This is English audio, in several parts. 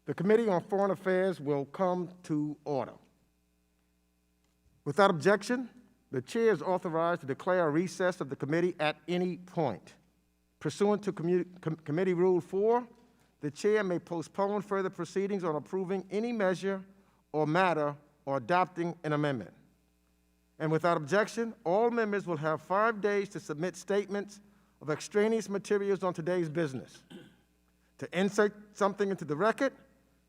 The Committee on Foreign Affairs will come to order. Without objection, the chair is authorized to declare a recess of the committee at any point. Pursuant to Committee Rule 4, the chair may postpone further proceedings on approving any measure or matter or adopting an amendment. And without objection, all members will have 5 days to submit statements of extraneous materials on today's business. To insert something into the record,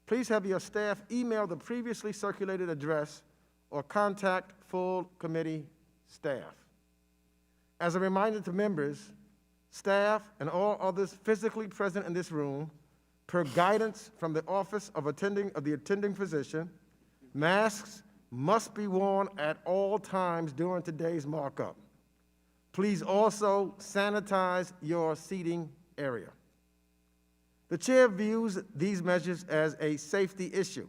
please have your staff email the previously circulated address or contact full committee staff. As a reminder to members, staff, and all others physically present in this room, per guidance from the Office of the Attending Physician, masks must be worn at all times during today's markup. Please also sanitize your seating area. The chair views these measures as a safety issue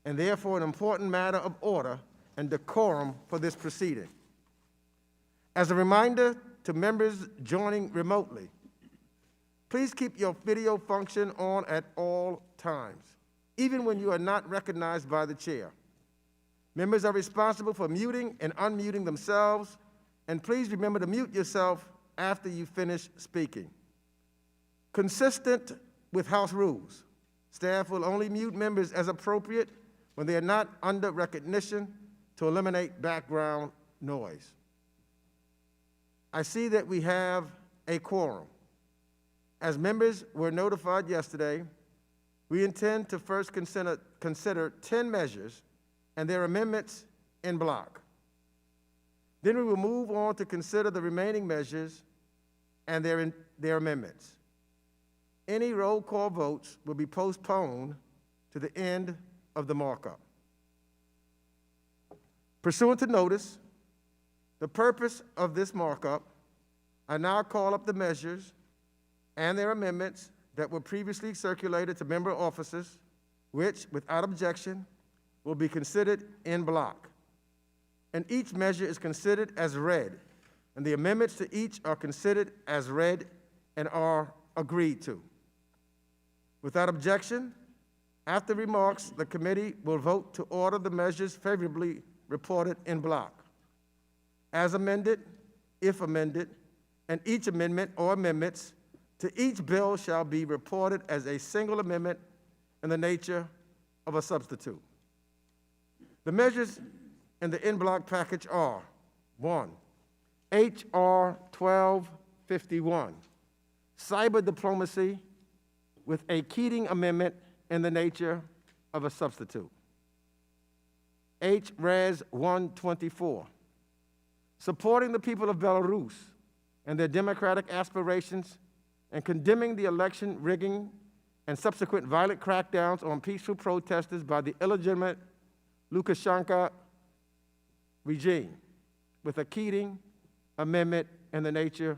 and therefore an important matter of order and decorum for this proceeding. As a reminder to members joining remotely, please keep your video function on at all times, even when you are not recognized by the chair. Members are responsible for muting and unmuting themselves, and please remember to mute yourself after you finish speaking. Consistent with House rules, staff will only mute members as appropriate when they are not under recognition to eliminate background noise. I see that we have a quorum. As members were notified yesterday, we intend to first consider 10 measures and their amendments in block. Then we will move on to consider the remaining measures and their amendments. Any roll call votes will be postponed to the end of the markup. Pursuant to notice, the purpose of this markup, I now call up the measures and their amendments that were previously circulated to member officers, which, without objection, will be considered in block. And each measure is considered as read, and the amendments to each are considered as read and are agreed to. Without objection, after remarks, the committee will vote to order the measures favorably reported in block. As amended, if amended, and each amendment or amendments to each bill shall be reported as a single amendment in the nature of a substitute. The measures in the in-block package are: 1, H.R. 1251, cyber diplomacy with a Keating amendment in the nature of a substitute. H.Res. 124, supporting the people of Belarus and their democratic aspirations and condemning the election rigging and subsequent violent crackdowns on peaceful protesters by the illegitimate Lukashenka regime with a Keating amendment in the nature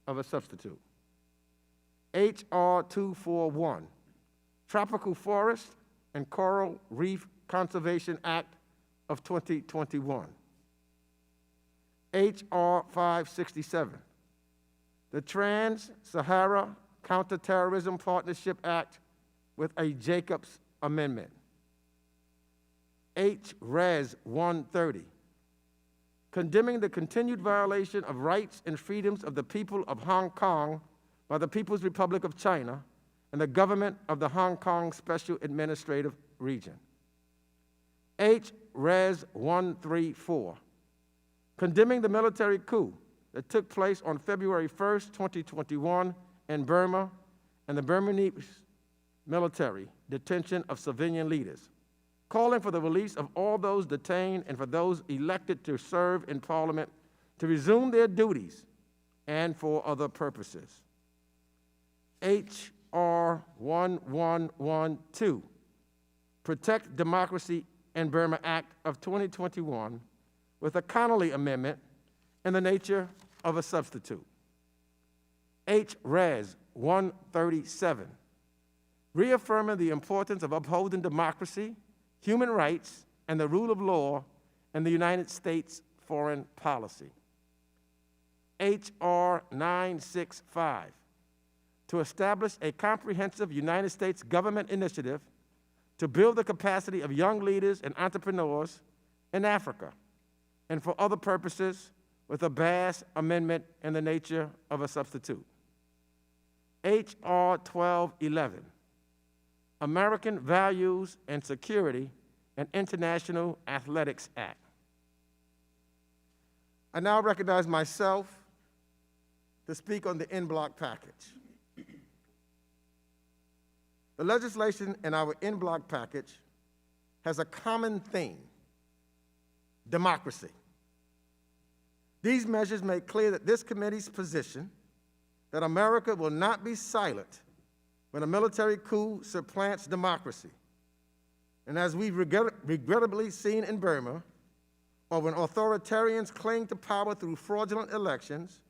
of a substitute. H.R. 241, Tropical Forest and Coral Reef Conservation Act of 2021. H.R. 567, the Trans-Sahara Counterterrorism Partnership Act with a Jacobs Amendment. H.Res. 130, condemning the continued violation of rights and freedoms of the people of Hong Kong by the People's Republic of China and the government of the Hong Kong Special Administrative Region. H.Res. 134, condemning the military coup that took place on February 1st, 2021 in Burma and the Burmese military detention of civilian leaders, calling for the release of all those detained and for those elected to serve in Parliament to resume their duties and for other purposes. H.R. 1112, Protect Democracy in Burma Act of 2021 with a Connolly Amendment in the nature of a substitute. H.Res. 137, reaffirming the importance of upholding democracy, human rights, and the rule of law in the United States foreign policy. H.R. 965, to establish a comprehensive United States government initiative to build the capacity of young leaders and entrepreneurs in Africa, and for other purposes with a Bass Amendment in the nature of a substitute. H.R. 1211, American Values and Security and International Athletics Act. I now recognize myself to speak on the en-bloc package. The legislation in our en-bloc package has a common theme: democracy. These measures make clear that this committee's position that America will not be silent when a military coup supplants democracy, and as we've regrettably seen in Burma, or when authoritarians cling to power through fraudulent elections,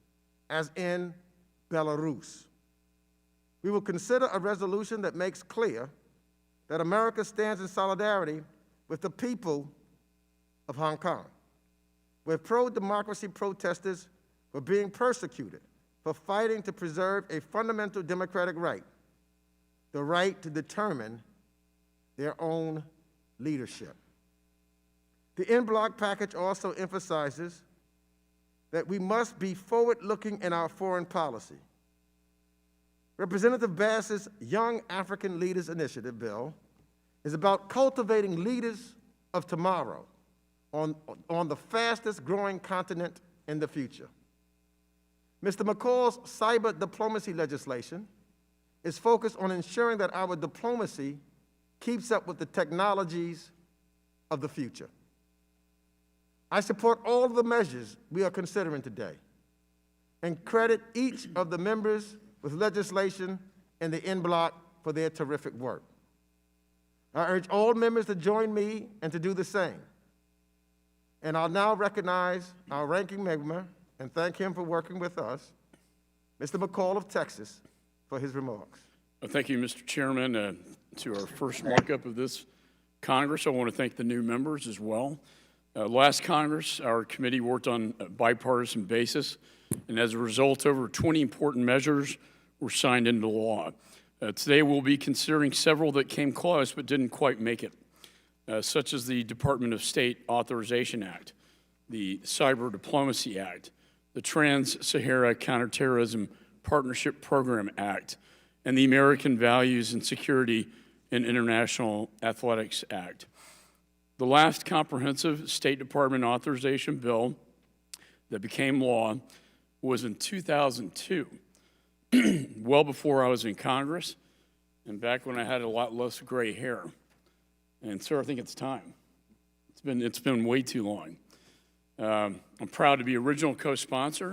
as in Belarus. We will consider a resolution that makes clear that America stands in solidarity with the people of Hong Kong, where pro-democracy protesters were being persecuted for fighting to preserve a fundamental democratic right, the right to determine their own leadership. The en-bloc package also emphasizes that we must be forward-looking in our foreign policy. Representative Bass's Young African Leaders Initiative bill is about cultivating leaders of tomorrow on the fastest growing continent in the future. Mr. McCaul's cyber diplomacy legislation is focused on ensuring that our diplomacy keeps up with the technologies of the future. I support all of the measures we are considering today and credit each of the members with legislation in the en-bloc for their terrific work. I urge all members to join me and to do the same. And I'll now recognize our ranking member and thank him for working with us, Mr. McCaul of Texas, for his remarks. Thank you, Mr. Chairman. To our first markup of this Congress, I want to thank the new members as well. Last Congress, our committee worked on a bipartisan basis, and as a result, over 20 important measures were signed into law. Today, we'll be considering several that came close but didn't quite make it, such as the Department of State Authorization Act, the Cyber Diplomacy Act, the Trans-Sahara Counterterrorism Partnership Program Act, and the American Values and Security and International Athletics Act. The last comprehensive State Department authorization bill that became law was in 2002, well before I was in Congress, and back when I had a lot less gray hair. And sir, I think it's time. It's been way too long. I'm proud to be original co-sponsor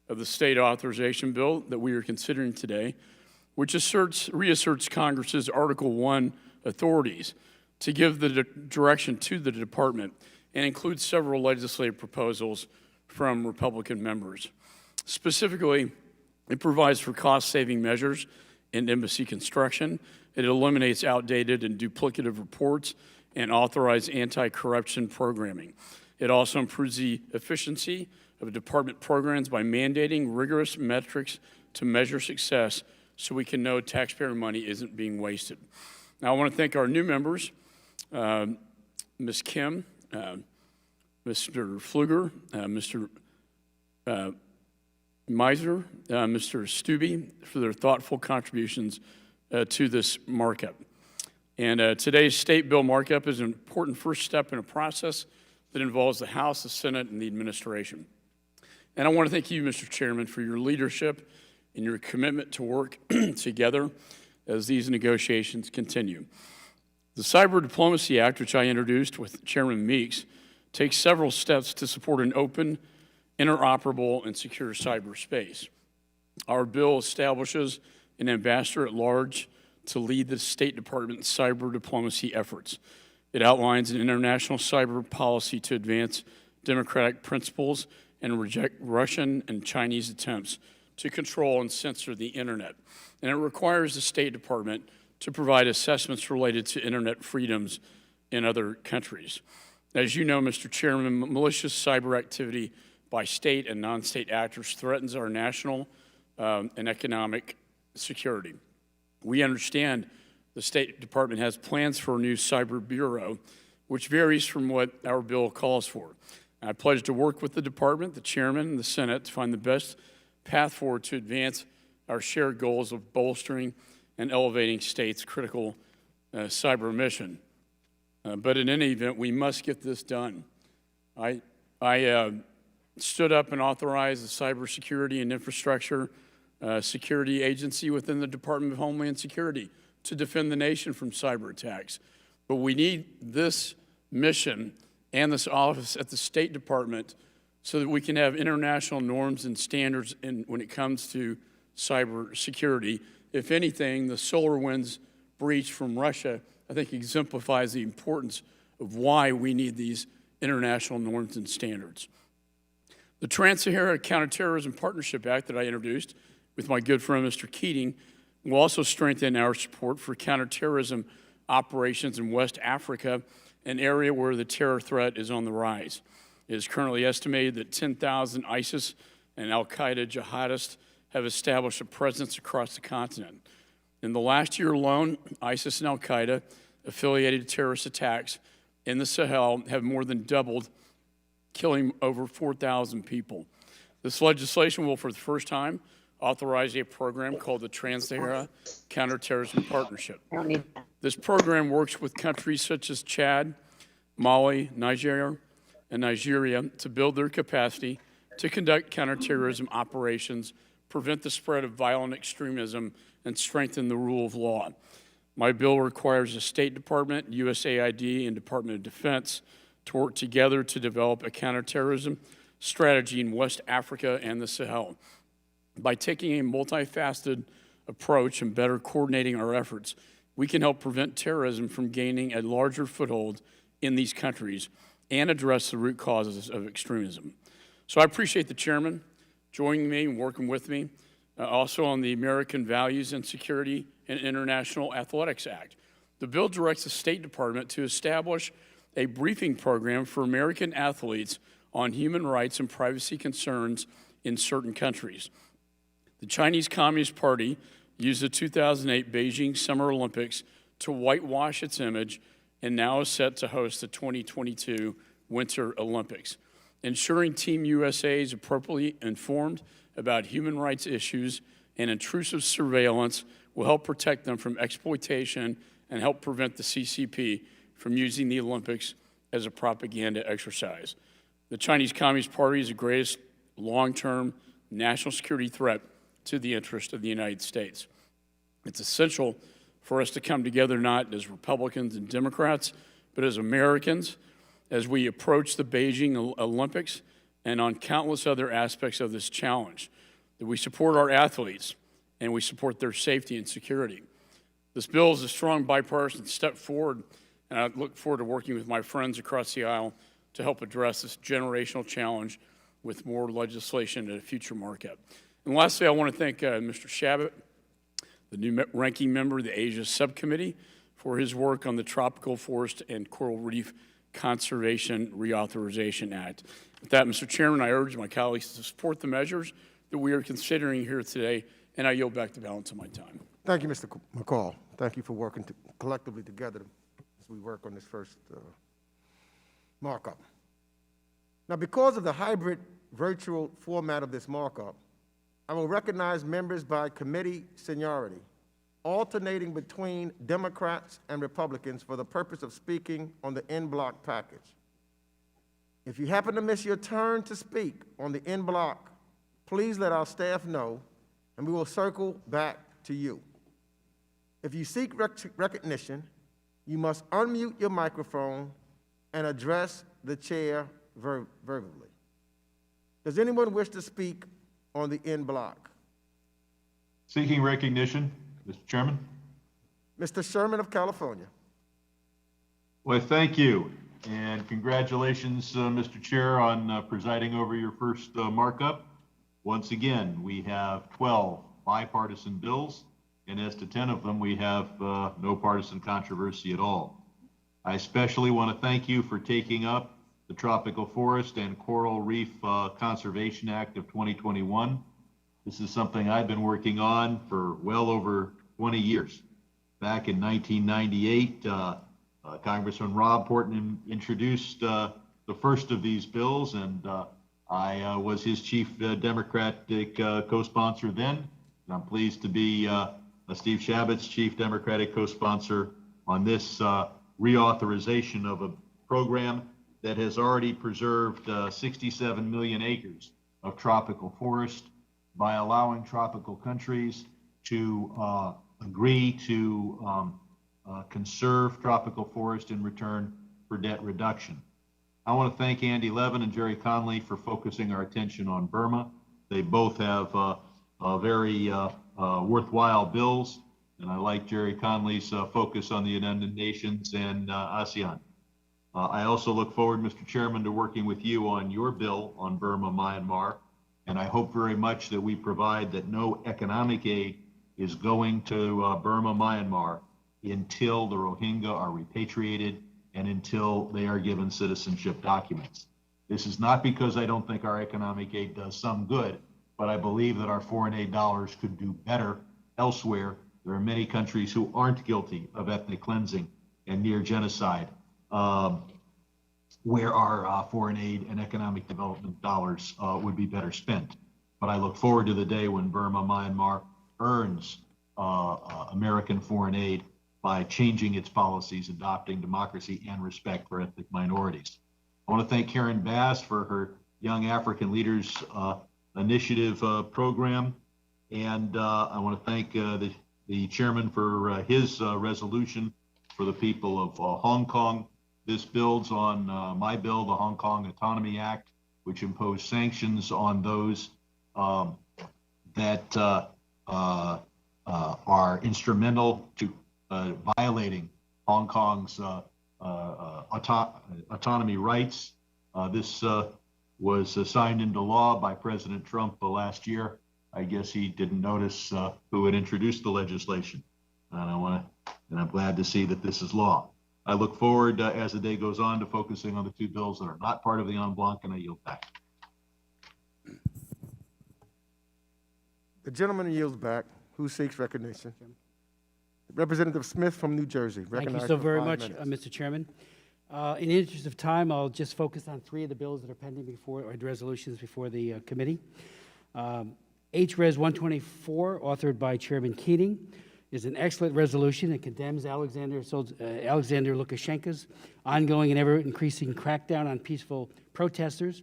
of the state authorization bill that we are considering today, which reasserts Congress's Article I authorities to give the direction to the department and includes several legislative proposals from Republican members. Specifically, it provides for cost-saving measures in embassy construction. It eliminates outdated and duplicative reports and authorizes anti-corruption programming. It also improves the efficiency of department programs by mandating rigorous metrics to measure success so we can know taxpayer money isn't being wasted. Now, I want to thank our new members, Ms. Kim, Mr. Pfluger, Mr. Miser, Mr. Stubbe, for their thoughtful contributions to this markup. And today's state bill markup is an important first step in a process that involves the House, the Senate, and the administration. And I want to thank you, Mr. Chairman, for your leadership and your commitment to work together as these negotiations continue. The Cyber Diplomacy Act, which I introduced with Chairman Meeks, takes several steps to support an open, interoperable, and secure cyberspace. Our bill establishes an ambassador at large to lead the State Department's cyber diplomacy efforts. It outlines an international cyber policy to advance democratic principles and reject Russian and Chinese attempts to control and censor the internet. And it requires the State Department to provide assessments related to internet freedoms in other countries. As you know, Mr. Chairman, malicious cyber activity by state and non-state actors threatens our national and economic security. We understand the State Department has plans for a new cyber bureau, which varies from what our bill calls for. I pledge to work with the department, the chairman, and the Senate to find the best path forward to advance our shared goals of bolstering and elevating states' critical cyber mission. But in any event, we must get this done. I stood up and authorized the Cybersecurity and Infrastructure Security Agency within the Department of Homeland Security to defend the nation from cyber attacks. But we need this mission and this office at the State Department so that we can have international norms and standards when it comes to cyber security. If anything, the SolarWinds breach from Russia, I think, exemplifies the importance of why we need these international norms and standards. The Trans-Sahara Counterterrorism Partnership Act that I introduced with my good friend Mr. Keating will also strengthen our support for counterterrorism operations in West Africa, an area where the terror threat is on the rise. It is currently estimated that 10,000 ISIS and al-Qaeda jihadists have established a presence across the continent. In the last year alone, ISIS and al-Qaeda affiliated terrorist attacks in the Sahel have more than doubled, killing over 4,000 people. This legislation will, for the first time, authorize a program called the Trans-Sahara Counterterrorism Partnership. This program works with countries such as Chad, Mali, Nigeria, and Nigeria to build their capacity to conduct counterterrorism operations, prevent the spread of violent extremism, and strengthen the rule of law. My bill requires the State Department, USAID, and Department of Defense to work together to develop a counterterrorism strategy in West Africa and the Sahel. By taking a multifaceted approach and better coordinating our efforts, we can help prevent terrorism from gaining a larger foothold in these countries and address the root causes of extremism. So I appreciate the chairman joining me and working with me, also on the American Values and Security and International Athletics Act. The bill directs the State Department to establish a briefing program for American athletes on human rights and privacy concerns in certain countries. The Chinese Communist Party used the 2008 Beijing Summer Olympics to whitewash its image and now is set to host the 2022 Winter Olympics. Ensuring Team USA is appropriately informed about human rights issues and intrusive surveillance will help protect them from exploitation and help prevent the CCP from using the Olympics as a propaganda exercise. The Chinese Communist Party is the greatest long-term national security threat to the interest of the United States. It's essential for us to come together not as Republicans and Democrats, but as Americans as we approach the Beijing Olympics and on countless other aspects of this challenge, that we support our athletes and we support their safety and security. This bill is a strong bipartisan step forward, and I look forward to working with my friends across the aisle to help address this generational challenge with more legislation at a future markup. And lastly, I want to thank Mr. Chabot, the new ranking member of the Asia Subcommittee, for his work on the Tropical Forest and Coral Reef Conservation Reauthorization Act. With that, Mr. Chairman, I urge my colleagues to support the measures that we are considering here today, and I yield back the balance of my time. Thank you, Mr. McCaul. Thank you for working collectively together as we work on this first markup. Now, because of the hybrid virtual format of this markup, I will recognize members by committee seniority, alternating between Democrats and Republicans for the purpose of speaking on the en bloc package. If you happen to miss your turn to speak on the en bloc, please let our staff know, and we will circle back to you. If you seek recognition, you must unmute your microphone and address the chair verbally. Does anyone wish to speak on the en bloc? Seeking recognition, Mr. Chairman. Mr. Sherman of California. Well, thank you, and congratulations, Mr. Chair, on presiding over your first markup. Once again, we have 12 bipartisan bills, and as to 10 of them, we have no partisan controversy at all. I especially want to thank you for taking up the Tropical Forest and Coral Reef Conservation Act of 2021. This is something I've been working on for well over 20 years. back in 1998, Congressman Rob Portman introduced the first of these bills, and I was his chief Democratic co-sponsor then, and I'm pleased to be Steve Chabot's chief Democratic co-sponsor on this reauthorization of a program that has already preserved 67 million acres of tropical forest by allowing tropical countries to agree to conserve tropical forest in return for debt reduction. I want to thank Andy Levin and Jerry Conley for focusing our attention on Burma. They both have very worthwhile bills, and I like Jerry Conley's focus on the United Nations and ASEAN. I also look forward, Mr. Chairman, to working with you on your bill on Burma, Myanmar, and I hope very much that we provide that no economic aid is going to Burma, Myanmar until the Rohingya are repatriated and until they are given citizenship documents. This is not because I don't think our economic aid does some good, but I believe that our foreign aid dollars could do better elsewhere. There are many countries who aren't guilty of ethnic cleansing and near genocide, where our foreign aid and economic development dollars would be better spent. But I look forward to the day when Burma, Myanmar earns American foreign aid by changing its policies, adopting democracy and respect for ethnic minorities. I want to thank Karen Bass for her Young African Leaders Initiative program. And I want to thank the chairman for his resolution for the people of Hong Kong. This builds on my bill, the Hong Kong Autonomy Act, which imposed sanctions on those that are instrumental to violating Hong Kong's autonomy rights. This was signed into law by President Trump last year. I guess he didn't notice who had introduced the legislation, and I'm glad to see that this is law. I look forward, as the day goes on, to focusing on the two bills that are not part of the en bloc, and I yield back. The gentleman yields back. Who seeks recognition? Representative Smith from New Jersey. Thank you recognized so for very 5 much, minutes. Mr. Chairman. In the interest of time, I'll just focus on 3 of the bills that are pending before, or the resolutions before the committee. H.Res 124, authored by Chairman Keating, is an excellent resolution. It condemns Alexander Lukashenka's ongoing and ever-increasing crackdown on peaceful protesters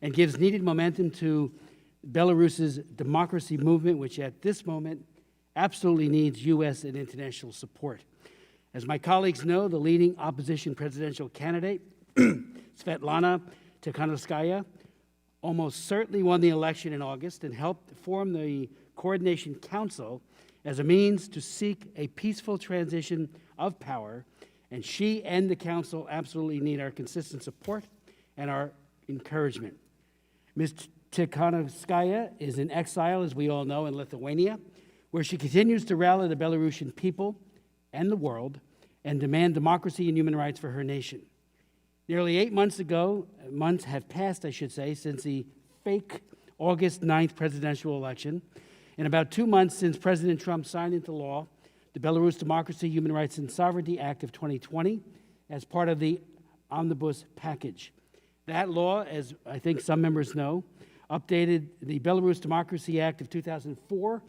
and gives needed momentum to Belarus's democracy movement, which at this moment absolutely needs U.S. and international support. As my colleagues know, the leading opposition presidential candidate, Svetlana Tikhanovskaya, almost certainly won the election in August and helped form the Coordination Council as a means to seek a peaceful transition of power, and she and the council absolutely need our consistent support and our encouragement. Ms. Tikhanovskaya is in exile, as we all know, in Lithuania, where she continues to rally the Belarusian people and the world and demand democracy and human rights for her nation. Nearly 8 months have passed, I should say, since the fake August 9th presidential election, and about 2 months since President Trump signed into law the Belarus Democracy, Human Rights, and Sovereignty Act of 2020 as part of the omnibus package. That law, as I think some members know, updated the Belarus Democracy Act of 2004,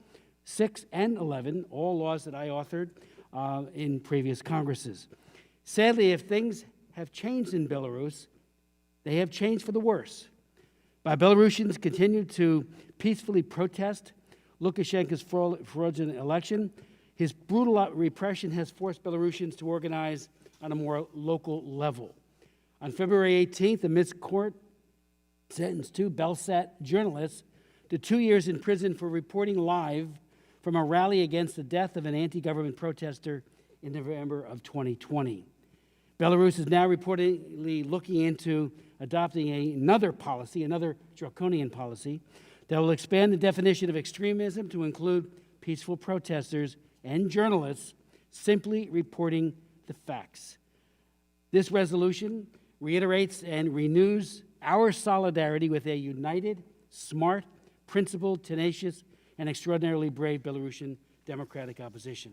6, and 11, all laws that I authored in previous Congresses. Sadly, if things have changed in Belarus, they have changed for the worse. While Belarusians continue to peacefully protest Lukashenka's fraudulent election, his brutal repression has forced Belarusians to organize on a more local level. On February 18th, the Minsk court sentenced 2 Belsat journalists to 2 years in prison for reporting live from a rally against the death of an anti-government protester in November of 2020. Belarus is now reportedly looking into adopting another policy, another draconian policy, that will expand the definition of extremism to include peaceful protesters and journalists simply reporting the facts. This resolution reiterates and renews our solidarity with a united, smart, principled, tenacious, and extraordinarily brave Belarusian democratic opposition.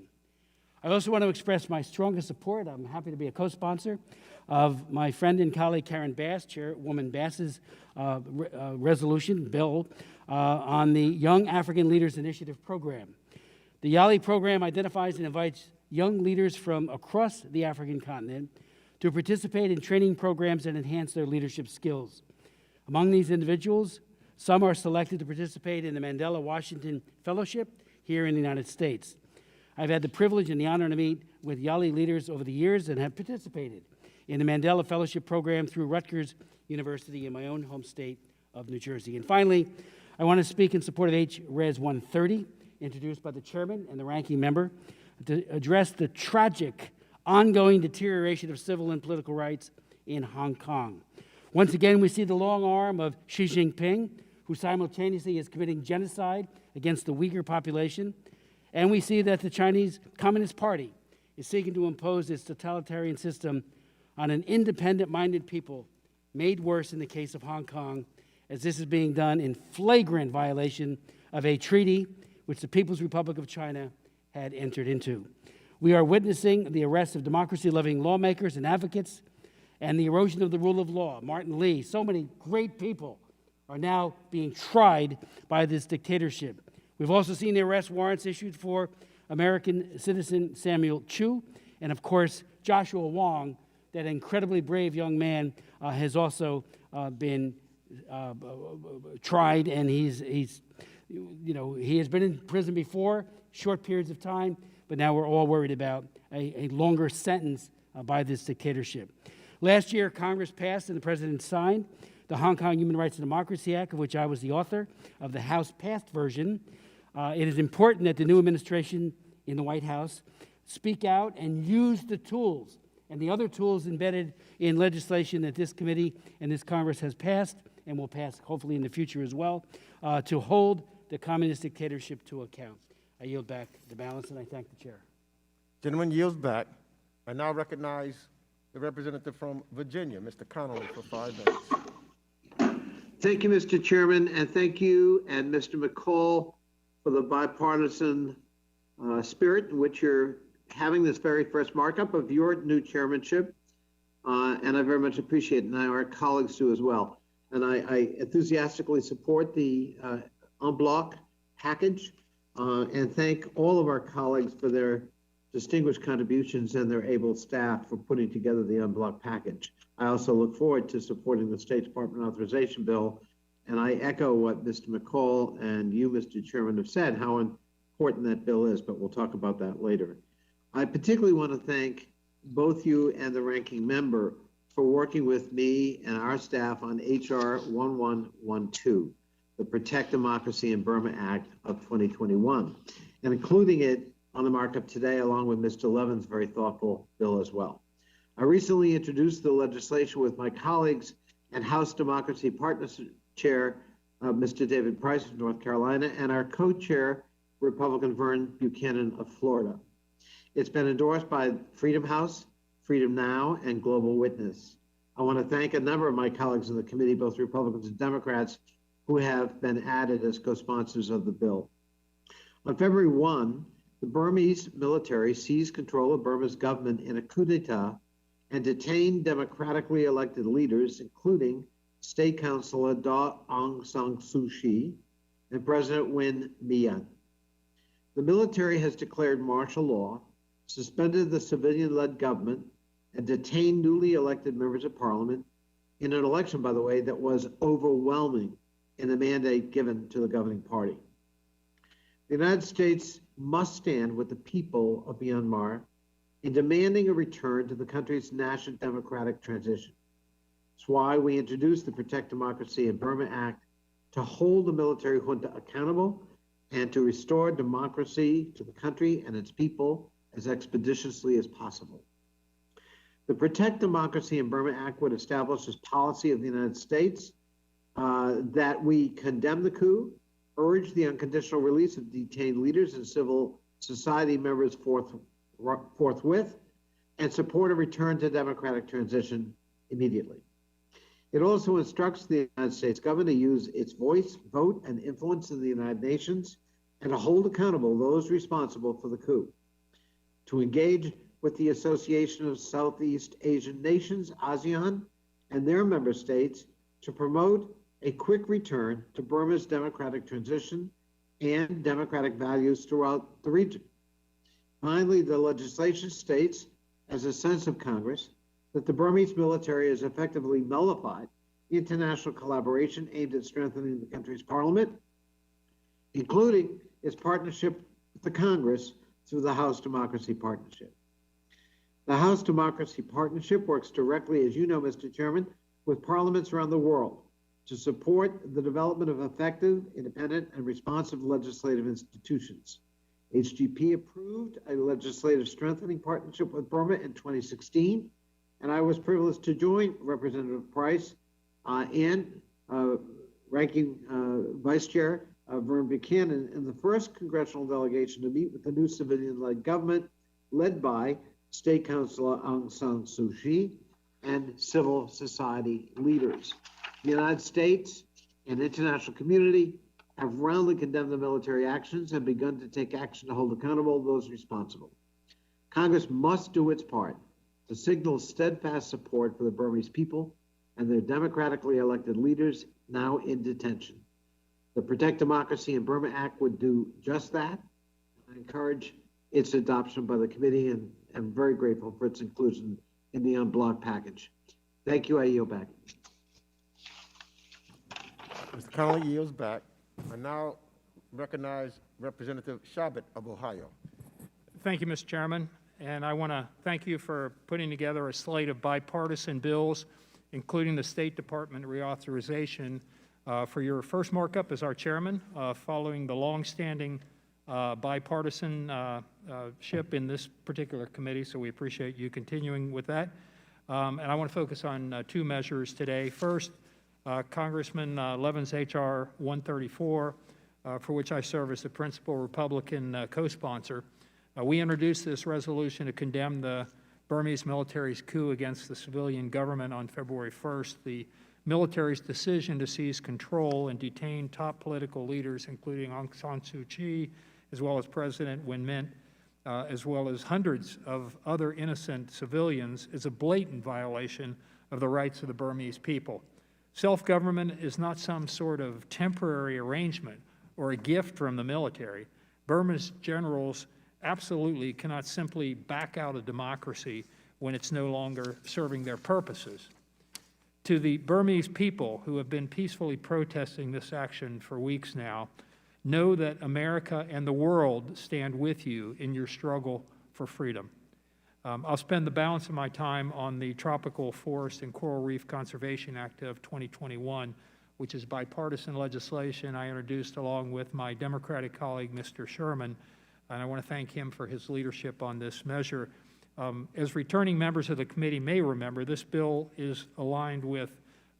I also want to express my strongest support. I'm happy to be a co-sponsor of my friend and colleague Karen Bass, Chairwoman Bass's resolution bill on the Young African Leaders Initiative program. The YALI program identifies and invites young leaders from across the African continent to participate in training programs that enhance their leadership skills. Among these individuals, some are selected to participate in the Mandela Washington Fellowship here in the United States. I've had the privilege and the honor to meet with YALI leaders over the years and have participated in the Mandela Fellowship program through Rutgers University in my own home state of New Jersey. And finally, I want to speak in support of H.Res 130, introduced by the chairman and the ranking member, to address the tragic ongoing deterioration of civil and political rights in Hong Kong. Once again, we see the long arm of Xi Jinping, who simultaneously is committing genocide against the Uyghur population, and we see that the Chinese Communist Party is seeking to impose its totalitarian system on an independent-minded people, made worse in the case of Hong Kong, as this is being done in flagrant violation of a treaty which the People's Republic of China had entered into. We are witnessing the arrest of democracy-loving lawmakers and advocates and the erosion of the rule of law. Martin Lee, so many great people are now being tried by this dictatorship. We've also seen the arrest warrants issued for American citizen Samuel Chu, and of course, Joshua Wong, that incredibly brave young man, has also been tried, and he has been in prison before, short periods of time, but now we're all worried about a longer sentence by this dictatorship. Last year, Congress passed and the President signed the Hong Kong Human Rights and Democracy Act, of which I was the author of the House-passed version. It is important that the new administration in the White House speak out and use the tools and the other tools embedded in legislation that this committee and this Congress has passed and will pass hopefully in the future as well, to hold the communist dictatorship to account. I yield back the balance, and I thank the chair. Gentleman yields back. I now recognize the representative from Virginia, Mr. Connolly, for 5 minutes. Thank you, Mr. Chairman, and thank you and Mr. McCaul for the bipartisan spirit in which you're having this very first markup of your new chairmanship, and I very much appreciate it, and our colleagues do as well. And I enthusiastically support the en bloc package, and thank all of our colleagues for their distinguished contributions and their able staff for putting together the en bloc package. I also look forward to supporting the State Department authorization bill, and I echo what Mr. McCaul and you, Mr. Chairman, have said, how important that bill is, but we'll talk about that later. I particularly want to thank both you and the ranking member for working with me and our staff on H.R. 1112, the Protect Democracy in Burma Act of 2021, and including it on the markup today, along with Mr. Levin's very thoughtful bill as well. I recently introduced the legislation with my colleagues and House Democracy Partnership Chair, Mr. David Price of North Carolina, and our co-chair, Republican Vern Buchanan of Florida. It's been endorsed by Freedom House, Freedom Now, and Global Witness. I want to thank a number of my colleagues in the committee, both Republicans and Democrats, who have been added as co-sponsors of the bill. On February 1, the Burmese military seized control of Burma's government in a coup d'etat and detained democratically elected leaders, including State Councilor Daw Aung San Suu Kyi and President Win Myint. The military has declared martial law, suspended the civilian-led government, and detained newly elected members of parliament in an election, by the way, that was overwhelming in the mandate given to the governing party. The United States must stand with the people of Myanmar in demanding a return to the country's national democratic transition. That's why we introduced the Protect Democracy in Burma Act to hold the military junta accountable and to restore democracy to the country and its people as expeditiously as possible. The Protect Democracy in Burma Act would establish as policy of the United States that we condemn the coup, urge the unconditional release of detained leaders and civil society members forthwith, and support a return to democratic transition immediately. It also instructs the United States government to use its voice, vote, and influence in the United Nations and to hold accountable those responsible for the coup. to engage with the Association of Southeast Asian Nations, ASEAN, and their member states to promote a quick return to Burma's democratic transition and democratic values throughout the region. Finally, the legislation states, as a sense of Congress, that the Burmese military has effectively nullified international collaboration aimed at strengthening the country's parliament, including its partnership with the Congress through the House Democracy Partnership. The House Democracy Partnership works directly, as you know, Mr. Chairman, with parliaments around the world to support the development of effective, independent, and responsive legislative institutions. HDP approved a legislative strengthening partnership with Burma in 2016, and I was privileged to join Representative Price and Ranking Vice Chair Vern Buchanan in the first congressional delegation to meet with the new civilian-led government led by State Councilor Aung San Suu Kyi and civil society leaders. The United States and the international community have roundly condemned the military actions and begun to take action to hold accountable those responsible. Congress must do its part to signal steadfast support for the Burmese people and their democratically elected leaders now in detention. The Protect Democracy in Burma Act would do just that. I encourage its adoption by the committee and am very grateful for its inclusion in the unblocked package. Thank you. I yield back. Mr. Connolly yields back. I now recognize Representative Chabot of Ohio. Thank you, Mr. Chairman. And I want to thank you for putting together a slate of bipartisan bills, including the State Department reauthorization for your first markup as our chairman, following the longstanding bipartisanship in this particular committee. So we appreciate you continuing with that. And I want to focus on two measures today. First, Congressman Levin's H.R. 134, for which I serve as the principal Republican co-sponsor. We introduced this resolution to condemn the Burmese military's coup against the civilian government on February 1st. The military's decision to seize control and detain top political leaders, including Aung San Suu Kyi, as well as President Win Myint, as well as hundreds of other innocent civilians, is a blatant violation of the rights of the Burmese people. Self-government is not some sort of temporary arrangement or a gift from the military. Burma's generals absolutely cannot simply back out of democracy when it's no longer serving their purposes. To the Burmese people who have been peacefully protesting this action for weeks now, know that America and the world stand with you in your struggle for freedom. I'll spend the balance of my time on the Tropical Forest and Coral Reef Conservation Act of 2021, which is bipartisan legislation I introduced along with my Democratic colleague, Mr. Sherman, and I want to thank him for his leadership on this measure. As returning members of the committee may remember, this bill is aligned with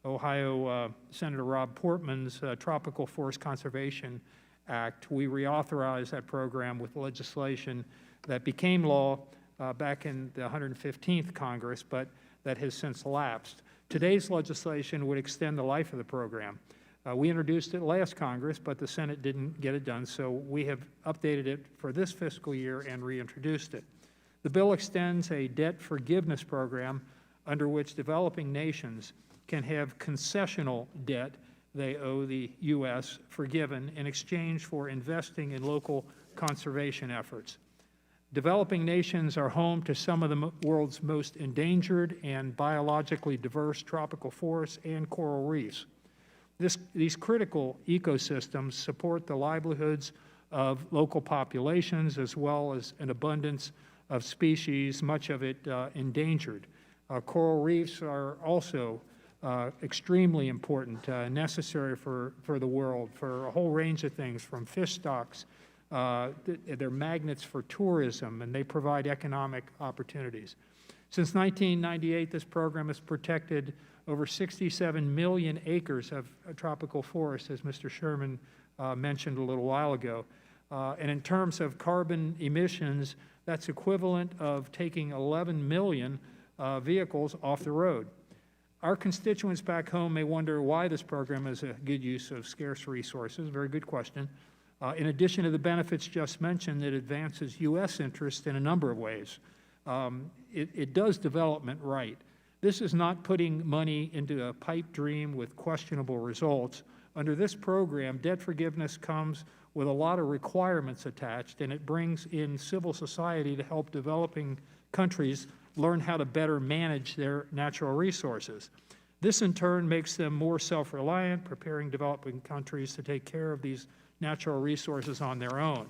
Ohio Senator Rob Portman's Tropical Forest Conservation Act. We reauthorized that program with legislation that became law back in the 115th Congress, but that has since lapsed. Today's legislation would extend the life of the program. We introduced it last Congress, but the Senate didn't get it done, so we have updated it for this fiscal year and reintroduced it. The bill extends a debt forgiveness program under which developing nations can have concessional debt they owe the U.S. forgiven in exchange for investing in local conservation efforts. Developing nations are home to some of the world's most endangered and biologically diverse tropical forests and coral reefs. These critical ecosystems support the livelihoods of local populations as well as an abundance of species, much of it endangered. Coral reefs are also extremely important, necessary for the world, for a whole range of things, from fish stocks. They're magnets for tourism, and they provide economic opportunities. Since 1998, this program has protected over 67 million acres of tropical forest, as Mr. Sherman mentioned a little while ago. And in terms of carbon emissions, that's equivalent of taking 11 million vehicles off the road. Our constituents back home may wonder why this program is a good use of scarce resources. Very good question. In addition to the benefits just mentioned, it advances U.S. interest in a number of ways. It does development right. This is not putting money into a pipe dream with questionable results. Under this program, debt forgiveness comes with a lot of requirements attached, and it brings in civil society to help developing countries learn how to better manage their natural resources. This in turn makes them more self-reliant, preparing developing countries to take care of these natural resources on their own.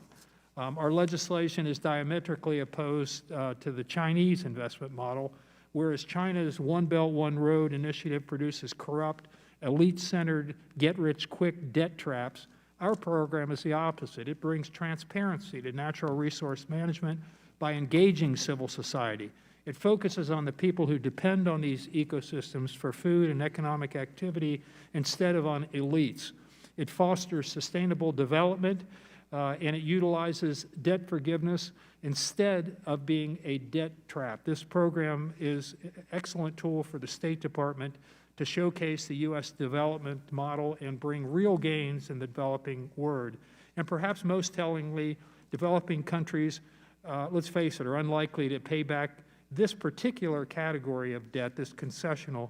Our legislation is diametrically opposed to the Chinese investment model, whereas China's One Belt, One Road initiative produces corrupt, elite-centered, get-rich-quick debt traps. Our program is the opposite. It brings transparency to natural resource management by engaging civil society. It focuses on the people who depend on these ecosystems for food and economic activity instead of on elites. It fosters sustainable development, and it utilizes debt forgiveness instead of being a debt trap. This program is an excellent tool for the State Department to showcase the U.S. development model and bring real gains in the developing world. And perhaps most tellingly, developing countries, let's face it, are unlikely to pay back this particular category of debt, this concessional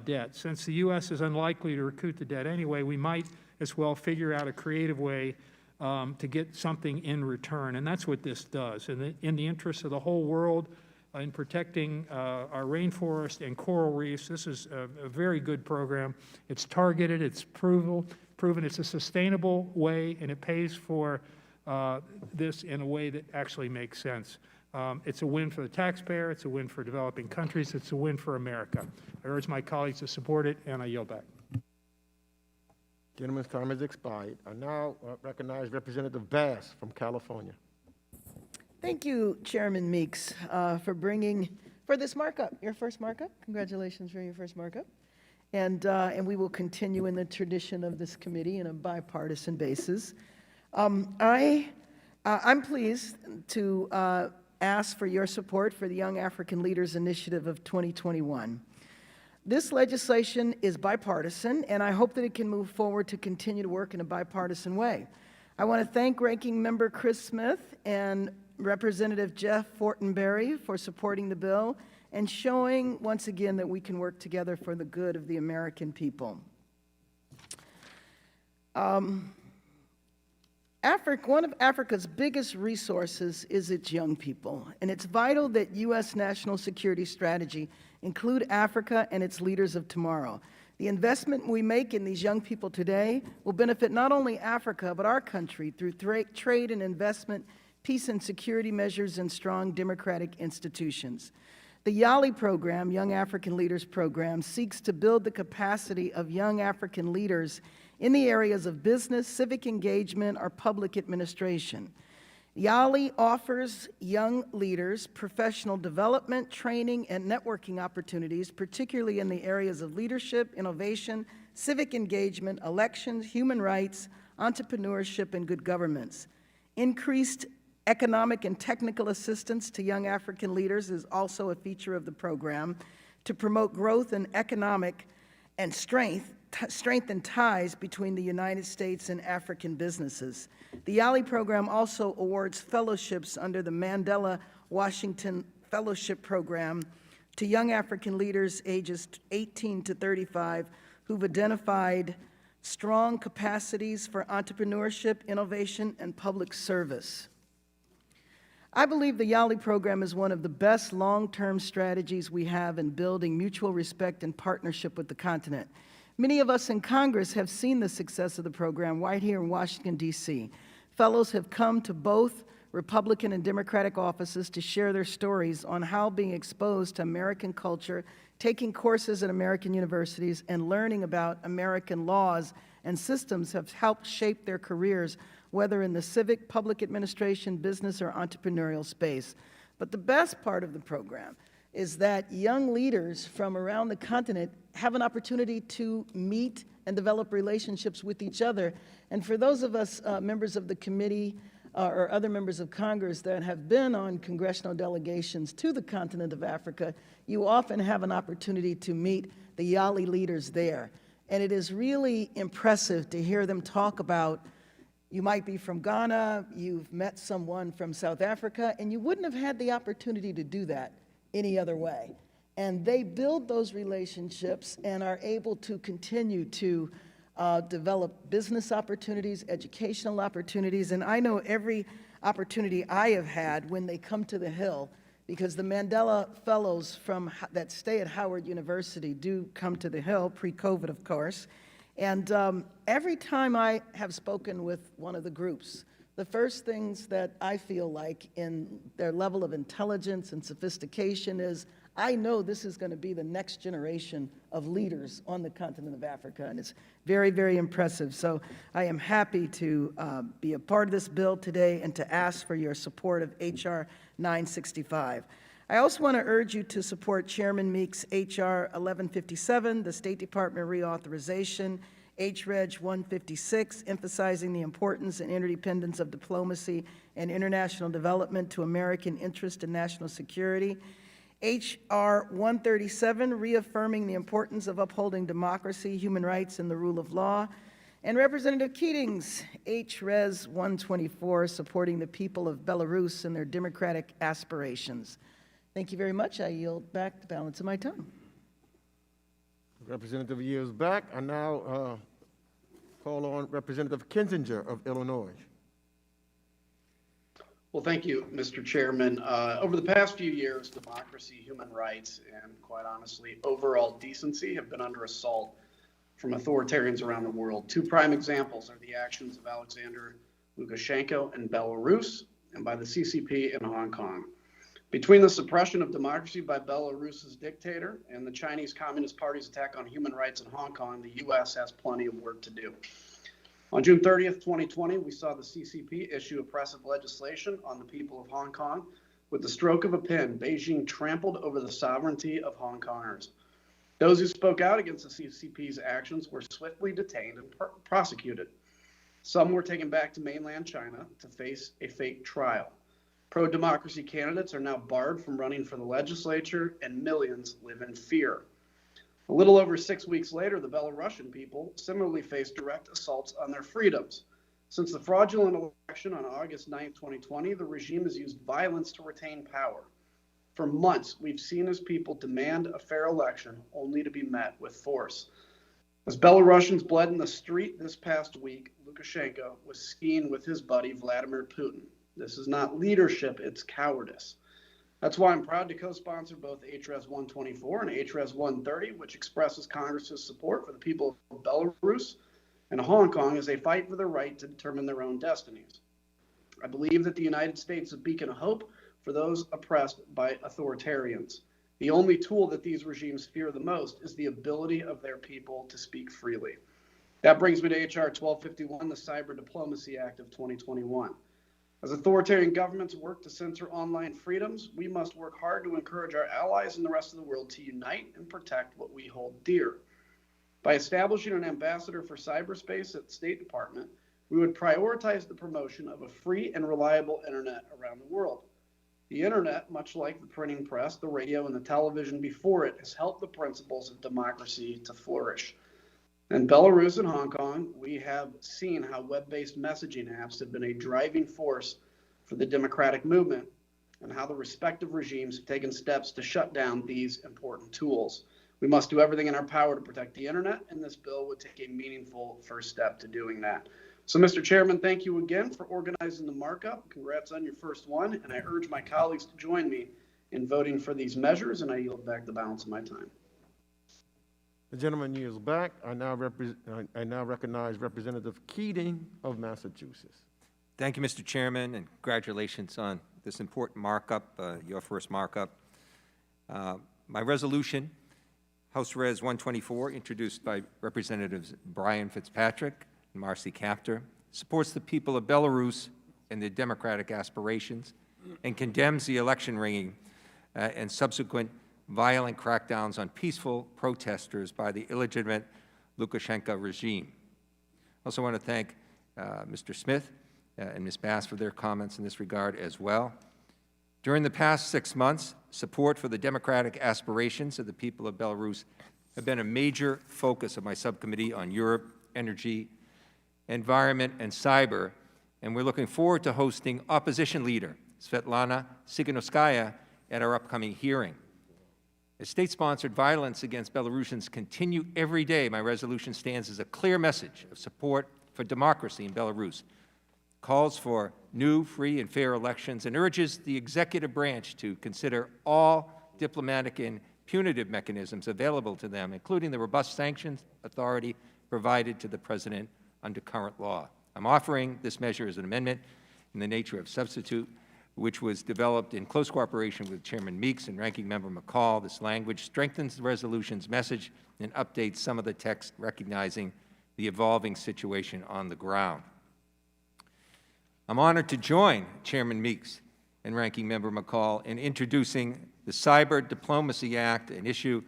debt. Since the U.S. is unlikely to recoup the debt anyway, we might as well figure out a creative way to get something in return, and that's what this does. In the interest of the whole world, in protecting our rainforest and coral reefs, this is a very good program. It's targeted, it's proven, it's a sustainable way, and it pays for this in a way that actually makes sense. It's a win for the taxpayer, it's a win for developing countries, it's a win for America. I urge my colleagues to support it, and I yield back. Gentleman's time has expired. I now recognize Representative Bass from California. Thank you, Chairman Meeks, for this markup, your first markup. Congratulations for your first markup. And we will continue in the tradition of this committee in a bipartisan basis. I'm pleased to ask for your support for the Young African Leaders Initiative of 2021. This legislation is bipartisan, and I hope that it can move forward to continue to work in a bipartisan way. I want to thank Ranking Member Chris Smith and Representative Jeff Fortenberry for supporting the bill and showing once again that we can work together for the good of the American people. One of Africa's biggest resources is its young people, and it's vital that U.S. national security strategy include Africa and its leaders of tomorrow. The investment we make in these young people today will benefit not only Africa, but our country through trade and investment, peace and security measures, and strong democratic institutions. The YALI program, Young African Leaders Program, seeks to build the capacity of young African leaders in the areas of business, civic engagement, or public administration. YALI offers young leaders professional development, training, and networking opportunities, particularly in the areas of leadership, innovation, civic engagement, elections, human rights, entrepreneurship, and good governance. Increased economic and technical assistance to young African leaders is also a feature of the program to promote growth and economic and strengthen ties between the United States and African businesses. The YALI program also awards fellowships under the Mandela Washington Fellowship Program to young African leaders ages 18 to 35 who've identified strong capacities for entrepreneurship, innovation, and public service. I believe the YALI program is one of the best long-term strategies we have in building mutual respect and partnership with the continent. Many of us in Congress have seen the success of the program right here in Washington, D.C. Fellows have come to both Republican and Democratic offices to share their stories on how being exposed to American culture, taking courses at American universities, and learning about American laws and systems have helped shape their careers, whether in the civic, public administration, business, or entrepreneurial space. But the best part of the program is that young leaders from around the continent have an opportunity to meet and develop relationships with each other. And for those of us members of the committee or other members of Congress that have been on congressional delegations to the continent of Africa, you often have an opportunity to meet the YALI leaders there. And it is really impressive to hear them talk about You might be from Ghana, you've met someone from South Africa, and you wouldn't have had the opportunity to do that any other way. And they build those relationships and are able to continue to develop business opportunities, educational opportunities, and I know every opportunity I have had when they come to the Hill, because the Mandela Fellows that stay at Howard University do come to the Hill, pre-COVID, of course. And every time I have spoken with one of the groups, the first things that I feel like in their level of intelligence and sophistication is, I know this is going to be the next generation of leaders on the continent of Africa, and it's very, very impressive. So I am happy to be a part of this bill today and to ask for your support of H.R. 965. I also want to urge you to support Chairman Meeks' H.R. 1157, the State Department reauthorization, H.Res. 156, emphasizing the importance and interdependence of diplomacy and international development to American interest and national security, H.R. 137, reaffirming the importance of upholding democracy, human rights, and the rule of law, and Representative Keating's H.Res. 124, supporting the people of Belarus and their democratic aspirations. Thank you very much. I yield back the balance of my time. Representative yields back. I now call on Representative Kinzinger of Illinois. Well, thank you, Mr. Chairman. Over the past few years, democracy, human rights, and quite honestly, overall decency have been under assault from authoritarians around the world. Two prime examples are the actions of Alexander Lukashenka in Belarus and by the CCP in Hong Kong. Between the suppression of democracy by Belarus's dictator and the Chinese Communist Party's attack on human rights in Hong Kong, the U.S. has plenty of work to do. On June 30th, 2020, we saw the CCP issue oppressive legislation on the people of Hong Kong. With the stroke of a pen, Beijing trampled over the sovereignty of Hong Kongers. Those who spoke out against the CCP's actions were swiftly detained and prosecuted. Some were taken back to mainland China to face a fake trial. Pro-democracy candidates are now barred from running for the legislature, and millions live in fear. A little over 6 weeks later, the Belarusian people similarly faced direct assaults on their freedoms. Since the fraudulent election on August 9, 2020, the regime has used violence to retain power. For months, we've seen as people demand a fair election only to be met with force. As Belarusians bled in the street this past week, Lukashenka was skiing with his buddy Vladimir Putin. This is not leadership, it's cowardice. That's why I'm proud to co-sponsor both H.Res. 124 and H.Res. 130, which expresses Congress's support for the people of Belarus and Hong Kong as they fight for the right to determine their own destinies. I believe that the United States is a beacon of hope for those oppressed by authoritarians. The only tool that these regimes fear the most is the ability of their people to speak freely. That brings me to H.R. 1251, the Cyber Diplomacy Act of 2021. As authoritarian governments work to censor online freedoms, we must work hard to encourage our allies and the rest of the world to unite and protect what we hold dear. By establishing an ambassador for cyberspace at the State Department, we would prioritize the promotion of a free and reliable internet around the world. The internet, much like the printing press, the radio, and the television before it, has helped the principles of democracy to flourish. In Belarus and Hong Kong, we have seen how web-based messaging apps have been a driving force for the democratic movement and how the respective regimes have taken steps to shut down these important tools. We must do everything in our power to protect the internet, and this bill would take a meaningful first step to doing that. So, Mr. Chairman, thank you again for organizing the markup. Congrats on your first one, and I urge my colleagues to join me in voting for these measures, and I yield back the balance of my time. The gentleman yields back. I now recognize Representative Keating of Massachusetts. Thank you, Mr. Chairman, and congratulations on this important markup, your first markup. My resolution, House Res 124, introduced by Representatives Brian Fitzpatrick and Marcy Kaptur, supports the people of Belarus and their democratic aspirations and condemns the election rigging and subsequent violent crackdowns on peaceful protesters by the illegitimate Lukashenka regime. I also want to thank Mr. Smith and Ms. Bass for their comments in this regard as well. During the past 6 months, support for the democratic aspirations of the people of Belarus have been a major focus of my subcommittee on Europe, energy, environment, and cyber, and we're looking forward to hosting opposition leader Svetlana Tsikhanouskaya at our upcoming hearing. As state-sponsored violence against Belarusians continue every day, my resolution stands as a clear message of support for democracy in Belarus, calls for new, free, and fair elections, and urges the executive branch to consider all diplomatic and punitive mechanisms available to them, including the robust sanctions authority provided to the President under current law. I'm offering this measure as an amendment in the nature of substitute, which was developed in close cooperation with Chairman Meeks and Ranking Member McCaul. This language strengthens the resolution's message and updates some of the text, recognizing the evolving situation on the ground. I'm honored to join Chairman Meeks and Ranking Member McCaul in introducing the Cyber Diplomacy Act, an issue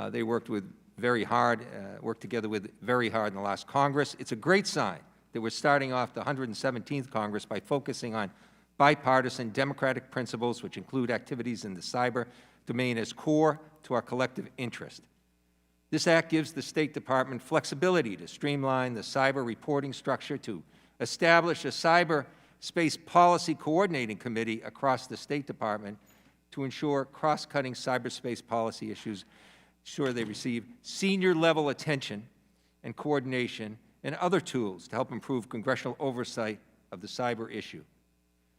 they worked together with very hard in the last Congress. It's a great sign that we're starting off the 117th Congress by focusing on bipartisan democratic principles, which include activities in the cyber domain as core to our collective interest. This act gives the State Department flexibility to streamline the cyber reporting structure, to establish a cyberspace policy coordinating committee across the State Department to ensure cross-cutting cyberspace policy issues, ensure they receive senior-level attention and coordination, and other tools to help improve congressional oversight of the cyber issue.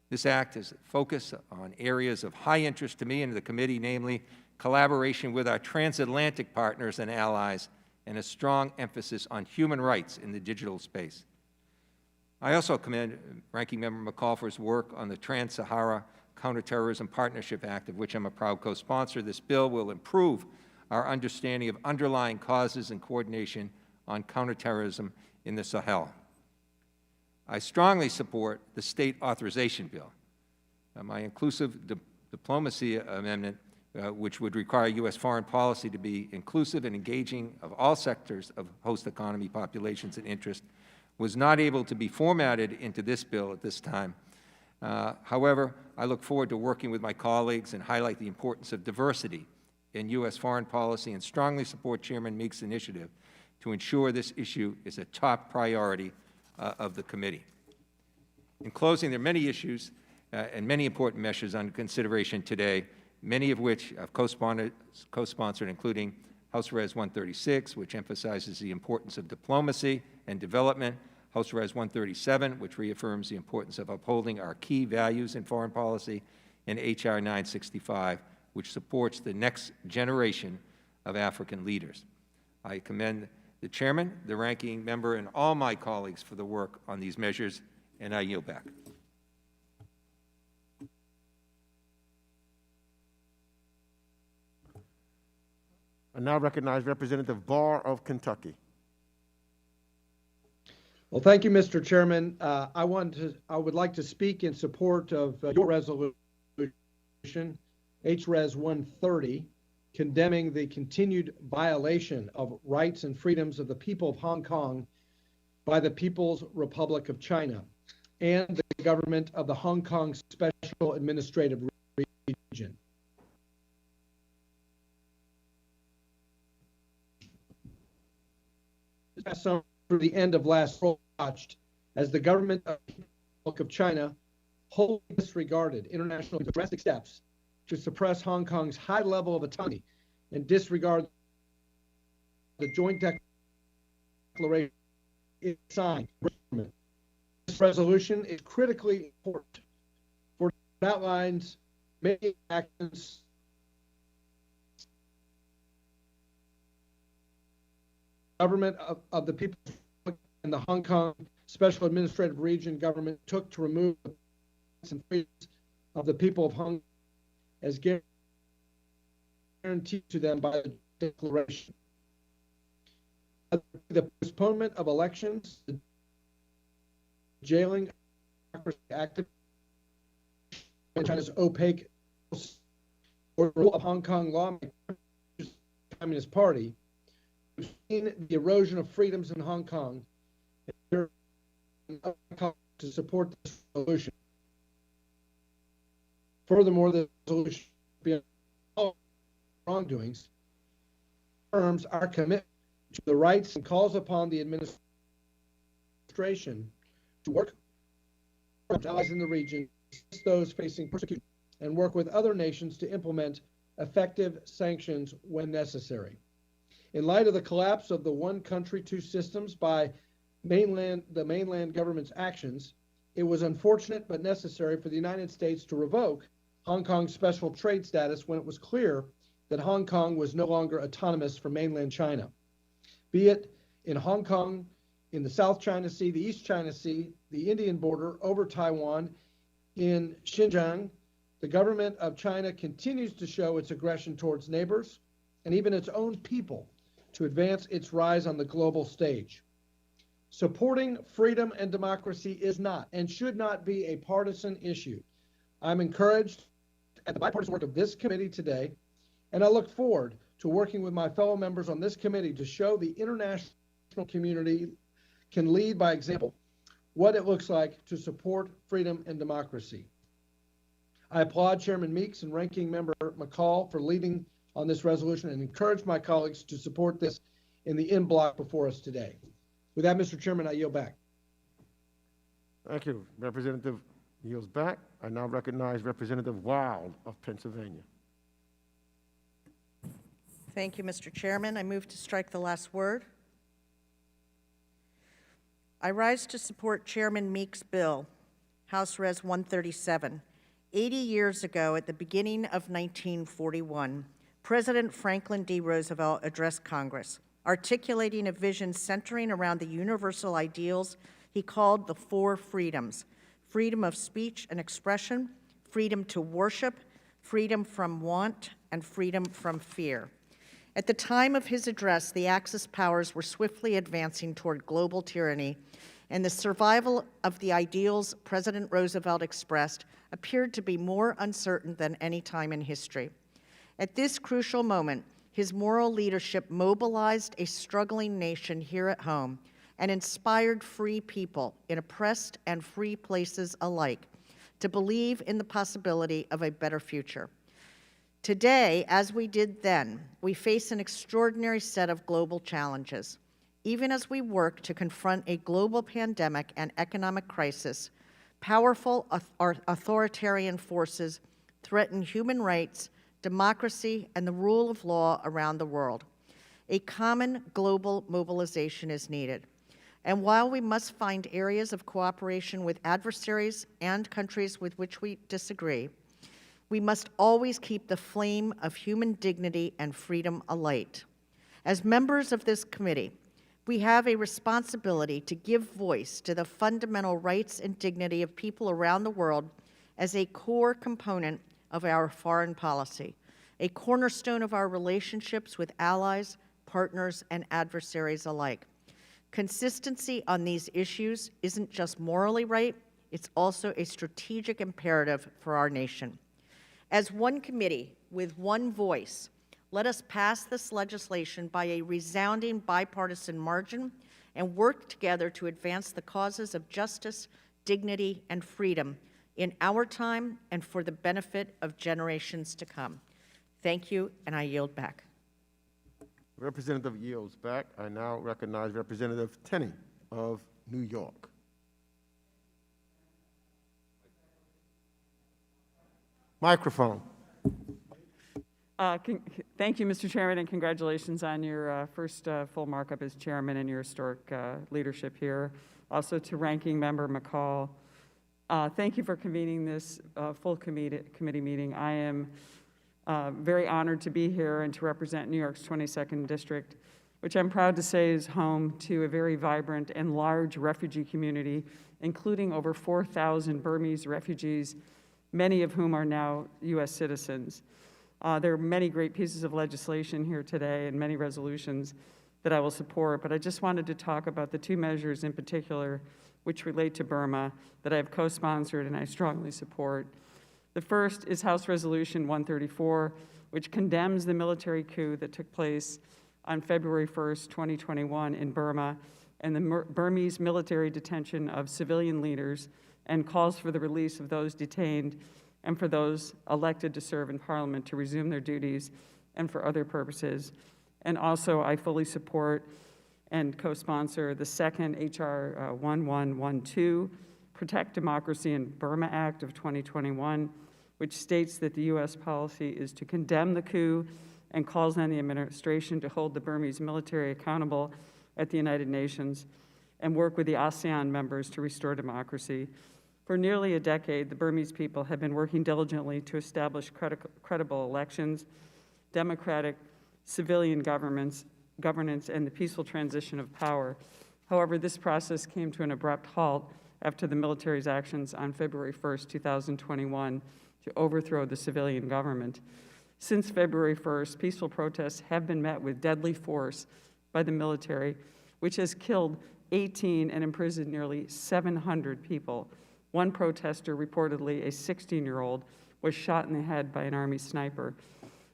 This act is focused on areas of high interest to me and to the committee, namely collaboration with our transatlantic partners and allies, and a strong emphasis on human rights in the digital space. I also commend Ranking Member McCaul for his work on the Trans-Sahara Counterterrorism Partnership Act, of which I'm a proud co-sponsor. This bill will improve our understanding of underlying causes and coordination on counterterrorism in the Sahel. I strongly support the state authorization bill. My inclusive diplomacy amendment, which would require U.S. foreign policy to be inclusive and engaging of all sectors of host economy populations and interest, was not able to be formatted into this bill at this time. However, I look forward to working with my colleagues and highlight the importance of diversity in U.S. foreign policy and strongly support Chairman Meeks' initiative to ensure this issue is a top priority of the committee. In closing, there are many issues and many important measures under consideration today, many of which I've co-sponsored, including H.Res. 136, which emphasizes the importance of diplomacy and development, H.Res. 137, which reaffirms the importance of upholding our key values in foreign policy, and H.R. 965, which supports the next generation of African leaders. I commend the Chairman, the Ranking Member, and all my colleagues for the work on these measures, and I yield back. I now recognize Representative Barr of Kentucky. Well, thank you, Mr. Chairman. I would like to speak in support of your resolution, H.Res. 130, condemning the continued violation of rights and freedoms of the people of Hong Kong by the People's Republic of China and the government of the Hong Kong Special Administrative Region. Through the end of last watched as the government of the Republic of China wholly disregarded international drastic steps to suppress Hong Kong's high level of autonomy and disregard the joint declaration it signed. This resolution is critically important for it outlines many actions government of the people and the Hong Kong Special Administrative Region government took to remove the rights and freedoms of the people of Hong Kong as guaranteed to them by the declaration. The postponement of elections, the jailing of activists, China's opaque or the rule of Hong Kong law, Communist Party, the erosion of freedoms in Hong Kong to support this resolution. Furthermore, the resolution beyond all wrongdoings affirms our commitment to the rights and calls upon the administration administration to work with allies in the region, assist those facing persecution, and work with other nations to implement effective sanctions when necessary. In light of the collapse of the one country, two systems by the mainland government's actions, it was unfortunate but necessary for the United States to revoke Hong Kong's special trade status when it was clear that Hong Kong was no longer autonomous from mainland China. Be it in Hong Kong, in the South China Sea, the East China Sea, the Indian border, over Taiwan, in Xinjiang, the government of China continues to show its aggression towards neighbors and even its own people to advance its rise on the global stage. Supporting freedom and democracy is not and should not be a partisan issue. I'm encouraged at the bipartisan work of this committee today, and I look forward to working with my fellow members on this committee to show the international community can lead by example what it looks like to support freedom and democracy. I applaud Chairman Meeks and Ranking Member McCaul for leading on this resolution and encourage my colleagues to support this in the en bloc before us today. With that, Mr. Chairman, I yield back. Thank you. Representative yields back. I now recognize Representative Wild of Pennsylvania. Thank you, Mr. Chairman. I move to strike the last word. I rise to support Chairman Meeks' bill, House Res 137. 80 years ago, at the beginning of 1941, President Franklin D. Roosevelt addressed Congress, articulating a vision centering around the universal ideals he called the four freedoms: freedom of speech and expression, freedom to worship, freedom from want, and freedom from fear. At the time of his address, the Axis powers were swiftly advancing toward global tyranny, and the survival of the ideals President Roosevelt expressed appeared to be more uncertain than any time in history. At this crucial moment, his moral leadership mobilized a struggling nation here at home and inspired free people in oppressed and free places alike to believe in the possibility of a better future. Today, as we did then, we face an extraordinary set of global challenges. Even as we work to confront a global pandemic and economic crisis, powerful authoritarian forces threaten human rights, democracy, and the rule of law around the world. A common global mobilization is needed. And while we must find areas of cooperation with adversaries and countries with which we disagree, we must always keep the flame of human dignity and freedom alight. As members of this committee, we have a responsibility to give voice to the fundamental rights and dignity of people around the world as a core component of our foreign policy, a cornerstone of our relationships with allies, partners, and adversaries alike. Consistency on these issues isn't just morally right, it's also a strategic imperative for our nation. As one committee with one voice, let us pass this legislation by a resounding bipartisan margin and work together to advance the causes of justice, dignity, and freedom in our time and for the benefit of generations to come. Thank you, and I yield back. Representative yields back. I now recognize Representative Tenney of New York. Microphone. Thank you, Mr. Chairman, and congratulations on your first full markup as chairman and your historic leadership here. Also to Ranking Member McCaul, thank you for convening this full committee meeting. I am very honored to be here and to represent New York's 22nd District, which I'm proud to say is home to a very vibrant and large refugee community, including over 4,000 Burmese refugees, many of whom are now U.S. citizens. There are many great pieces of legislation here today and many resolutions that I will support, but I just wanted to talk about the two measures in particular which relate to Burma that I have co-sponsored and I strongly support. The first is House Resolution 134, which condemns the military coup that took place on February 1st, 2021 in Burma and the Burmese military detention of civilian leaders and calls for the release of those detained and for those elected to serve in Parliament to resume their duties and for other purposes. And also, I fully support and co-sponsor the second H.R. 1112, Protect Democracy in Burma Act of 2021, which states that the U.S. policy is to condemn the coup and calls on the administration to hold the Burmese military accountable at the United Nations and work with the ASEAN members to restore democracy. For nearly a decade, the Burmese people have been working diligently to establish credible elections, democratic civilian governance, and the peaceful transition of power. However, this process came to an abrupt halt after the military's actions on February 1st, 2021, to overthrow the civilian government. Since February 1st, peaceful protests have been met with deadly force by the military, which has killed 18 and imprisoned nearly 700 people. One protester, reportedly a 16-year-old, was shot in the head by an Army sniper.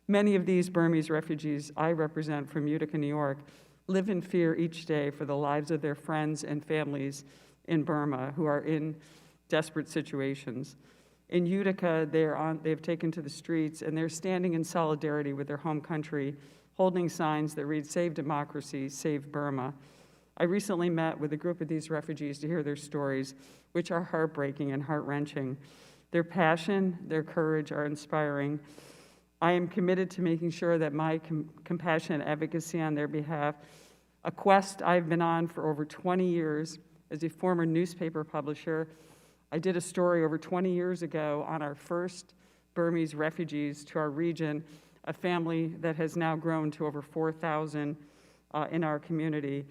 Many of these Burmese refugees I represent from Utica, New York, live in fear each day for the lives of their friends and families in Burma who are in desperate situations. In Utica, they've taken to the streets and they're standing in solidarity with their home country, holding signs that read, "Save Democracy, Save Burma." I recently met with a group of these refugees to hear their stories, which are heartbreaking and heart-wrenching. Their passion, their courage are inspiring. I am committed to making sure that my compassionate advocacy on their behalf, a quest I've been on for over 20 years as a former newspaper publisher. I did a story over 20 years ago on our first Burmese refugees to our region, a family that has now grown to over 4,000 in our community.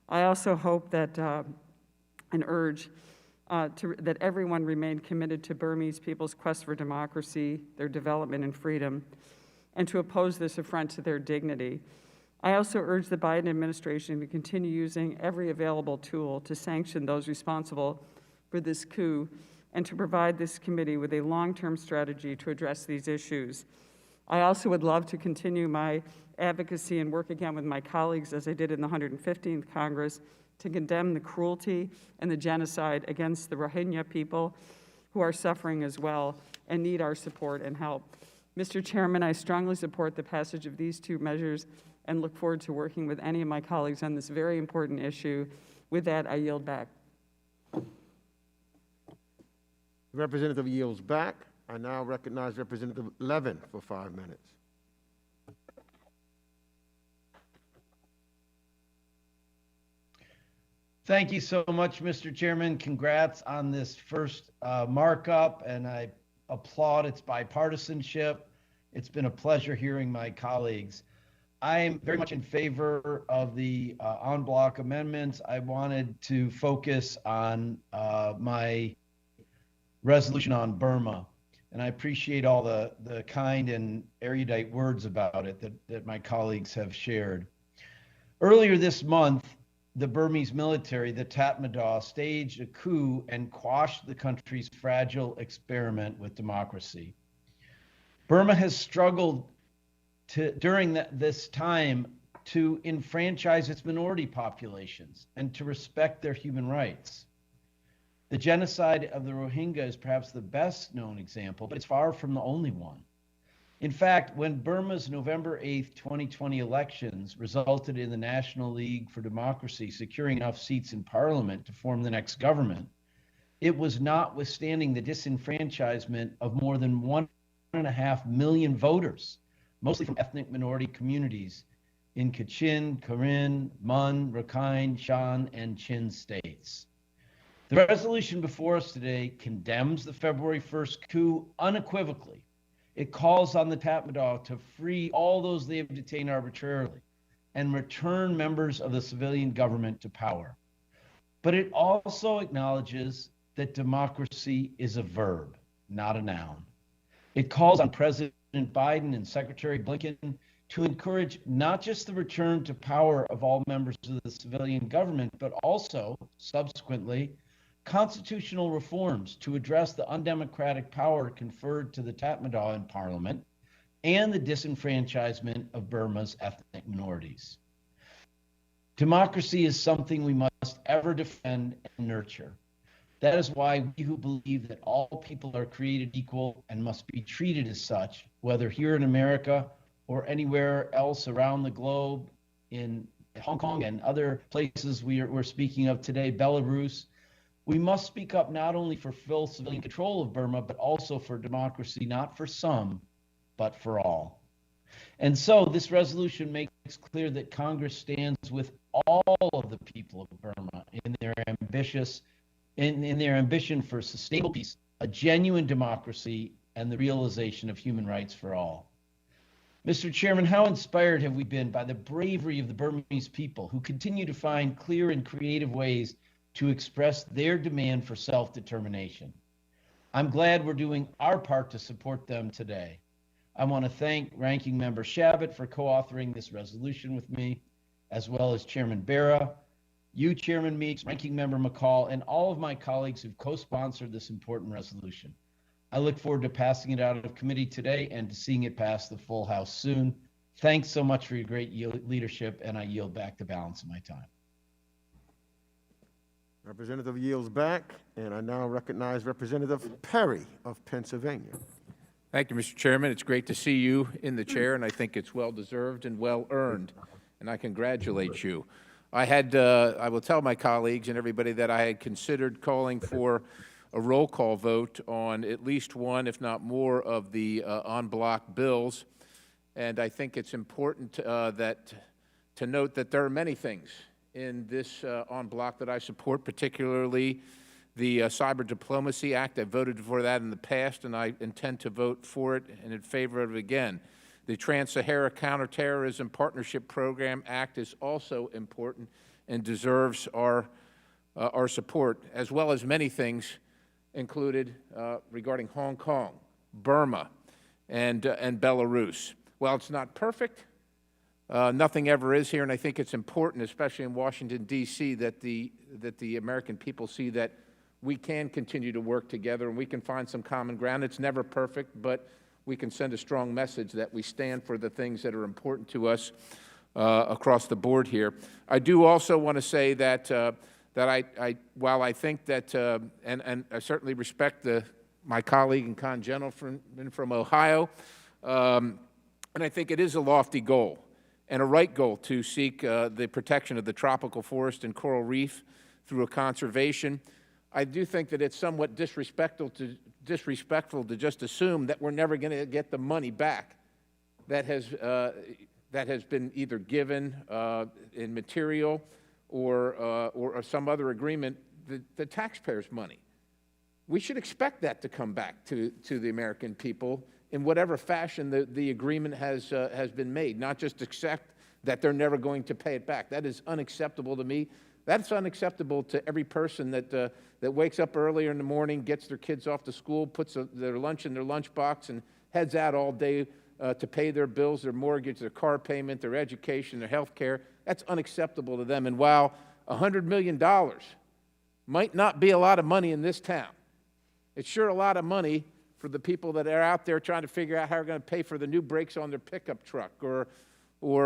I also hope that and urge that everyone remain committed to Burmese people's quest for democracy, their development and freedom, and to oppose this affront to their dignity. I also urge the Biden administration to continue using every available tool to sanction those responsible for this coup and to provide this committee with a long-term strategy to address these issues. I also would love to continue my advocacy and work again with my colleagues, as I did in the 115th Congress, to condemn the cruelty and the genocide against the Rohingya people who are suffering as well and need our support and help. Mr. Chairman, I strongly support the passage of these two measures and look forward to working with any of my colleagues on this very important issue. With that, I yield back. The representative yields back. I now recognize Representative Levin for 5 minutes. Thank you so much, Mr. Chairman. Congrats on this first markup, and I applaud its bipartisanship. It's been a pleasure hearing my colleagues. I'm very much in favor of the en bloc amendments. I wanted to focus on my resolution on Burma, and I appreciate all the kind and erudite words about it that my colleagues have shared. Earlier this month, the Burmese military, the Tatmadaw, staged a coup and quashed the country's fragile experiment with democracy. Burma has struggled during this time to enfranchise its minority populations and to respect their human rights. The genocide of the Rohingya is perhaps the best known example, but it's far from the only one. In fact, when Burma's November 8th, 2020 elections resulted in the National League for Democracy securing enough seats in parliament to form the next government, it was notwithstanding the disenfranchisement of more than 1.5 million voters, mostly from ethnic minority communities in Kachin, Karen, Mun, Rakhine, Shan, and Chin states. The resolution before us today condemns the February 1st coup unequivocally. It calls on the Tatmadaw to free all those they have detained arbitrarily and return members of the civilian government to power. But it also acknowledges that democracy is a verb, not a noun. It calls on President Biden and Secretary Blinken to encourage not just the return to power of all members of the civilian government, but also, subsequently, constitutional reforms to address the undemocratic power conferred to the Tatmadaw in Parliament and the disenfranchisement of Burma's ethnic minorities. Democracy is something we must ever defend and nurture. That is why we who believe that all people are created equal and must be treated as such, whether here in America or anywhere else around the globe in Hong Kong and other places we're speaking of today, Belarus. We must speak up not only for full civilian control of Burma, but also for democracy, not for some, but for all. And so this resolution makes clear that Congress stands with all of the people of Burma in their ambition for sustainable peace, a genuine democracy, and the realization of human rights for all. Mr. Chairman, how inspired have we been by the bravery of the Burmese people who continue to find clear and creative ways to express their demand for self-determination. I'm glad we're doing our part to support them today. I want to thank Ranking Member Chabot for co-authoring this resolution with me, as well as Chairman Bera, you, Chairman Meeks, Ranking Member McCaul, and all of my colleagues who've co-sponsored this important resolution. I look forward to passing it out of committee today and to seeing it pass the full House soon. Thanks so much for your great leadership, and I yield back the balance of my time. Representative yields back, and I now recognize Representative Perry of Pennsylvania. Thank you, Mr. Chairman. It's great to see you in the chair, and I think it's well-deserved and well-earned, and I congratulate you. I will tell my colleagues and everybody that I had considered calling for a roll call vote on at least one, if not more, of the en bloc bills, and I think it's important to note that there are many things in this en bloc that I support, particularly the Cyber Diplomacy Act. I voted for that in the past, and I intend to vote for it and in favor of it again. The Trans-Sahara Counterterrorism Partnership Program Act is also important and deserves our support, as well as many things included regarding Hong Kong, Burma, and Belarus. While it's not perfect, nothing ever is here, and I think it's important, especially in Washington, D.C., that the American people see that we can continue to work together and we can find some common ground. It's never perfect, but we can send a strong message that we stand for the things that are important to us across the board here. I do also want to say that while I think that, and I certainly respect my colleague and congenital from Ohio, and I think it is a lofty goal and a right goal to seek the protection of the tropical forest and coral reef through a conservation. I do think that it's somewhat disrespectful to just assume that we're never going to get the money back that has been either given in material or some other agreement, the taxpayers' money. We should expect that to come back to the American people in whatever fashion the agreement has been made, not just accept that they're never going to pay it back. That is unacceptable to me. That's unacceptable to every person that wakes up earlier in the morning, gets their kids off to school, puts their lunch in their lunchbox, and heads out all day to pay their bills, their mortgage, their car payment, their education, their health care. That's unacceptable to them. And while $100 million might not be a lot of money in this town, it's sure a lot of money for the people that are out there trying to figure out how they're going to pay for the new brakes on their pickup truck or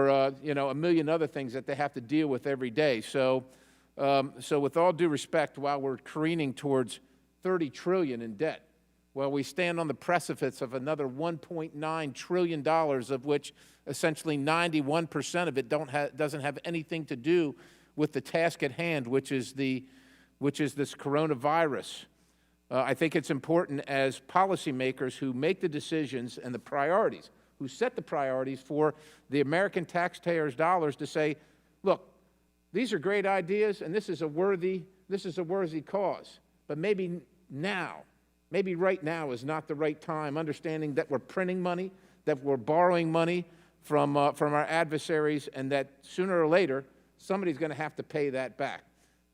a million other things that they have to deal with every day. So with all due respect, while we're careening towards $30 trillion in debt, while we stand on the precipice of another $1.9 trillion, of which essentially 91% of it doesn't have anything to do with the task at hand, which is this coronavirus. I think it's important as policymakers who make the decisions and the priorities, who set the priorities for the American taxpayers' dollars, to say, look, these are great ideas, and this is a worthy cause. But maybe right now is not the right time, understanding that we're printing money, that we're borrowing money from our adversaries, and that sooner or later, somebody's going to have to pay that back.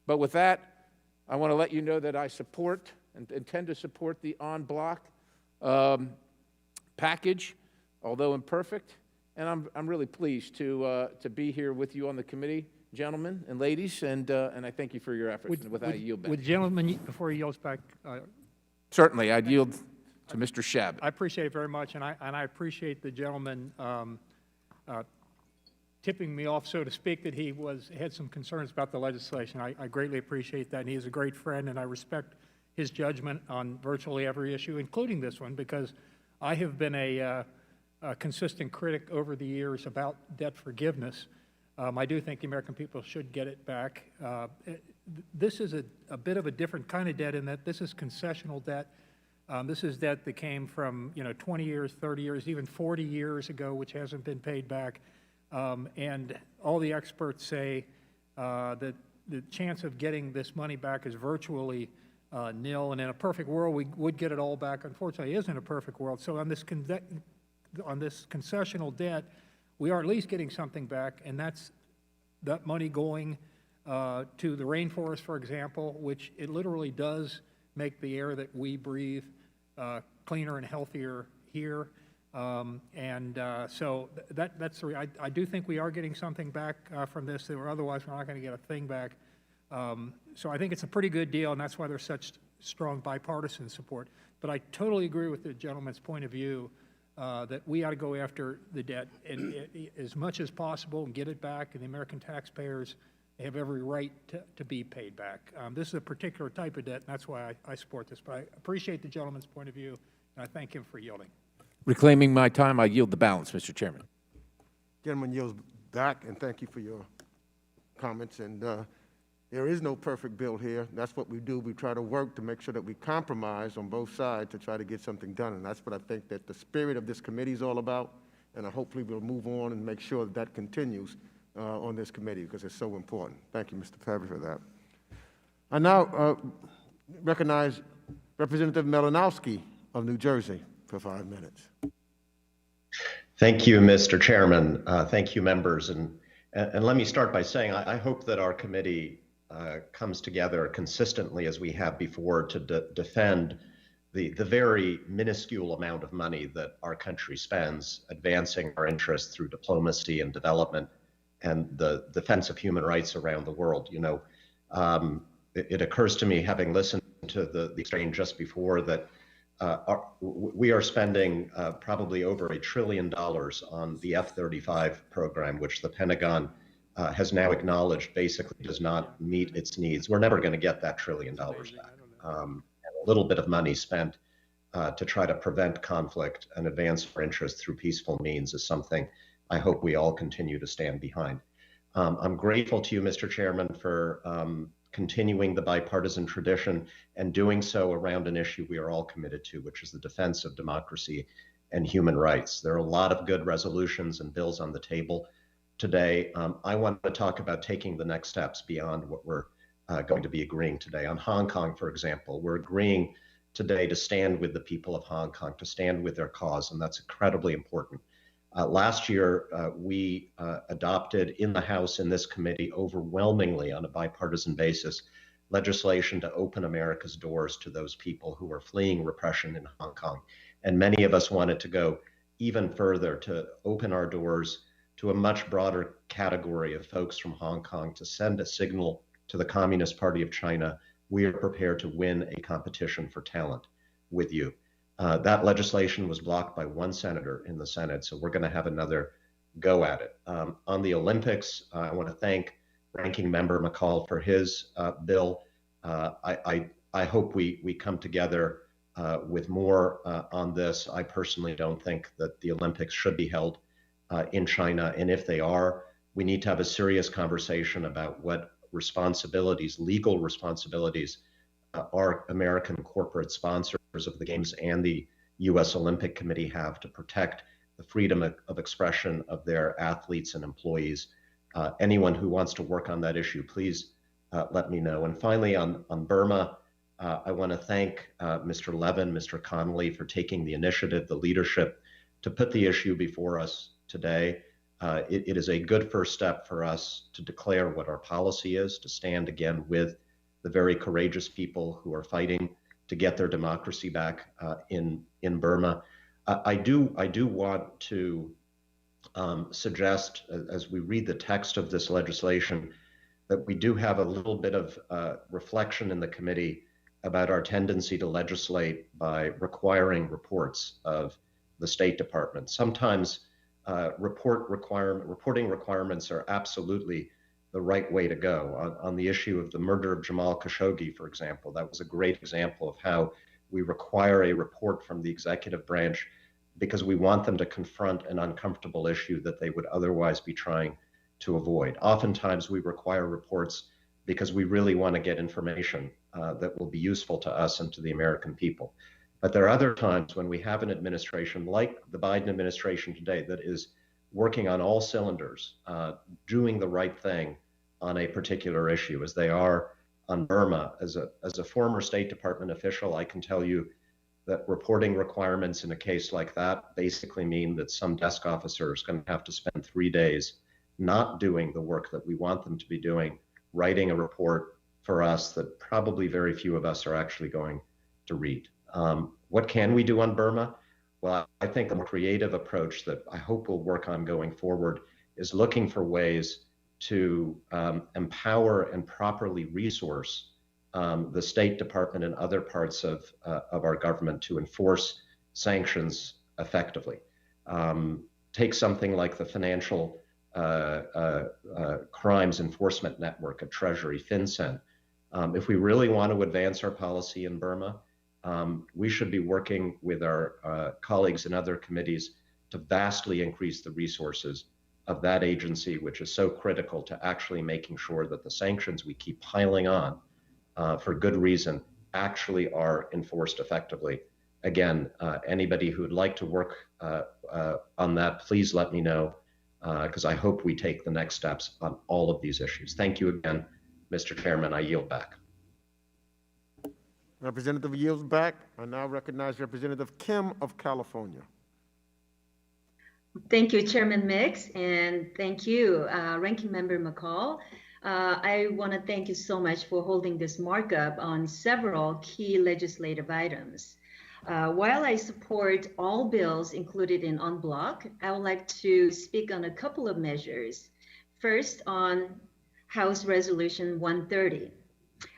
But with that, I want to let you know that I support and intend to support the en bloc package, although imperfect, and I'm really pleased to be here with you on the committee, gentlemen and ladies, and I thank you for your efforts. And with that, I yield back. Would gentlemen, before he yields back, Certainly, I'd yield to Mr. Chabot. I appreciate it very much, and I appreciate the gentleman tipping me off, so to speak, that he had some concerns about the legislation. I greatly appreciate that, and he is a great friend, and I respect his judgment on virtually every issue, including this one, because I have been a consistent critic over the years about debt forgiveness. I do think the American people should get it back. This is a bit of a different kind of debt in that this is concessional debt. This is debt that came from 20 years, 30 years, even 40 years ago, which hasn't been paid back. And all the experts say that the chance of getting this money back is virtually nil. And in a perfect world, we would get it all back. Unfortunately, it isn't a perfect world. So on this concessional debt, we are at least getting something back, and that's that money going to the rainforest, for example, which it literally does make the air that we breathe cleaner and healthier here. So that's the I do think we are getting something back from this, or otherwise we're not going to get a thing back. So I think it's a pretty good deal, and that's why there's such strong bipartisan support. But I totally agree with the gentleman's point of view that we ought to go after the debt as much as possible and get it back, and the American taxpayers have every right to be paid back. This is a particular type of debt, and that's why I support this. But I appreciate the gentleman's point of view, and I thank him for yielding. Reclaiming my time, I yield the balance, Mr. Chairman. Gentleman yields back, and thank you for your comments. And there is no perfect bill here. That's what we do. We try to work to make sure that we compromise on both sides to try to get something done. And that's what I think that the spirit of this committee is all about. And hopefully we'll move on and make sure that that continues on this committee because it's so important. Thank you, Mr. Perry, for that. I now recognize Representative Malinowski of New Jersey for 5 minutes. Thank you, Mr. Chairman. Thank you, members. And let me start by saying I hope that our committee comes together consistently as we have before to defend the very minuscule amount of money that our country spends advancing our interests through diplomacy and development and the defense of human rights around the world. It occurs to me, having listened to the exchange just before, that we are spending probably over $1 trillion on the F-35 program, which the Pentagon has now acknowledged basically does not meet its needs. We're never going to get that $1 trillion back. And a little bit of money spent to try to prevent conflict and advance our interests through peaceful means is something I hope we all continue to stand behind. I'm grateful to you, Mr. Chairman, for continuing the bipartisan tradition and doing so around an issue we are all committed to, which is the defense of democracy and human rights. There are a lot of good resolutions and bills on the table today. I want to talk about taking the next steps beyond what we're going to be agreeing today. On Hong Kong, for example, we're agreeing today to stand with the people of Hong Kong, to stand with their cause, and that's incredibly important. Last year, we adopted in the House, in this committee, overwhelmingly on a bipartisan basis, legislation to open America's doors to those people who are fleeing repression in Hong Kong. And many of us wanted to go even further, to open our doors to a much broader category of folks from Hong Kong, to send a signal to the Communist Party of China, we are prepared to win a competition for talent with you. That legislation was blocked by one senator in the Senate, so we're going to have another go at it. On the Olympics, I want to thank Ranking Member McCaul for his bill. I hope we come together with more on this. I personally don't think that the Olympics should be held in China, and if they are, we need to have a serious conversation about what responsibilities, legal responsibilities, our American corporate sponsors of the Games and the U.S. Olympic Committee have to protect the freedom of expression of their athletes and employees. Anyone who wants to work on that issue, please let me know. And finally, on Burma, I want to thank Mr. Levin, Mr. Connolly for taking the initiative, the leadership to put the issue before us today. It is a good first step for us to declare what our policy is, to stand again with the very courageous people who are fighting to get their democracy back in Burma. I do want to suggest, as we read the text of this legislation, that we do have a little bit of reflection in the committee about our tendency to legislate by requiring reports of the State Department. Sometimes reporting requirements are absolutely the right way to go. On the issue of the murder of Jamal Khashoggi, for example, that was a great example of how we require a report from the executive branch because we want them to confront an uncomfortable issue that they would otherwise be trying to avoid. Oftentimes we require reports because we really want to get information that will be useful to us and to the American people. But there are other times when we have an administration like the Biden administration today that is working on all cylinders, doing the right thing on a particular issue, as they are on Burma. As a former State Department official, I can tell you that reporting requirements in a case like that basically mean that some desk officer is going to have to spend 3 days not doing the work that we want them to be doing, writing a report for us that probably very few of us are actually going to read. What can we do on Burma? Well, I think a more creative approach that I hope we'll work on going forward is looking for ways to empower and properly resource the State Department and other parts of our government to enforce sanctions effectively. Take something like the Financial Crimes Enforcement Network at Treasury, FinCEN. If we really want to advance our policy in Burma, we should be working with our colleagues in other committees to vastly increase the resources of that agency, which is so critical to actually making sure that the sanctions we keep piling on for good reason actually are enforced effectively. Again, anybody who would like to work on that, please let me know, because I hope we take the next steps on all of these issues. Thank you again, Mr. Chairman. I yield back. Representative yields back. I now recognize Representative Kim of California. Thank you, Chairman Meeks, and thank you, Ranking Member McCaul. I want to thank you so much for holding this markup on several key legislative items. While I support all bills included in en bloc, I would like to speak on a couple of measures. First, on House Resolution 130.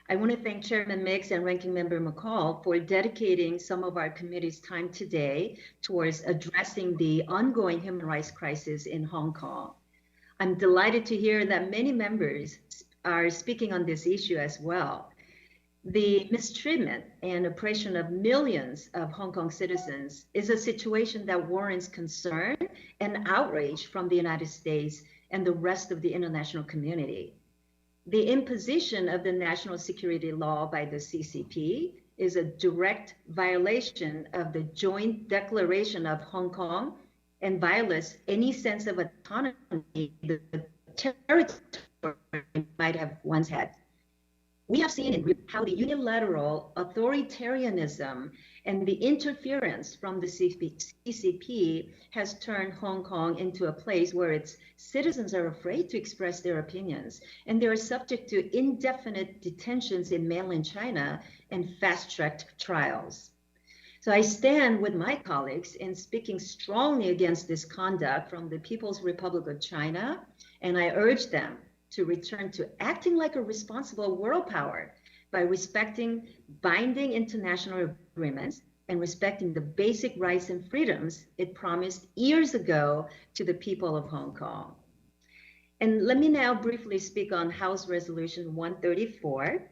I want to thank Chairman Meeks and Ranking Member McCaul for dedicating some of our committee's time today towards addressing the ongoing human rights crisis in Hong Kong. I'm delighted to hear that many members are speaking on this issue as well. The mistreatment and oppression of millions of Hong Kong citizens is a situation that warrants concern and outrage from the United States and the rest of the international community. The imposition of the national security law by the CCP is a direct violation of the Joint Declaration of Hong Kong and violates any sense of autonomy the territory might have once had. We have seen in how the unilateral authoritarianism and the interference from the CCP has turned Hong Kong into a place where its citizens are afraid to express their opinions, and they are subject to indefinite detentions in mainland China and fast-tracked trials. So I stand with my colleagues in speaking strongly against this conduct from the People's Republic of China, and I urge them to return to acting like a responsible world power by respecting binding international agreements and respecting the basic rights and freedoms it promised years ago to the people of Hong Kong. And let me now briefly speak on House Resolution 134.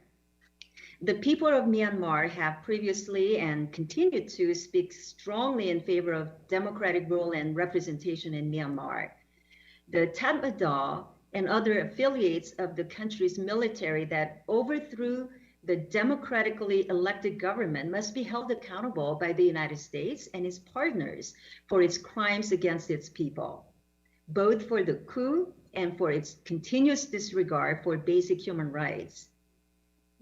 The people of Myanmar have previously and continue to speak strongly in favor of democratic rule and representation in Myanmar. The Tatmadaw and other affiliates of the country's military that overthrew the democratically elected government must be held accountable by the United States and its partners for its crimes against its people, both for the coup and for its continuous disregard for basic human rights.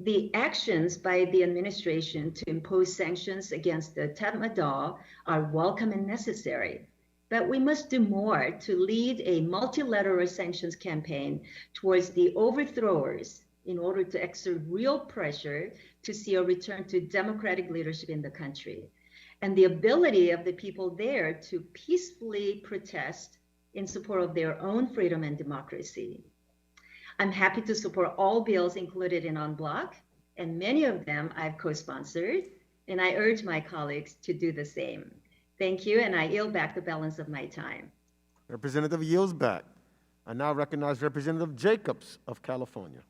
The actions by the administration to impose sanctions against the Tatmadaw are welcome and necessary. But we must do more to lead a multilateral sanctions campaign towards the overthrowers in order to exert real pressure to see a return to democratic leadership in the country and the ability of the people there to peacefully protest in support of their own freedom and democracy. I'm happy to support all bills included in en bloc, and many of them I've co-sponsored, and I urge my colleagues to do the same. Thank you, and I yield back the balance of my time. Representative yields back. I now recognize Representative Jacobs of California.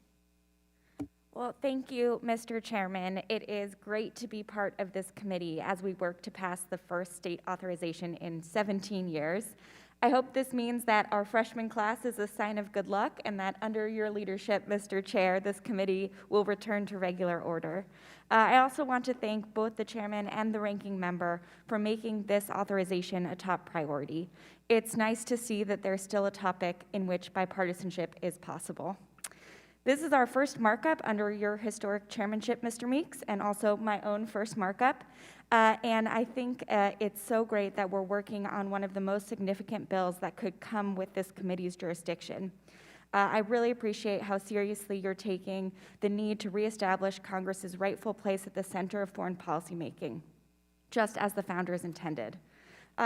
Well, thank you, Mr. Chairman. It is great to be part of this committee as we work to pass the first state authorization in 17 years. I hope this means that our freshman class is a sign of good luck and that under your leadership, Mr. Chair, this committee will return to regular order. I also want to thank both the chairman and the ranking member for making this authorization a top priority. It's nice to see that there's still a topic in which bipartisanship is possible. This is our first markup under your historic chairmanship, Mr. Meeks, and also my own first markup. And I think it's so great that we're working on one of the most significant bills that could come with this committee's jurisdiction. I really appreciate how seriously you're taking the need to reestablish Congress's rightful place at the center of foreign policy making, just as the founders intended.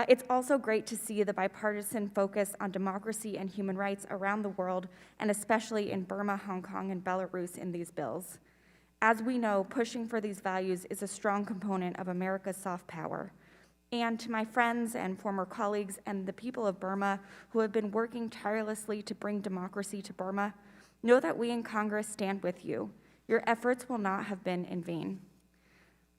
It's also great to see the bipartisan focus on democracy and human rights around the world, and especially in Burma, Hong Kong, and Belarus in these bills. As we know, pushing for these values is a strong component of America's soft power. And to my friends and former colleagues and the people of Burma who have been working tirelessly to bring democracy to Burma, know that we in Congress stand with you. Your efforts will not have been in vain.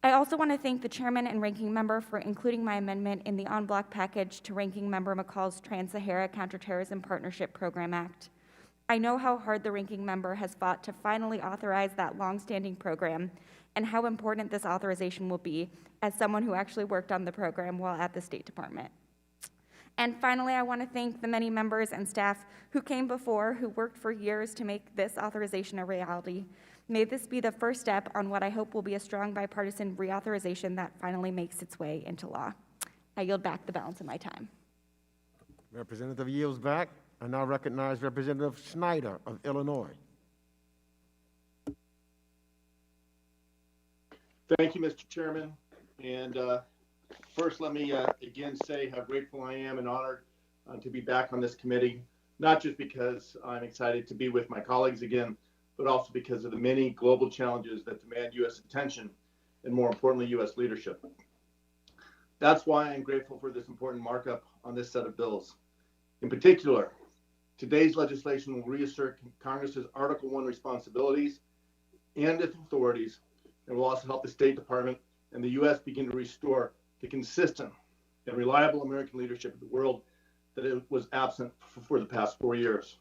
I also want to thank the chairman and ranking member for including my amendment in the en bloc package to ranking member McCaul's Trans-Sahara Counterterrorism Partnership Program Act. I know how hard the ranking member has fought to finally authorize that longstanding program and how important this authorization will be as someone who actually worked on the program while at the State Department. And finally, I want to thank the many members and staff who came before, who worked for years to make this authorization a reality. May this be the first step on what I hope will be a strong bipartisan reauthorization that finally makes its way into law. I yield back the balance of my time. Representative yields back. I now recognize Representative Snyder of Illinois. Thank you, Mr. Chairman. And first, let me again say how grateful I am and honored to be back on this committee, not just because I'm excited to be with my colleagues again, but also because of the many global challenges that demand U.S. attention and, more importantly, U.S. leadership. That's why I'm grateful for this important markup on this set of bills. In particular, today's legislation will reassert Congress's Article 1 responsibilities and its authorities, and will also help the State Department and the U.S. begin to restore the consistent and reliable American leadership of the world that it was absent for the past 4 years.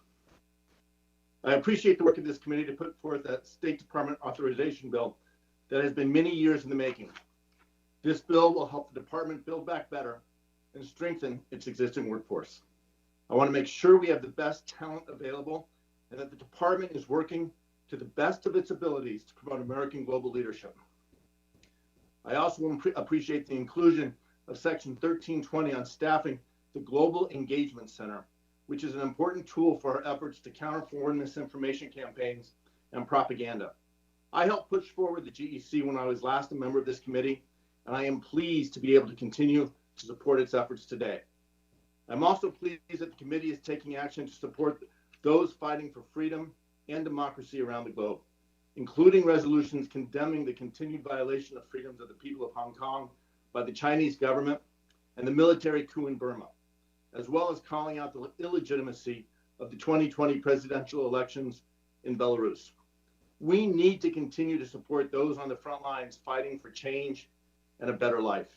I appreciate the work of this committee to put forth a State Department authorization bill that has been many years in the making. This bill will help the department build back better and strengthen its existing workforce. I want to make sure we have the best talent available and that the department is working to the best of its abilities to promote American global leadership. I also appreciate the inclusion of Section 1320 on staffing the Global Engagement Center, which is an important tool for our efforts to counter foreign misinformation campaigns and propaganda. I helped push forward the GEC when I was last a member of this committee, and I am pleased to be able to continue to support its efforts today. I'm also pleased that the committee is taking action to support those fighting for freedom and democracy around the globe, including resolutions condemning the continued violation of freedoms of the people of Hong Kong by the Chinese government and the military coup in Burma, as well as calling out the illegitimacy of the 2020 presidential elections in Belarus. We need to continue to support those on the front lines fighting for change and a better life.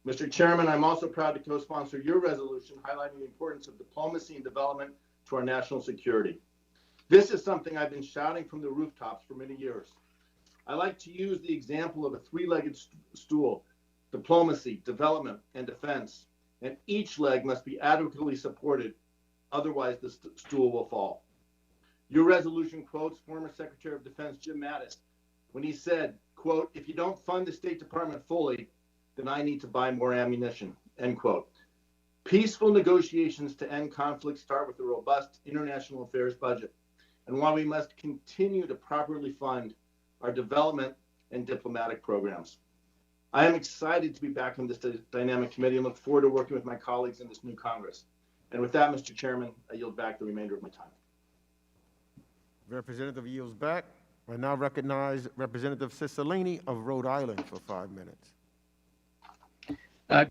Mr. Chairman, I'm also proud to co-sponsor your resolution highlighting the importance of diplomacy and development to our national security. This is something I've been shouting from the rooftops for many years. I like to use the example of a three-legged stool: diplomacy, development, and defense. And each leg must be adequately supported, otherwise the stool will fall. Your resolution quotes former Secretary of Defense Jim Mattis when he said, quote, "If you don't fund the State Department fully, then I need to buy more ammunition," end quote. Peaceful negotiations to end conflict start with a robust international affairs budget. And while we must continue to properly fund our development and diplomatic programs, I am excited to be back in this dynamic committee and look forward to working with my colleagues in this new Congress. And with that, Mr. Chairman, I yield back the remainder of my time. Representative yields back. I now recognize Representative Cicilline of Rhode Island for 5 minutes.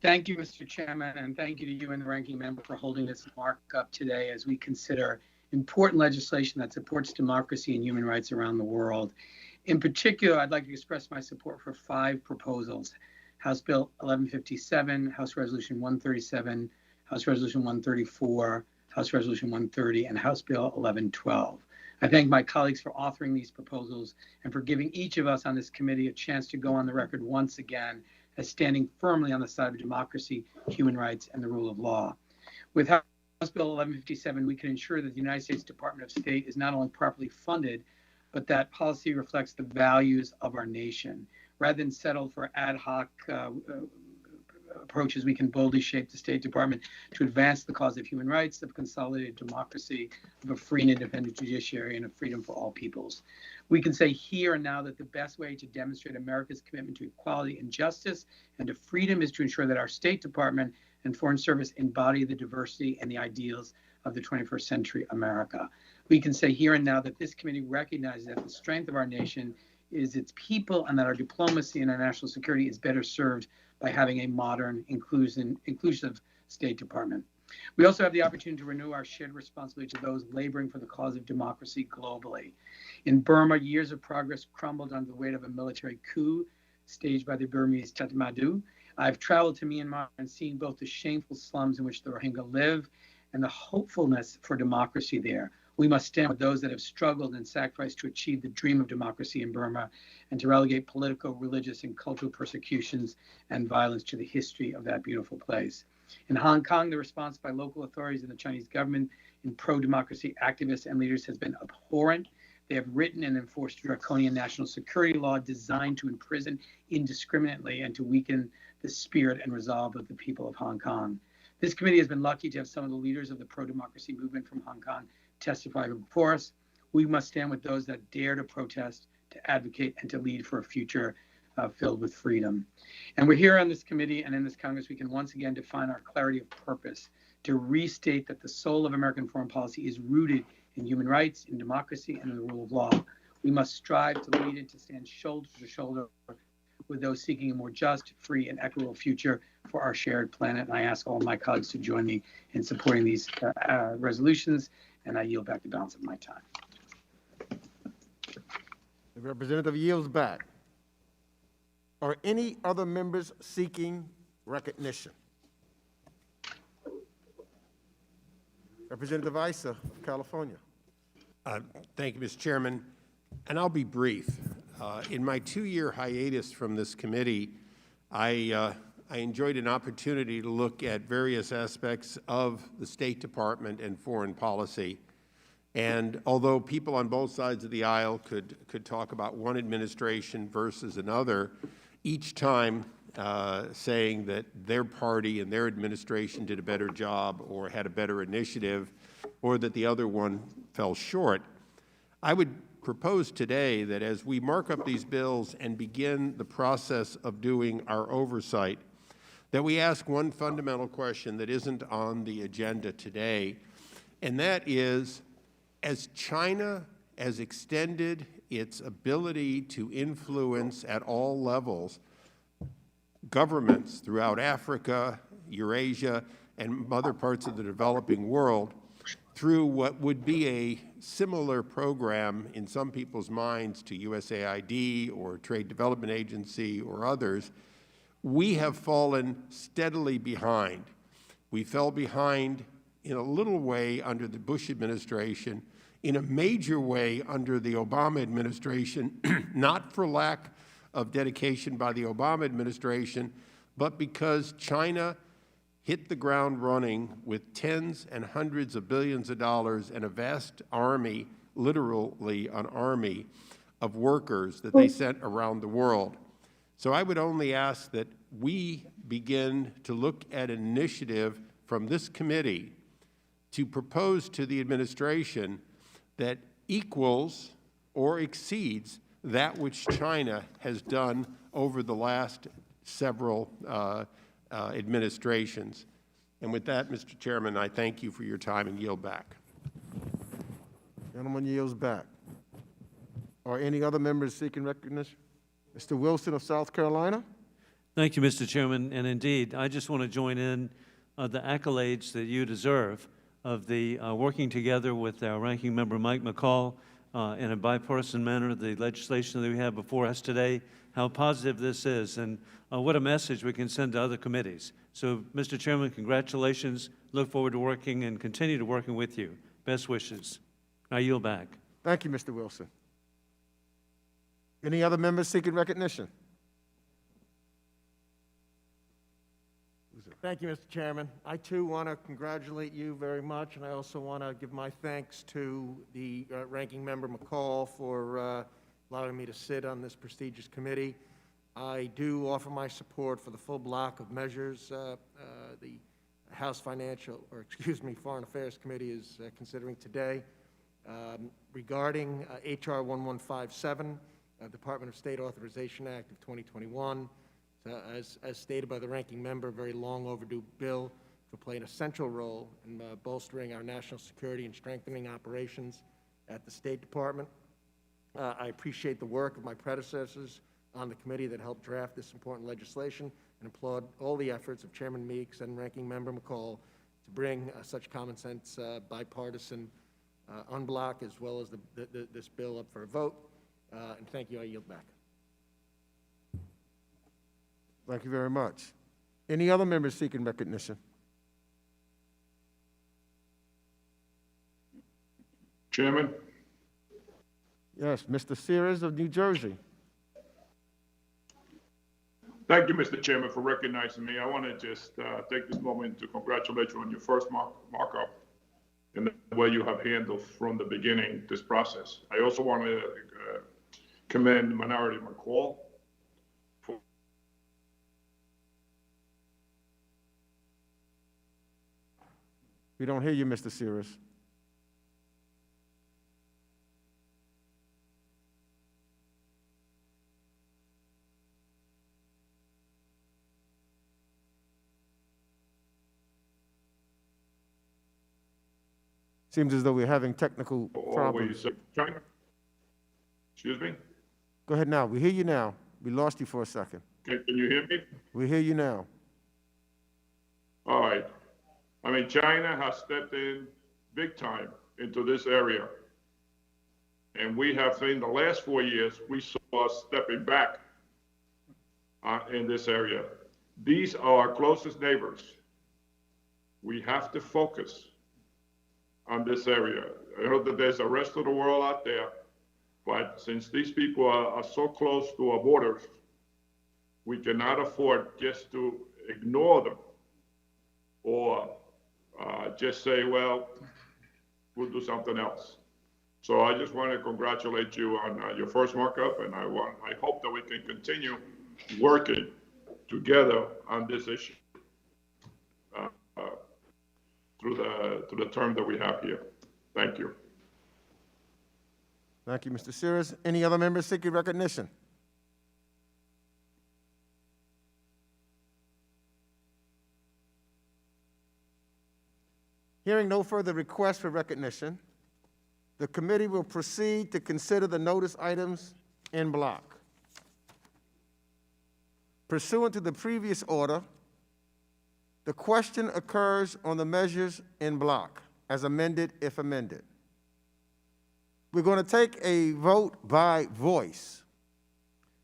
Thank you, Mr. Chairman, and thank you to you and the ranking member for holding this markup today as we consider important legislation that supports democracy and human rights around the world. In particular, I'd like to express my support for 5 proposals: House Bill 1157, House Resolution 137, House Resolution 134, House Resolution 130, and House Bill 1112. I thank my colleagues for authoring these proposals and for giving each of us on this committee a chance to go on the record once again as standing firmly on the side of democracy, human rights, and the rule of law. With House Bill 1157, we can ensure that the United States Department of State is not only properly funded, but that policy reflects the values of our nation. Rather than settle for ad hoc approaches, we can boldly shape the State Department to advance the cause of human rights, of consolidated democracy, of a free and independent judiciary, and of freedom for all peoples. We can say here and now that the best way to demonstrate America's commitment to equality and justice and to freedom is to ensure that our State Department and Foreign Service embody the diversity and the ideals of the 21st century America. We can say here and now that this committee recognizes that the strength of our nation is its people and that our diplomacy and our national security is better served by having a modern, inclusive State Department. We also have the opportunity to renew our shared responsibility to those laboring for the cause of democracy globally. In Burma, years of progress crumbled under the weight of a military coup staged by the Burmese Tatmadaw. I've traveled to Myanmar and seen both the shameful slums in which the Rohingya live and the hopefulness for democracy there. We must stand with those that have struggled and sacrificed to achieve the dream of democracy in Burma and to relegate political, religious, and cultural persecutions and violence to the history of that beautiful place. In Hong Kong, the response by local authorities and the Chinese government in pro-democracy activists and leaders has been abhorrent. They have written and enforced a draconian national security law designed to imprison indiscriminately and to weaken the spirit and resolve of the people of Hong Kong. This committee has been lucky to have some of the leaders of the pro-democracy movement from Hong Kong testify before us. We must stand with those that dare to protest, to advocate, and to lead for a future filled with freedom. And we're here on this committee and in this Congress, we can once again define our clarity of purpose to restate that the soul of American foreign policy is rooted in human rights, in democracy, and in the rule of law. We must strive to lead and to stand shoulder to shoulder with those seeking a more just, free, and equitable future for our shared planet. And I ask all of my colleagues to join me in supporting these resolutions, and I yield back the balance of my time. The representative yields back. Are any other members seeking recognition? Representative Issa, California. Thank you, Mr. Chairman, and I'll be brief. In my 2-year hiatus from this committee, I enjoyed an opportunity to look at various aspects of the State Department and foreign policy. And although people on both sides of the aisle could talk about one administration versus another, each time saying that their party and their administration did a better job or had a better initiative or that the other one fell short, I would propose today that as we mark up these bills and begin the process of doing our oversight, that we ask one fundamental question that isn't on the agenda today, and that is, as China has extended its ability to influence at all levels governments throughout Africa, Eurasia, and other parts of the developing world through what would be a similar program in some people's minds to USAID or Trade Development Agency or others, we have fallen steadily behind. We fell behind in a little way under the Bush administration, in a major way under the Obama administration, not for lack of dedication by the Obama administration, but because China hit the ground running with tens and hundreds of billions of dollars and a vast army, literally an army, of workers that they sent around the world. So I would only ask that we begin to look at an initiative from this committee to propose to the administration that equals or exceeds that which China has done over the last several administrations. And with that, Mr. Chairman, I thank you for your time and yield back. Gentleman yields back. Are any other members seeking recognition? Mr. Wilson of South Carolina. Thank you, Mr. Chairman. And indeed, I just want to join in the accolades that you deserve of the working together with our ranking member, Mike McCaul, in a bipartisan manner the legislation that we have before us today, how positive this is, and what a message we can send to other committees. So, Mr. Chairman, congratulations. Look forward to working and continue to working with you. Best wishes. I yield back. Thank you, Mr. Wilson. Any other members seeking recognition? Thank you, Mr. Chairman. I, too, want to congratulate you very much, and I also want to give my thanks to the Ranking Member McCaul for allowing me to sit on this prestigious committee. I do offer my support for the full block of measures the House Foreign Affairs Committee is considering today. Regarding H.R. 1157, Department of State Authorization Act of 2021, as stated by the ranking member, a very long overdue bill for playing a central role in bolstering our national security and strengthening operations at the State Department. I appreciate the work of my predecessors on the committee that helped draft this important legislation and applaud all the efforts of Chairman Meeks and Ranking Member McCaul to bring such common sense bipartisan unblock as well as this bill up for a vote. And thank you. I yield back. Thank you very much. Any other members seeking recognition? Chairman? Yes, Mr. Sears of New Jersey. Thank you, Mr. Chairman, for recognizing me. I want to just take this moment to congratulate you on your first markup and the way you have handled from the beginning this process. I also want to commend Minority McCaul. We don't hear you, Mr. Sears. Seems as though we're having technical problems. China? Excuse me? Go ahead now. We hear you now. We lost you for a second. Can you hear me? We hear you now. All right. I mean, China has stepped in big time into this area. And we have seen the last 4 years, we saw us stepping back in this area. These are our closest neighbors. We have to focus on this area. I know that there's the rest of the world out there, but since these people are so close to our borders, we cannot afford just to ignore them or just say, well, we'll do something else. So I just want to congratulate you on your first markup, and I hope that we can continue working together on this issue through the term that we have here. Thank you. Thank you, Mr. Sears. Any other members seeking recognition? Hearing no further requests for recognition, the committee will proceed to consider the notice items en bloc. Pursuant to the previous order, the question occurs on the measures en bloc, as amended if amended. We're going to take a vote by voice.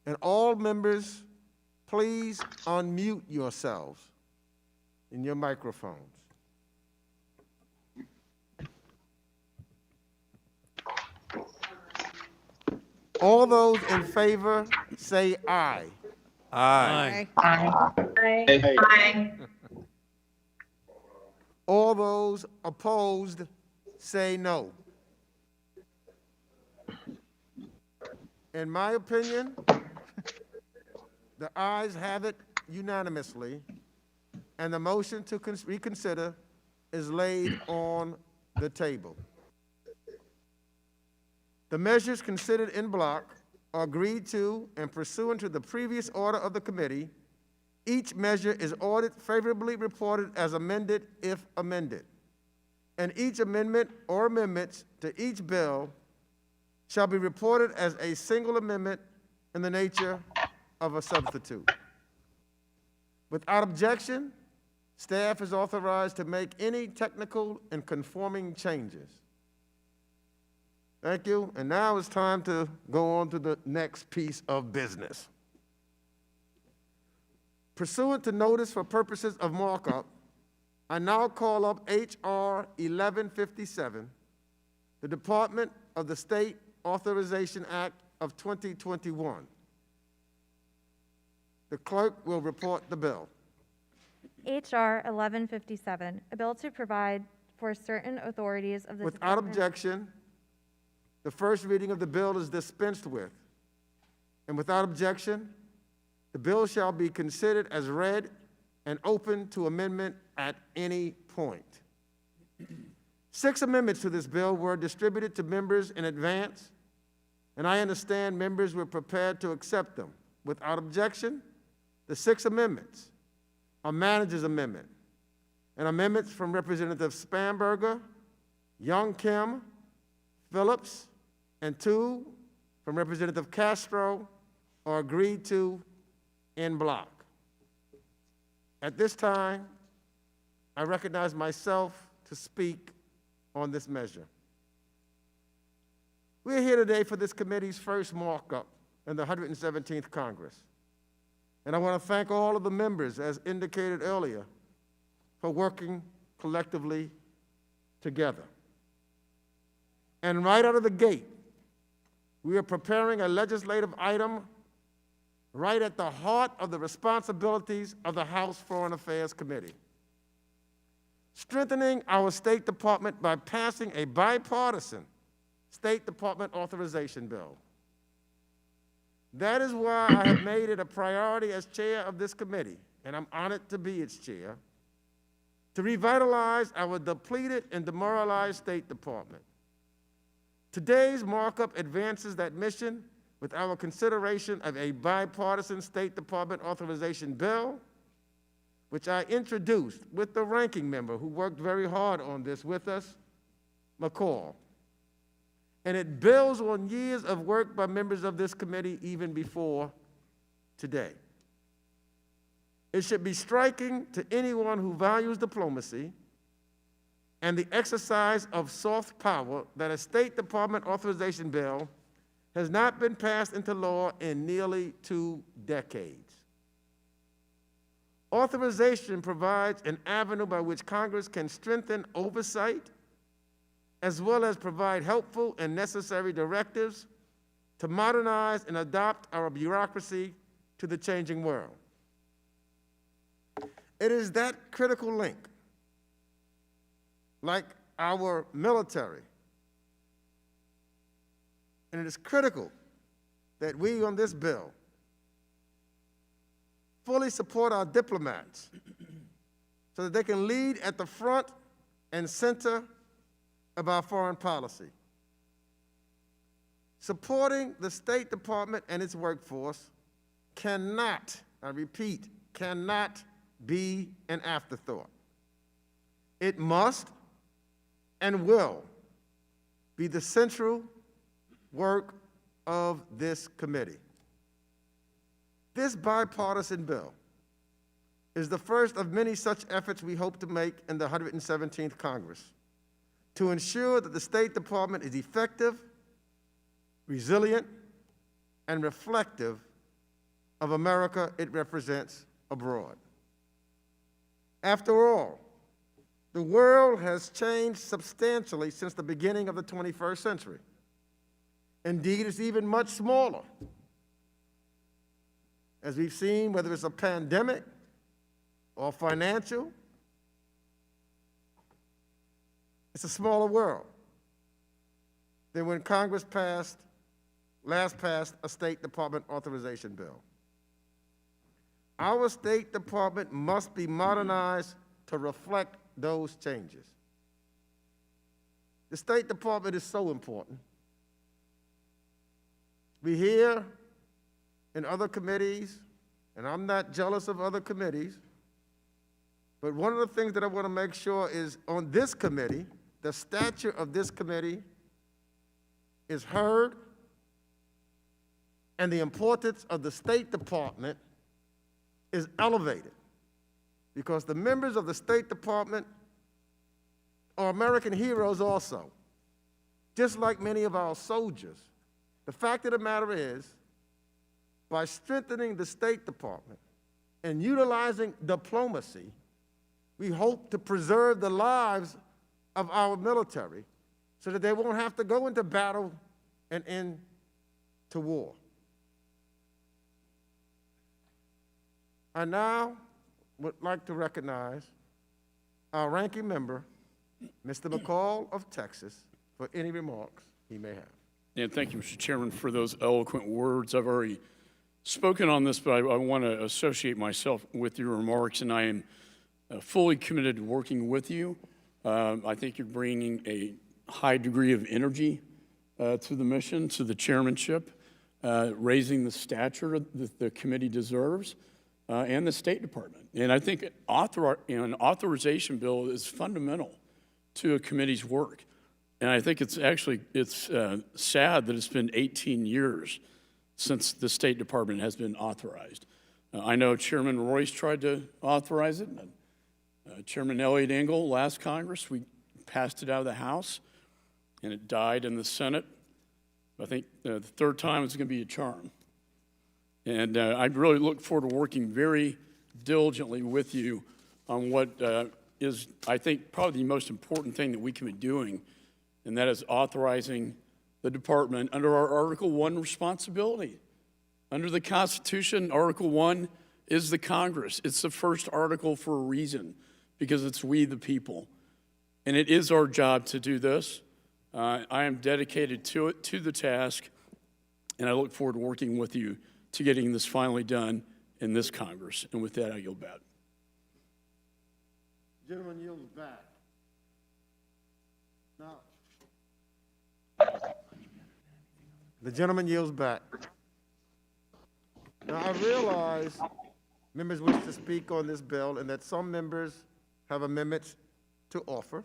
And all members, please unmute yourselves in your microphones. All those in favor say aye. Aye. Aye. All those opposed say no. In my opinion, the ayes have it unanimously, and the motion to reconsider is laid on the table. The measures considered en bloc are agreed to and pursuant to the previous order of the committee. Each measure is ordered favorably reported as amended if amended. And each amendment or amendments to each bill shall be reported as a single amendment in the nature of a substitute. Without objection, staff is authorized to make any technical and conforming changes. Thank you. And now it's time to go on to the next piece of business. Pursuant to notice for purposes of markup, I now call up H.R. 1157, the Department of the State Authorization Act of 2021. The clerk will report the bill. H.R. 1157, a bill to provide for certain authorities of the Without Department. objection, the first reading of the bill is dispensed with. And without objection, the bill shall be considered as read and open to amendment at any point. 6 amendments to this bill were distributed to members in advance, and I understand members were prepared to accept them. Without objection, the 6 amendments are Manager's Amendment, and amendments from Representative Spanberger, Young Kim, Phillips, and 2 from Representative Castro are agreed to in block. At this time, I recognize myself to speak on this measure. We are here today for this committee's first markup in the 117th Congress. And I want to thank all of the members, as indicated earlier, for working collectively together. And right out of the gate, we are preparing a legislative item right at the heart of the responsibilities of the House Foreign Affairs Committee. Strengthening our State Department by passing a bipartisan State Department authorization bill. That is why I have made it a priority as chair of this committee, and I'm honored to be its chair, to revitalize our depleted and demoralized State Department. Today's markup advances that mission with our consideration of a bipartisan State Department authorization bill, which I introduced with the ranking member who worked very hard on this with us, McCaul. And it builds on years of work by members of this committee even before today. It should be striking to anyone who values diplomacy and the exercise of soft power that a State Department authorization bill has not been passed into law in nearly 2 decades. Authorization provides an avenue by which Congress can strengthen oversight, as well as provide helpful and necessary directives to modernize and adapt our bureaucracy to the changing world. It is that critical link, like our military, and it is critical that we on this bill fully support our diplomats so that they can lead at the front and center of our foreign policy. Supporting the State Department and its workforce cannot, I repeat, cannot be an afterthought. It must and will be the central work of this committee. This bipartisan bill is the first of many such efforts we hope to make in the 117th Congress to ensure that the State Department is effective, resilient, and reflective of America it represents abroad. After all, the world has changed substantially since the beginning of the 21st century. Indeed, it's even much smaller. As we've seen, whether it's a pandemic or financial, it's a smaller world than when Congress last passed a State Department authorization bill. Our State Department must be modernized to reflect those changes. The State Department is so important. We hear in other committees, and I'm not jealous of other committees, but one of the things that I want to make sure is on this committee, the stature of this committee is heard, and the importance of the State Department is elevated, because the members of the State Department are American heroes also. just like many of our soldiers. The fact of the matter is, by strengthening the State Department and utilizing diplomacy, we hope to preserve the lives of our military so that they won't have to go into battle and into war. I now would like to recognize our ranking member, Mr. McCaul of Texas, for any remarks he may have. And thank you, Mr. Chairman, for those eloquent words. I've already spoken on this, but I want to associate myself with your remarks, and I am fully committed to working with you. I think you're bringing a high degree of energy to the mission, to the chairmanship, raising the stature that the committee deserves, and the State Department. And I think an authorization bill is fundamental to a committee's work. And I think it's sad that it's been 18 years since the State Department has been authorized. I know Chairman Royce tried to authorize it. Chairman Elliott Engel, last Congress, we passed it out of the House, and it died in the Senate. I think the third time it's going to be a charm. And I really look forward to working very diligently with you on what is, I think, probably the most important thing that we can be doing, and that is authorizing the department under our Article 1 responsibility. Under the Constitution, Article 1 is the Congress. It's the first article for a reason, because it's we the people. And it is our job to do this. I am dedicated to it, to the task, and I look forward to working with you to getting this finally done in this Congress. And with that, I yield back. Gentleman yields back. Now, the gentleman yields back. Now, I realize members wish to speak on this bill and that some members have amendments to offer.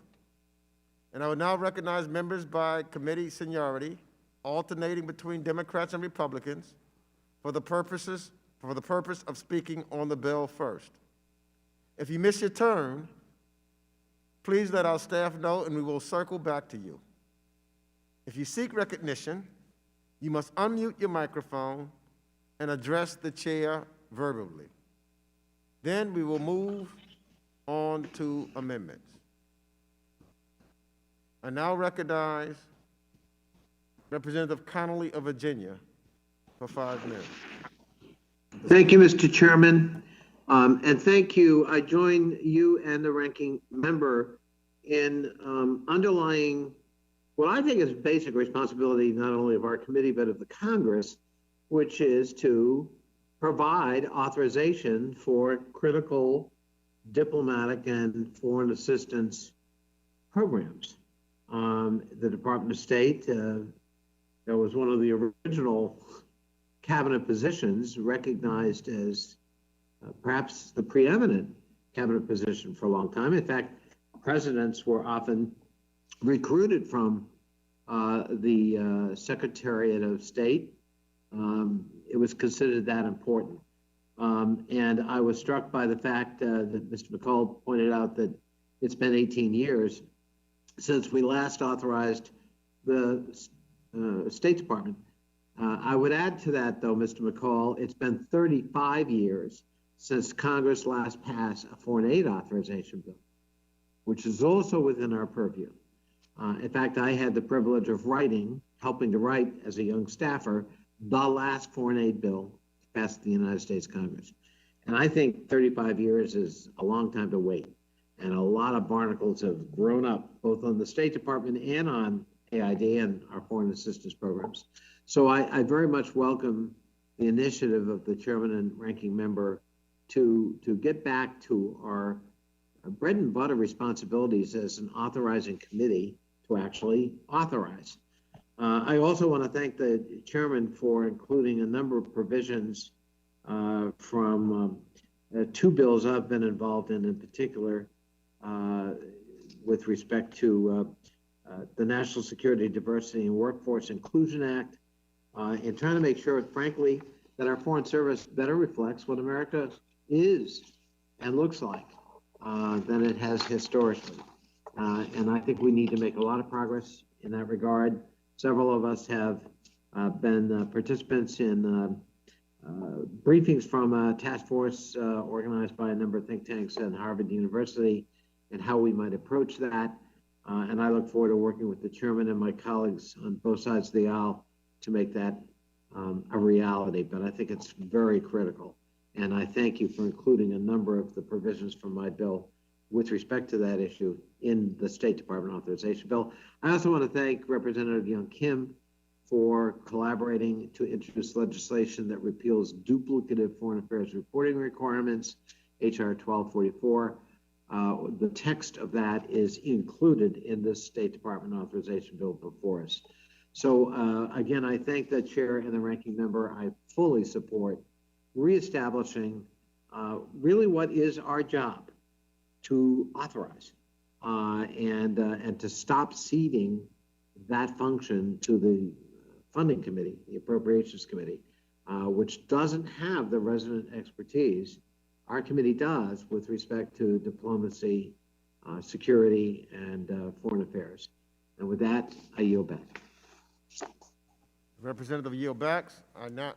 And I would now recognize members by committee seniority, alternating between Democrats and Republicans, for the purpose of speaking on the bill first. If you miss your turn, please let our staff know and we will circle back to you. If you seek recognition, you must unmute your microphone and address the chair verbally. Then we will move on to amendments. I now recognize Representative Connolly of Virginia for 5 minutes. Thank you, Mr. Chairman. And thank you. I join you and the ranking member in underlying what I think is basic responsibility not only of our committee but of the Congress, which is to provide authorization for critical diplomatic and foreign assistance programs. The Department of State, that was one of the original cabinet positions, recognized as perhaps the preeminent cabinet position for a long time. In fact, presidents were often recruited from the Secretariat of State. It was considered that important. And I was struck by the fact that Mr. McCaul pointed out that it's been 18 years since we last authorized the State Department. I would add to that, though, Mr. McCaul, it's been 35 years since Congress last passed a foreign aid authorization bill, which is also within our purview. In fact, I had the privilege of helping to write as a young staffer, the last foreign aid bill passed the United States Congress. And I think 35 years is a long time to wait. And a lot of barnacles have grown up, both on the State Department and on AID and our foreign assistance programs. So I very much welcome the initiative of the chairman and ranking member to get back to our bread and butter responsibilities as an authorizing committee to actually authorize. I also want to thank the chairman for including a number of provisions from 2 bills I've been involved in particular, with respect to the National Security, Diversity, and Workforce Inclusion Act, and trying to make sure, frankly, that our foreign service better reflects what America is and looks like than it has historically. And I think we need to make a lot of progress in that regard. Several of us have been participants in briefings from a task force organized by a number of think tanks and Harvard University and how we might approach that. And I look forward to working with the chairman and my colleagues on both sides of the aisle to make that a reality. But I think it's very critical. And I thank you for including a number of the provisions from my bill with respect to that issue in the State Department authorization bill. I also want to thank Representative Young Kim for collaborating to introduce legislation that repeals duplicative foreign affairs reporting requirements, H.R. 1244. The text of that is included in this State Department authorization bill before us. So again, I thank the chair and the ranking member. I fully support reestablishing really what is our job, to authorize and to stop ceding that function to the funding committee, the appropriations committee, which doesn't have the resident expertise our committee does with respect to diplomacy, security, and foreign affairs. And with that, I yield back. Representative yield back. I now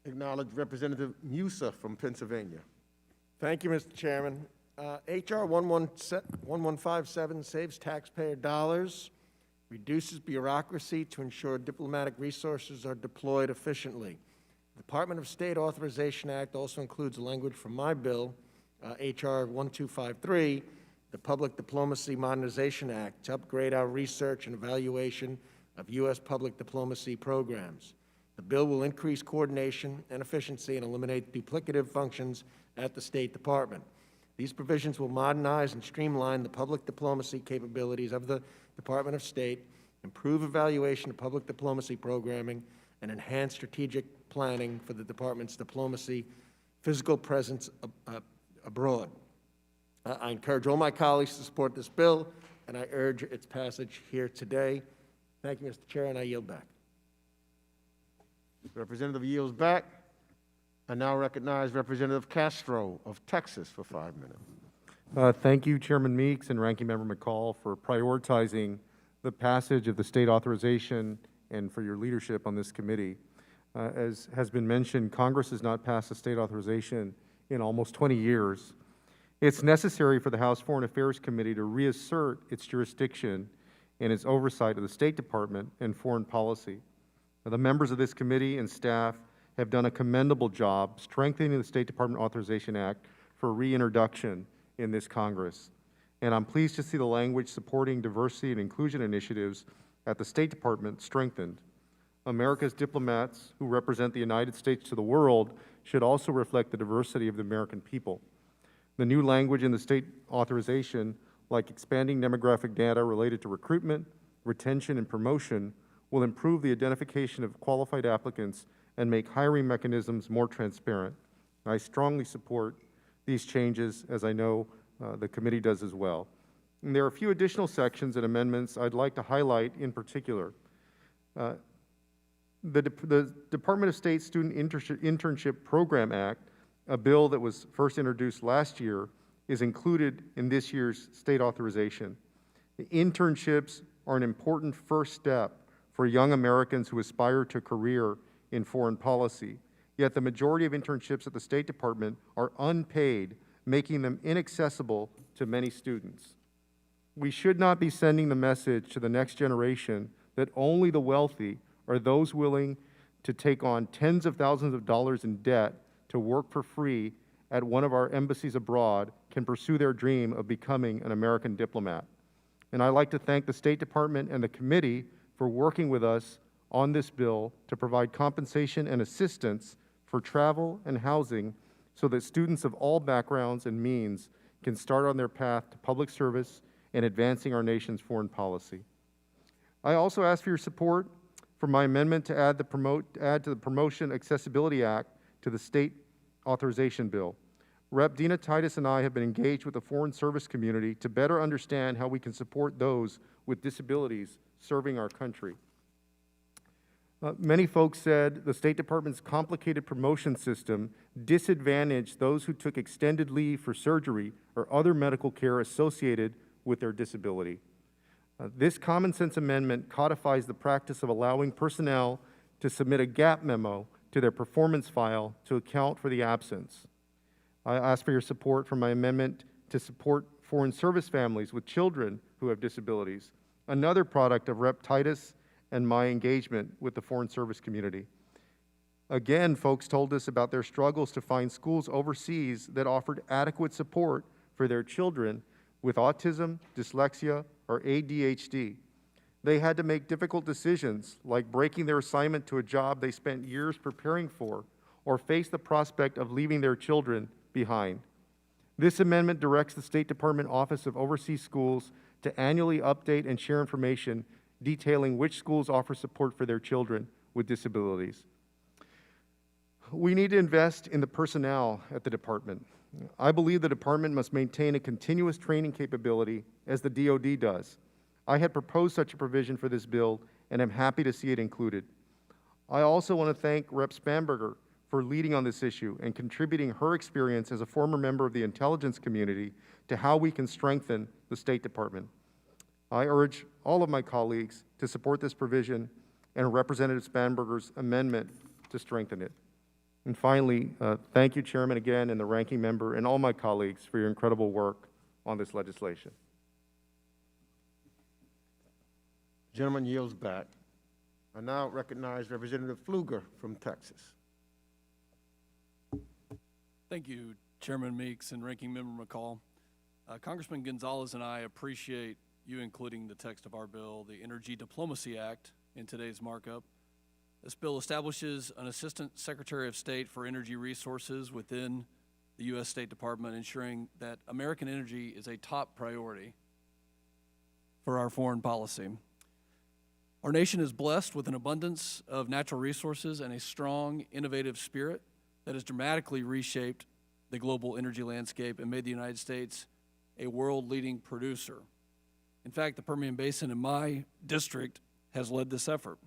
acknowledge Representative Musa from Pennsylvania. Thank you, Mr. Chairman. H.R. 1157 saves taxpayer dollars, reduces bureaucracy to ensure diplomatic resources are deployed efficiently. The Department of State Authorization Act also includes language from my bill, H.R. 1253, the Public Diplomacy Modernization Act, to upgrade our research and evaluation of U.S. public diplomacy programs. The bill will increase coordination and efficiency and eliminate duplicative functions at the State Department. These provisions will modernize and streamline the public diplomacy capabilities of the Department of State, improve evaluation of public diplomacy programming, and enhance strategic planning for the Department's diplomacy physical presence abroad. I encourage all my colleagues to support this bill, and I urge its passage here today. Thank you, Mr. Chair, and I yield back. Representative yields back. I now recognize Representative Castro of Texas for 5 minutes. Thank you, Chairman Meeks and Ranking Member McCaul, for prioritizing the passage of the state authorization and for your leadership on this committee. As has been mentioned, Congress has not passed a state authorization in almost 20 years. It's necessary for the House Foreign Affairs Committee to reassert its jurisdiction and its oversight of the State Department and foreign policy. The members of this committee and staff have done a commendable job strengthening the State Department Authorization Act for reintroduction in this Congress. And I'm pleased to see the language supporting diversity and inclusion initiatives at the State Department strengthened. America's diplomats who represent the United States to the world should also reflect the diversity of the American people. The new language in the state authorization, like expanding demographic data related to recruitment, retention, and promotion, will improve the identification of qualified applicants and make hiring mechanisms more transparent. I strongly support these changes, as I know the committee does as well. And there are a few additional sections and amendments I'd like to highlight in particular. The Department of State Student Internship Program Act, a bill that was first introduced last year, is included in this year's state authorization. The internships are an important first step for young Americans who aspire to a career in foreign policy. Yet the majority of internships at the State Department are unpaid, making them inaccessible to many students. We should not be sending the message to the next generation that only the wealthy or those willing to take on tens of thousands of dollars in debt to work for free at one of our embassies abroad can pursue their dream of becoming an American diplomat. And I'd like to thank the State Department and the committee for working with us on this bill to provide compensation and assistance for travel and housing so that students of all backgrounds and means can start on their path to public service and advancing our nation's foreign policy. I also ask for your support for my amendment to add to the Promotion Accessibility Act to the state authorization bill. Rep. Dina Titus and I have been engaged with the foreign service community to better understand how we can support those with disabilities serving our country. Many folks said the State Department's complicated promotion system disadvantaged those who took extended leave for surgery or other medical care associated with their disability. This common sense amendment codifies the practice of allowing personnel to submit a gap memo to their performance file to account for the absence. I ask for your support for my amendment to support foreign service families with children who have disabilities, another product of Rep. Titus and my engagement with the foreign service community. Again, folks told us about their struggles to find schools overseas that offered adequate support for their children with autism, dyslexia, or ADHD. They had to make difficult decisions, like breaking their assignment to a job they spent years preparing for, or face the prospect of leaving their children behind. This amendment directs the State Department Office of Overseas Schools to annually update and share information detailing which schools offer support for their children with disabilities. We need to invest in the personnel at the department. I believe the department must maintain a continuous training capability as the DoD does. I had proposed such a provision for this bill, and I'm happy to see it included. I also want to thank Rep. Spanberger for leading on this issue and contributing her experience as a former member of the intelligence community to how we can strengthen the State Department. I urge all of my colleagues to support this provision and Representative Spanberger's amendment to strengthen it. And finally, thank you, Chairman, again, and the ranking member, and all my colleagues for your incredible work on this legislation. Gentleman yields back. I now recognize Representative Pfluger from Texas. Thank you, Chairman Meeks and Ranking Member McCaul. Congressman Gonzalez and I appreciate you including the text of our bill, the Energy Diplomacy Act, in today's markup. This bill establishes an Assistant Secretary of State for Energy Resources within the U.S. State Department, ensuring that American energy is a top priority for our foreign policy. Our nation is blessed with an abundance of natural resources and a strong, innovative spirit that has dramatically reshaped the global energy landscape and made the United States a world-leading producer. In fact, the Permian Basin in my district has led this effort.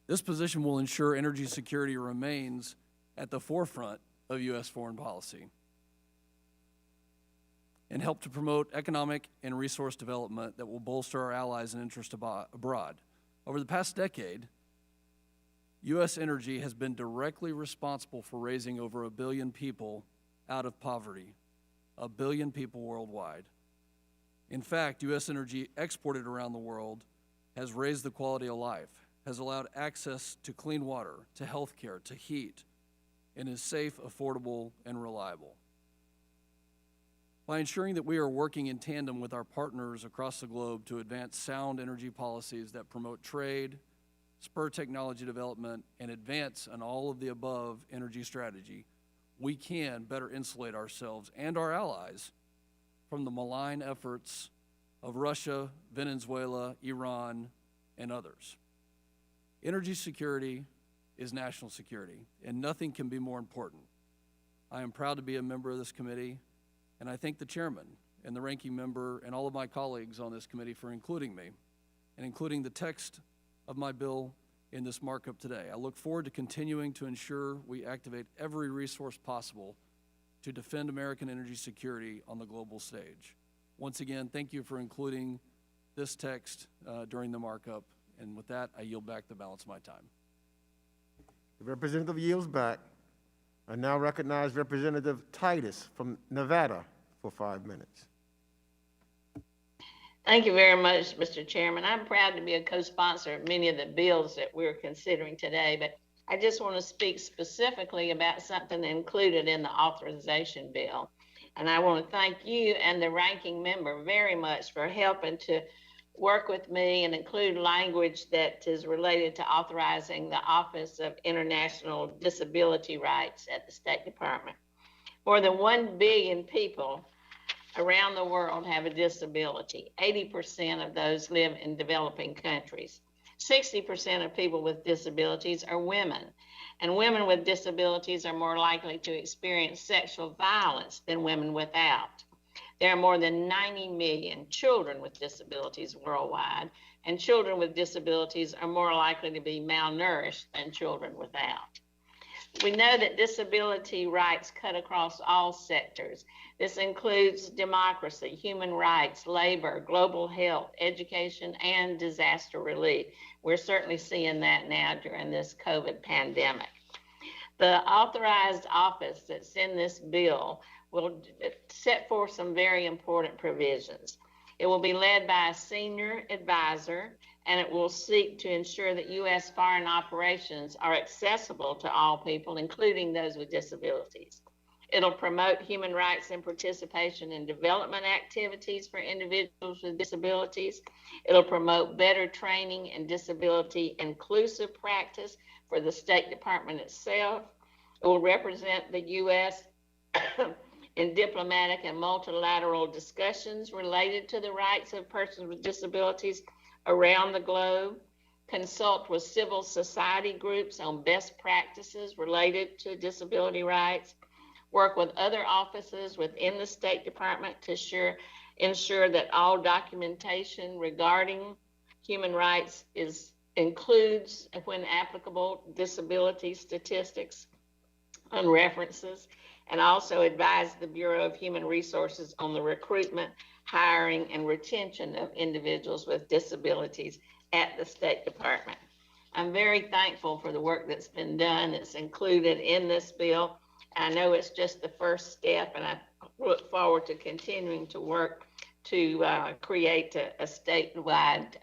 This position will ensure energy security remains at the forefront of U.S. foreign policy and help to promote economic and resource development that will bolster our allies and interests abroad. Over the past decade, U.S. energy has been directly responsible for raising over 1 billion people out of poverty, 1 billion people worldwide. In fact, U.S. energy exported around the world has raised the quality of life, has allowed access to clean water, to health care, to heat, and is safe, affordable, and reliable. By ensuring that we are working in tandem with our partners across the globe to advance sound energy policies that promote trade, spur technology development, and advance an all-of-the-above energy strategy, we can better insulate ourselves and our allies from the malign efforts of Russia, Venezuela, Iran, and others. Energy security is national security, and nothing can be more important. I am proud to be a member of this committee, and I thank the chairman and the ranking member and all of my colleagues on this committee for including me and including the text of my bill in this markup today. I look forward to continuing to ensure we activate every resource possible to defend American energy security on the global stage. Once again, thank you for including this text during the markup. And with that, I yield back the balance of my time. The representative yields back. I now recognize Representative Titus from Nevada for 5 minutes. Thank you very much, Mr. Chairman. I'm proud to be a co-sponsor of many of the bills that we're considering today, but I just want to speak specifically about something included in the authorization bill. And I want to thank you and the ranking member very much for helping to work with me and include language that is related to authorizing the Office of International Disability Rights at the State Department. More than 1 billion people around the world have a disability. 80% of those live in developing countries. 60% of people with disabilities are women, and women with disabilities are more likely to experience sexual violence than women without. There are more than 90 million children with disabilities worldwide, and children with disabilities are more likely to be malnourished than children without. We know that disability rights cut across all sectors. This includes democracy, human rights, labor, global health, education, and disaster relief. We're certainly seeing that now during this COVID pandemic. The authorized office that's in this bill will set forth some very important provisions. It will be led by a senior advisor, and it will seek to ensure that U.S. foreign operations are accessible to all people, including those with disabilities. It'll promote human rights and participation in development activities for individuals with disabilities. It'll promote better training and disability inclusive practice for the State Department itself. It will represent the U.S. in diplomatic and multilateral discussions related to the rights of persons with disabilities around the globe, consult with civil society groups on best practices related to disability rights, work with other offices within the State Department to ensure that all documentation regarding human rights includes, when applicable, disability statistics and references, and also advise the Bureau of Human Resources on the recruitment, hiring, and retention of individuals with disabilities at the State Department. I'm very thankful for the work that's been done. It's included in this bill. I know it's just the first step, and I look forward to continuing to work to create a statewide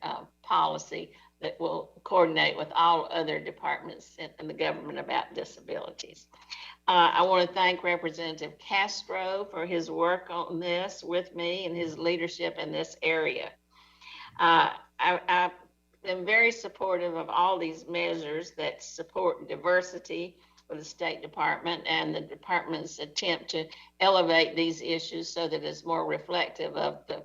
policy that will coordinate with all other departments in the government about disabilities. I want to thank Representative Castro for his work on this with me and his leadership in this area. I am very supportive of all these measures that support diversity for the State Department and the department's attempt to elevate these issues so that it's more reflective of the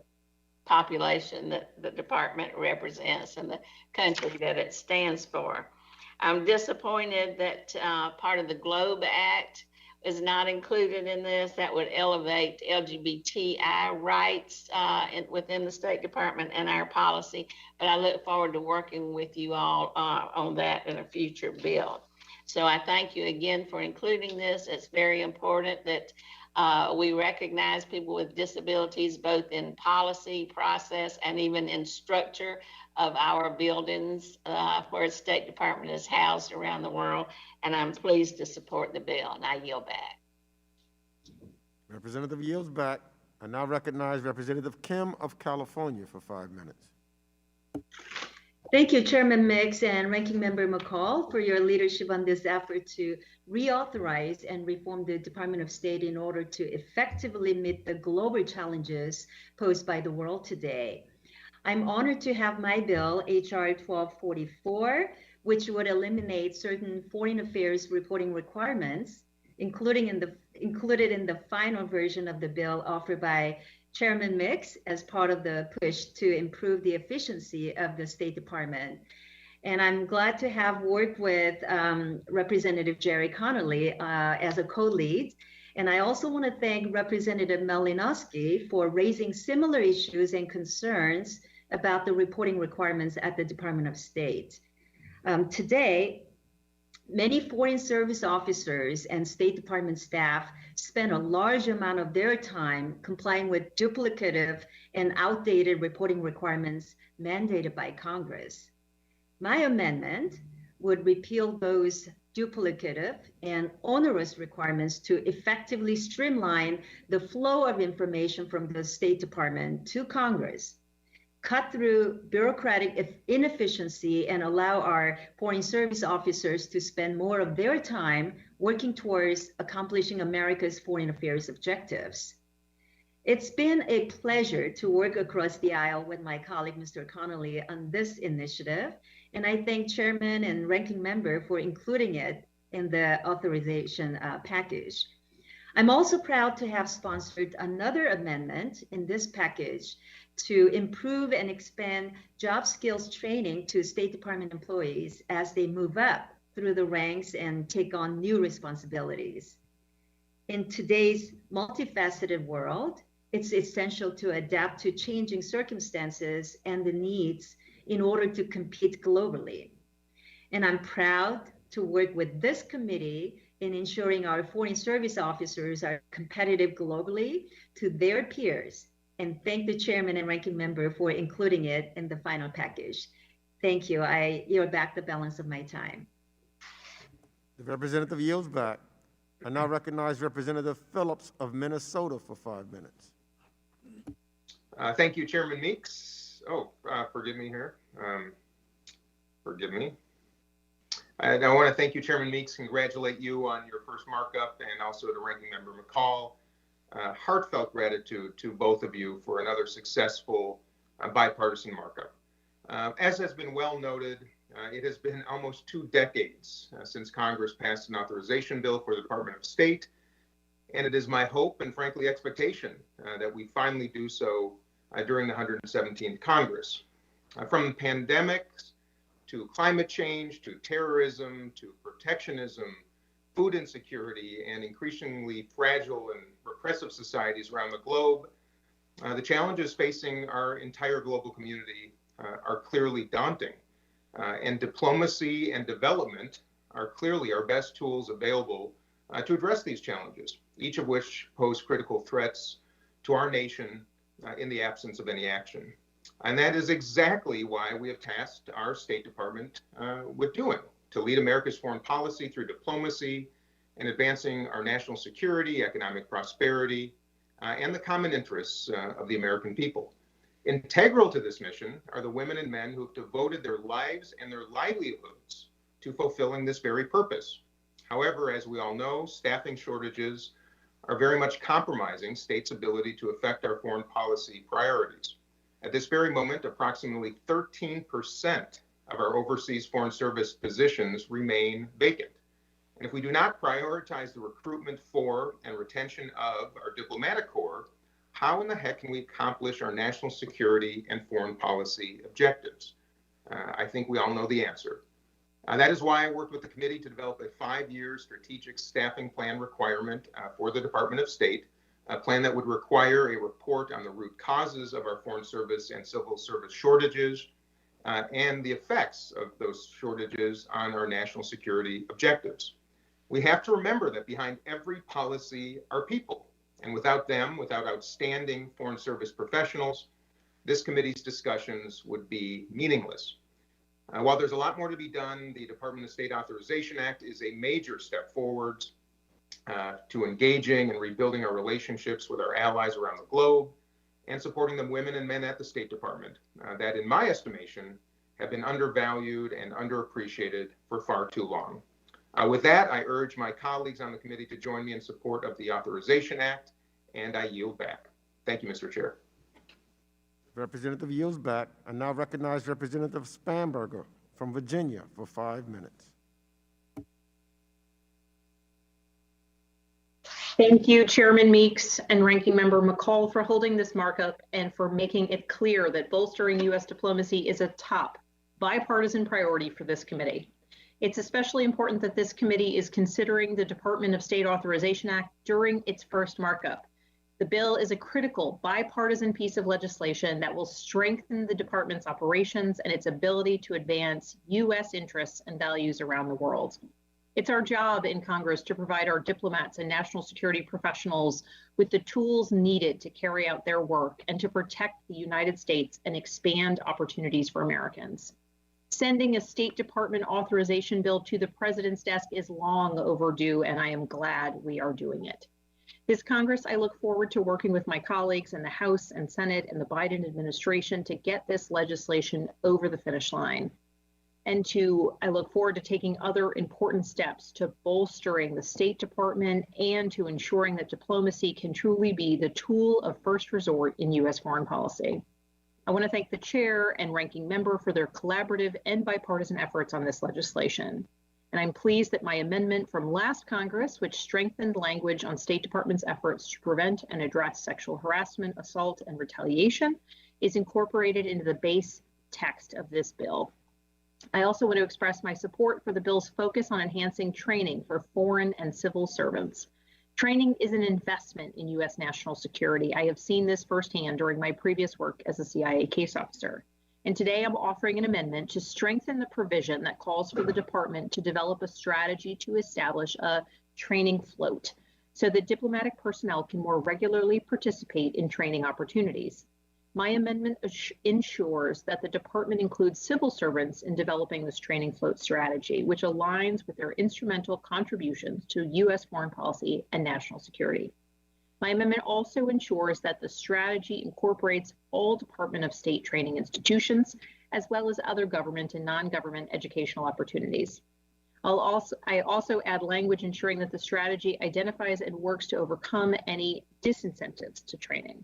population that the department represents and the country that it stands for. I'm disappointed that part of the GLOBE Act is not included in this. That would elevate LGBTI rights within the State Department and our policy, but I look forward to working with you all on that in a future bill. So I thank you again for including this. It's very important that we recognize people with disabilities both in policy, process, and even in structure of our buildings where the State Department is housed around the world, and I'm pleased to support the bill, and I yield back. Representative yields back. I now recognize Representative Kim of California for 5 minutes. Thank you, Chairman Meeks and Ranking Member McCaul, for your leadership on this effort to reauthorize and reform the Department of State in order to effectively meet the global challenges posed by the world today. I'm honored to have my bill, H.R. 1244, which would eliminate certain foreign affairs reporting requirements, included in the final version of the bill offered by Chairman Meeks as part of the push to improve the efficiency of the State Department. And I'm glad to have worked with Representative Jerry Connolly as a co-lead. And I also want to thank Representative Malinowski for raising similar issues and concerns about the reporting requirements at the Department of State. Today, many foreign service officers and State Department staff spend a large amount of their time complying with duplicative and outdated reporting requirements mandated by Congress. My amendment would repeal those duplicative and onerous requirements to effectively streamline the flow of information from the State Department to Congress, cut through bureaucratic inefficiency, and allow our foreign service officers to spend more of their time working towards accomplishing America's foreign affairs objectives. It's been a pleasure to work across the aisle with my colleague, Mr. Connolly, on this initiative, and I thank Chairman and Ranking Member for including it in the authorization package. I'm also proud to have sponsored another amendment in this package to improve and expand job skills training to State Department employees as they move up through the ranks and take on new responsibilities. In today's multifaceted world, it's essential to adapt to changing circumstances and the needs in order to compete globally. And I'm proud to work with this committee in ensuring our foreign service officers are competitive globally to their peers, and thank the chairman and ranking member for including it in the final package. Thank you. I yield back the balance of my time. The representative yields back. I now recognize Representative Phillips of Minnesota for 5 minutes. Thank you, Chairman Meeks. Forgive me here. Forgive me. I want to thank you, Chairman Meeks, congratulate you on your first markup, and also to Ranking Member McCaul. Heartfelt gratitude to both of you for another successful bipartisan markup. As has been well noted, it has been almost 2 decades since Congress passed an authorization bill for the Department of State, and it is my hope and frankly expectation that we finally do so during the 117th Congress. From pandemics to climate change, to terrorism, to protectionism, food insecurity, and increasingly fragile and repressive societies around the globe, the challenges facing our entire global community are clearly daunting. And diplomacy and development are clearly our best tools available to address these challenges, each of which pose critical threats to our nation in the absence of any action. And that is exactly why we have tasked our State Department with doing, to lead America's foreign policy through diplomacy and advancing our national security, economic prosperity, and the common interests of the American people. Integral to this mission are the women and men who have devoted their lives and their livelihoods to fulfilling this very purpose. However, as we all know, staffing shortages are very much compromising states' ability to affect our foreign policy priorities. At this very moment, approximately 13% of our overseas foreign service positions remain vacant. And if we do not prioritize the recruitment for and retention of our diplomatic corps, how in the heck can we accomplish our national security and foreign policy objectives? I think we all know the answer. That is why I worked with the committee to develop a 5-year strategic staffing plan requirement for the Department of State, a plan that would require a report on the root causes of our foreign service and civil service shortages and the effects of those shortages on our national security objectives. We have to remember that behind every policy are people. And without them, without outstanding foreign service professionals, this committee's discussions would be meaningless. While there's a lot more to be done, the Department of State Authorization Act is a major step forward to engaging and rebuilding our relationships with our allies around the globe and supporting the women and men at the State Department that, in my estimation, have been undervalued and underappreciated for far too long. With that, I urge my colleagues on the committee to join me in support of the Authorization Act, and I yield back. Thank you, Mr. Chair. Representative yields back. I now recognize Representative Spanberger from Virginia for 5 minutes. Thank you, Chairman Meeks and Ranking Member McCaul, for holding this markup and for making it clear that bolstering U.S. diplomacy is a top bipartisan priority for this committee. It's especially important that this committee is considering the Department of State Authorization Act during its first markup. The bill is a critical bipartisan piece of legislation that will strengthen the department's operations and its ability to advance U.S. interests and values around the world. It's our job in Congress to provide our diplomats and national security professionals with the tools needed to carry out their work and to protect the United States and expand opportunities for Americans. Sending a State Department authorization bill to the President's desk is long overdue, and I am glad we are doing it. This Congress, I look forward to working with my colleagues in the House and Senate and the Biden administration to get this legislation over the finish line. And I look forward to taking other important steps to bolstering the State Department and to ensuring that diplomacy can truly be the tool of first resort in U.S. foreign policy. I want to thank the chair and ranking member for their collaborative and bipartisan efforts on this legislation. And I'm pleased that my amendment from last Congress, which strengthened language on State Department's efforts to prevent and address sexual harassment, assault, and retaliation, is incorporated into the base text of this bill. I also want to express my support for the bill's focus on enhancing training for foreign and civil servants. Training is an investment in U.S. national security. I have seen this firsthand during my previous work as a CIA case officer. And today I'm offering an amendment to strengthen the provision that calls for the department to develop a strategy to establish a training float so that diplomatic personnel can more regularly participate in training opportunities. My amendment ensures that the department includes civil servants in developing this training float strategy, which aligns with their instrumental contributions to U.S. foreign policy and national security. My amendment also ensures that the strategy incorporates all Department of State training institutions, as well as other government and non-government educational opportunities. I also add language ensuring that the strategy identifies and works to overcome any disincentives to training.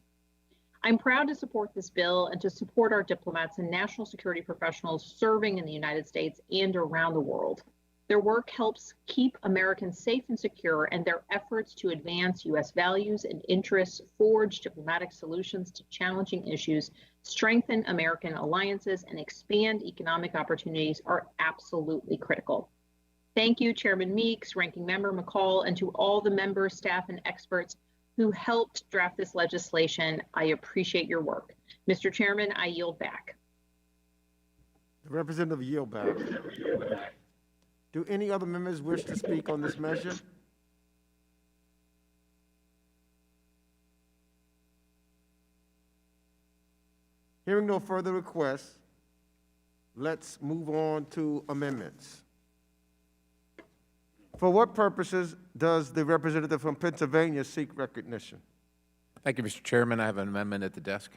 I'm proud to support this bill and to support our diplomats and national security professionals serving in the United States and around the world. Their work helps keep Americans safe and secure, and their efforts to advance U.S. values and interests, forge diplomatic solutions to challenging issues, strengthen American alliances, and expand economic opportunities are absolutely critical. Thank you, Chairman Meeks, Ranking Member McCaul, and to all the members, staff, and experts who helped draft this legislation. I appreciate your work. Mr. Chairman, I yield back. The representative yield back. Do any other members wish to speak on this measure? Hearing no further requests, let's move on to amendments. For what purposes does the representative from Pennsylvania seek recognition? Thank you, Mr. Chairman. I have an amendment at the desk.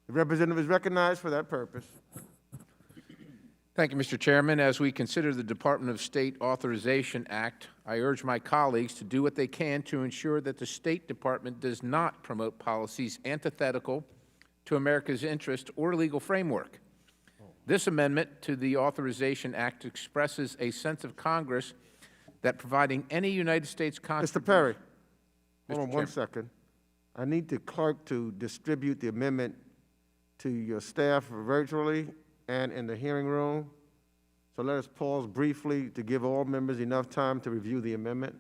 The representative is recognized for that purpose. Thank you, Mr. Chairman. As we consider the Department of State Authorization Act, I urge my colleagues to do what they can to ensure that the State Department does not promote policies antithetical to America's interest or legal framework. This amendment to the Authorization Act expresses a sense of Congress that providing any United States contribution— Mr. Perry, hold on 1 second. I need the clerk to distribute the amendment to your staff virtually and in the hearing room. So let us pause briefly to give all members enough time to review the amendment.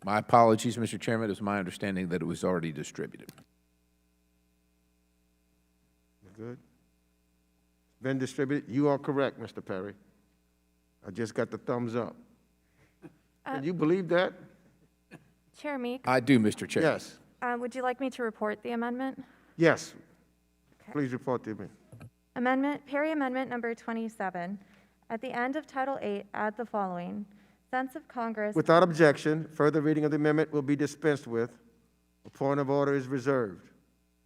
My apologies, Mr. Chairman. It was my understanding that it was already distributed. Good. Been distributed. You are correct, Mr. Perry. I just got the thumbs up. Can you believe that? Chair Meeks? I do, Mr. Chair. Yes. Would you like me to report the amendment? Yes. Okay. Please report to me. Perry Amendment number 27. At the end of Title 8, add the following. Sense of Congress— Without objection, further reading of the amendment will be dispensed with. A point of order is reserved.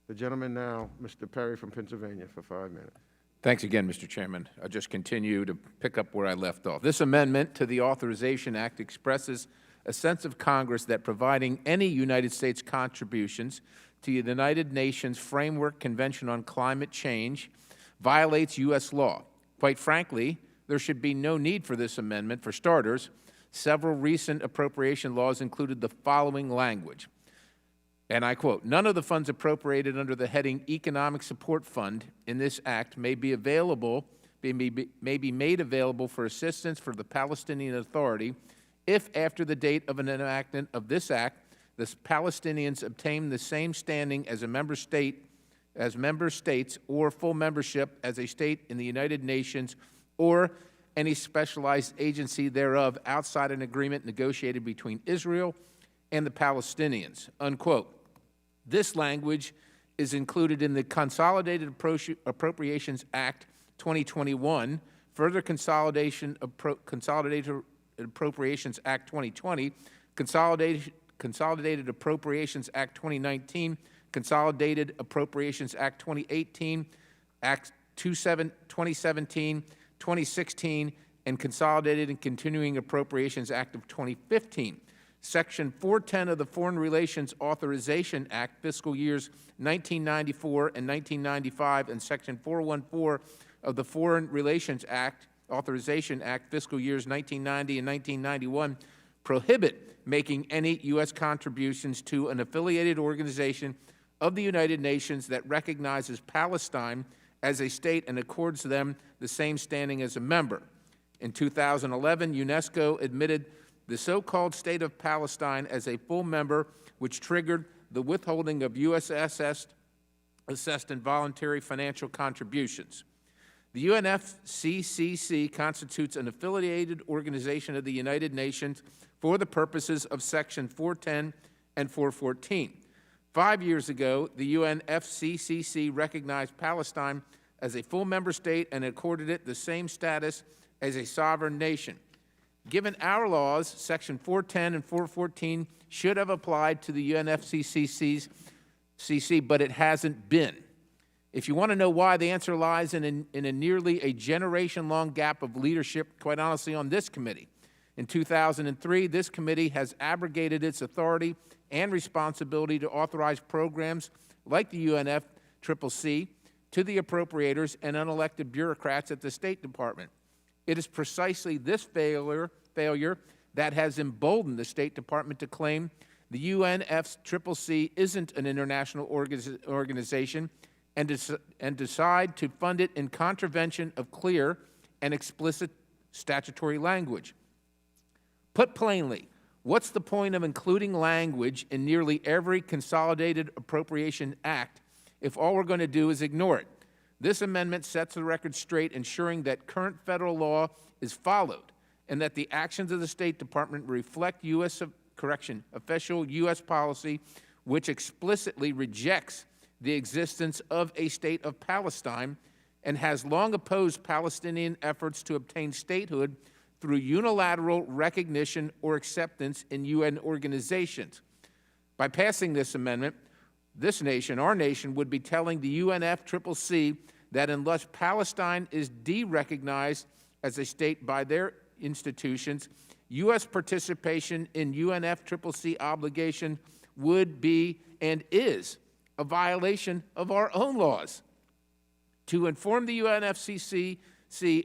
The gentleman now, Mr. Perry from Pennsylvania, for 5 minutes. Thanks again, Mr. Chairman. I'll just continue to pick up where I left off. This amendment to the Authorization Act expresses a sense of Congress that providing any United States contributions to the United Nations Framework Convention on Climate Change violates U.S. law. Quite frankly, there should be no need for this amendment. For starters, several recent appropriation laws included the following language, and I quote, "None of the funds appropriated under the heading Economic Support Fund in this act may be made available for assistance for the Palestinian Authority if after the date of an enactment of this act, the Palestinians obtain the same standing as member states or full membership as a state in the United Nations or any specialized agency thereof outside an agreement negotiated between Israel and the Palestinians," unquote. This language is included in the Consolidated Appropriations Act 2021, further Consolidated Appropriations Act 2020, Consolidated Appropriations Act 2019, Consolidated Appropriations Act 2018, Act 2017, 2016, and Consolidated and Continuing Appropriations Act of 2015. Section 410 of the Foreign Relations Authorization Act, fiscal years 1994 and 1995, and Section 414 of the Foreign Relations Act, Authorization Act, fiscal years 1990 and 1991, prohibit making any U.S. contributions to an affiliated organization of the United Nations that recognizes Palestine as a state and accords them the same standing as a member. In 2011, UNESCO admitted the so-called State of Palestine as a full member, which triggered the withholding of U.S. assessed and voluntary financial contributions. The UNFCCC constitutes an affiliated organization of the United Nations for the purposes of Section 410 and 414. 5 years ago, the UNFCCC recognized Palestine as a full member state and accorded it the same status as a sovereign nation. Given our laws, Section 410 and 414 should have applied to the UNFCCC, but it hasn't been. If you want to know why, the answer lies in a nearly a generation-long gap of leadership, quite honestly, on this committee. In 2003, this committee has abrogated its authority and responsibility to authorize programs like the UNFCCC to the appropriators and unelected bureaucrats at the State Department. It is precisely this failure that has emboldened the State Department to claim the UNFCCC isn't an international organization and decide to fund it in contravention of clear and explicit statutory language. Put plainly, what's the point of including language in nearly every Consolidated Appropriation Act if all we're going to do is ignore it? This amendment sets the record straight, ensuring that current federal law is followed and that the actions of the State Department reflect official U.S. policy, which explicitly rejects the existence of a state of Palestine and has long opposed Palestinian efforts to obtain statehood through unilateral recognition or acceptance in UN organizations. By passing this amendment, our nation, would be telling the UNFCCC that unless Palestine is de-recognized as a state by their institutions, U.S. participation in UNFCCC obligation would be and is a violation of our own laws. To inform the UNFCCC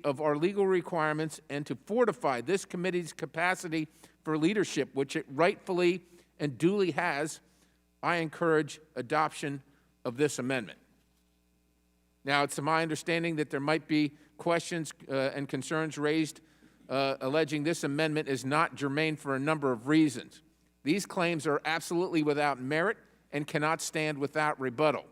of our legal requirements and to fortify this committee's capacity for leadership, which it rightfully and duly has, I encourage adoption of this amendment. Now, it's my understanding that there might be questions and concerns raised alleging this amendment is not germane for a number of reasons. These claims are absolutely without merit and cannot stand without rebuttal.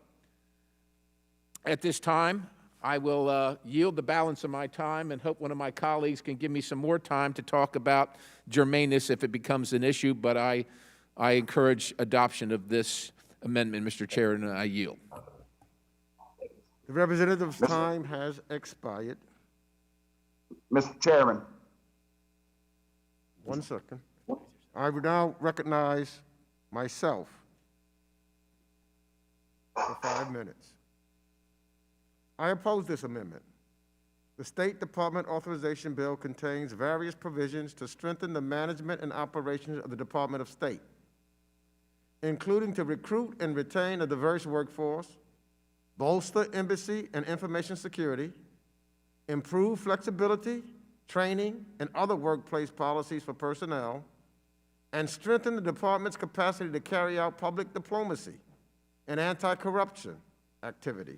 At this time, I will yield the balance of my time and hope one of my colleagues can give me some more time to talk about germaneness if it becomes an issue, but I encourage adoption of this amendment, Mr. Chair, and I yield. The representative's time has expired. Mr. Chairman. 1 second. I would now recognize myself for 5 minutes. I oppose this amendment. The State Department Authorization Bill contains various provisions to strengthen the management and operations of the Department of State, including to recruit and retain a diverse workforce, bolster embassy and information security, improve flexibility, training, and other workplace policies for personnel, and strengthen the department's capacity to carry out public diplomacy and anti-corruption activities.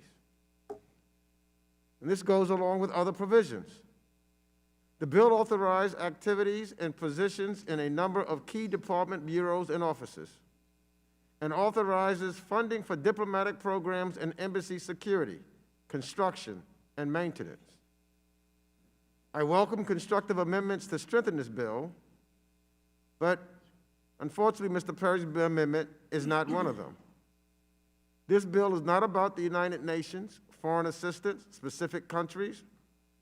And this goes along with other provisions. The bill authorized activities and positions in a number of key department bureaus and offices, and authorizes funding for diplomatic programs and embassy security, construction, and maintenance. I welcome constructive amendments to strengthen this bill, but unfortunately, Mr. Perry's amendment is not one of them. This bill is not about the United Nations, foreign assistance, specific countries,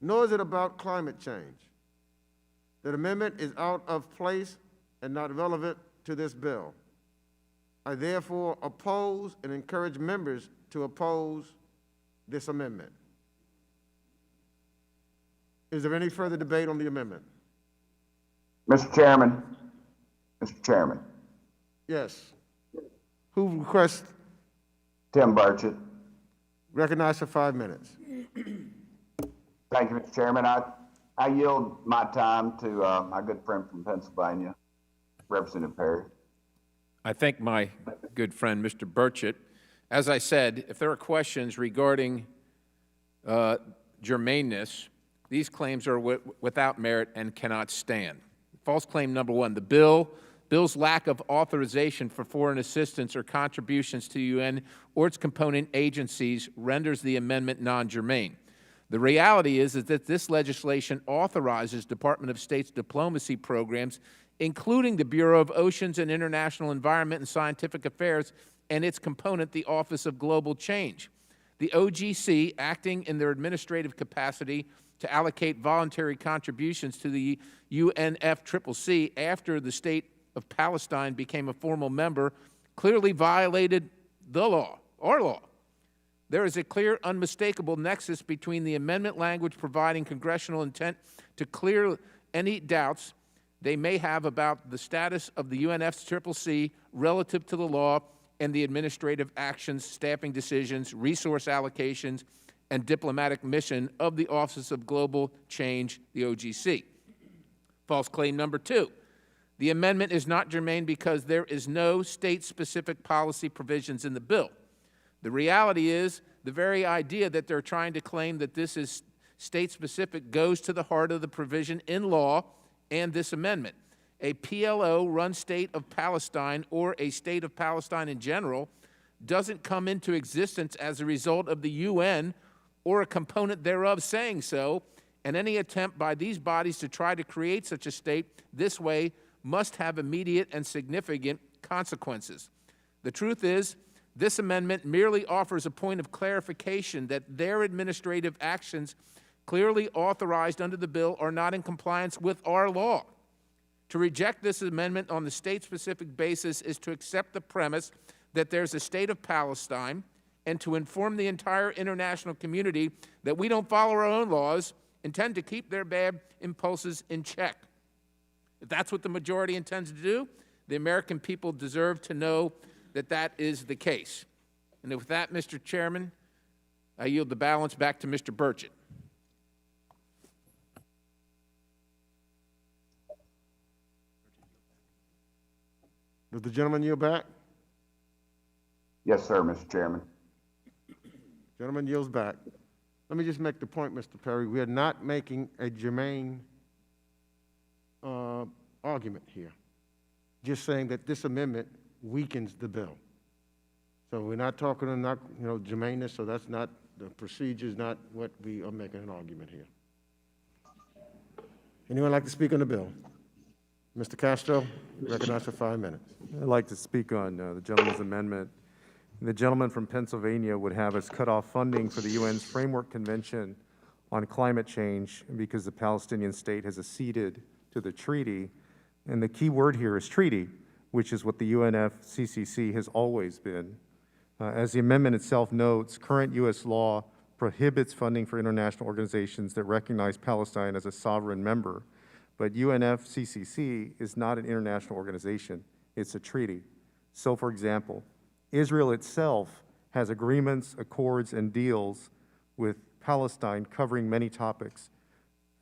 nor is it about climate change. The amendment is out of place and not relevant to this bill. I therefore oppose and encourage members to oppose this amendment. Is there any further debate on the amendment? Mr. Chairman. Mr. Chairman. Yes. Who requests? Tim Burchett. Recognized for 5 minutes. Thank you, Mr. Chairman. I yield my time to my good friend from Pennsylvania, Representative Perry. I thank my good friend, Mr. Burchett. As I said, if there are questions regarding germaneness, these claims are without merit and cannot stand. False claim number 1, the bill's lack of authorization for foreign assistance or contributions to the UN or its component agencies renders the amendment non-germane. The reality is that this legislation authorizes Department of State's diplomacy programs, including the Bureau of Oceans and International Environment and Scientific Affairs and its component, the Office of Global Change. The OGC, acting in their administrative capacity to allocate voluntary contributions to the UNFCCC after the State of Palestine became a formal member, clearly violated the law, our law. There is a clear, unmistakable nexus between the amendment language providing congressional intent to clear any doubts they may have about the status of the UNFCCC relative to the law and the administrative actions, staffing decisions, resource allocations, and diplomatic mission of the Office of Global Change, the OGC. False claim number 2. The amendment is not germane because there is no state-specific policy provisions in the bill. The reality is the very idea that they're trying to claim that this is state-specific goes to the heart of the provision in law and this amendment. A PLO-run state of Palestine or a state of Palestine in general doesn't come into existence as a result of the UN or a component thereof saying so, and any attempt by these bodies to try to create such a state this way must have immediate and significant consequences. The truth is, this amendment merely offers a point of clarification that their administrative actions clearly authorized under the bill are not in compliance with our law. To reject this amendment on the state-specific basis is to accept the premise that there's a state of Palestine and to inform the entire international community that we don't follow our own laws, intend to keep their bad impulses in check. If that's what the majority intends to do, the American people deserve to know that that is the case. And with that, Mr. Chairman, I yield the balance back to Mr. Burchett. Does the gentleman yield back? Yes, sir, Mr. Chairman. Gentleman yields back. Let me just make the point, Mr. Perry. We are not making a germane argument here. Just saying that this amendment weakens the bill. So we're not talking about, germaneness, so that's not, the procedure is not what we are making an argument here. Anyone like to speak on the bill? Mr. Castro, recognized for 5 minutes. I'd like to speak on the gentleman's amendment. The gentleman from Pennsylvania would have us cut off funding for the UN's Framework Convention on Climate Change because the Palestinian state has acceded to the treaty. And the key word here is treaty, which is what the UNFCCC has always been. As the amendment itself notes, current U.S. law prohibits funding for international organizations that recognize Palestine as a sovereign member. But UNFCCC is not an international organization. It's a treaty. So, for example, Israel itself has agreements, accords, and deals with Palestine covering many topics.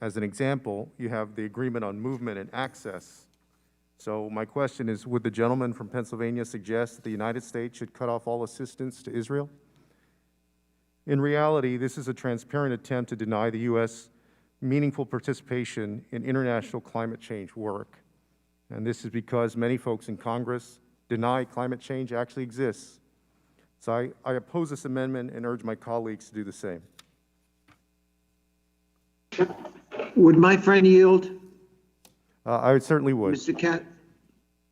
As an example, you have the agreement on movement and access. So my question is, would the gentleman from Pennsylvania suggest that the United States should cut off all assistance to Israel? In reality, this is a transparent attempt to deny the U.S. meaningful participation in international climate change work. And this is because many folks in Congress deny climate change actually exists. So I oppose this amendment and urge my colleagues to do the same. Would my friend yield? I certainly would. Mr. Cat,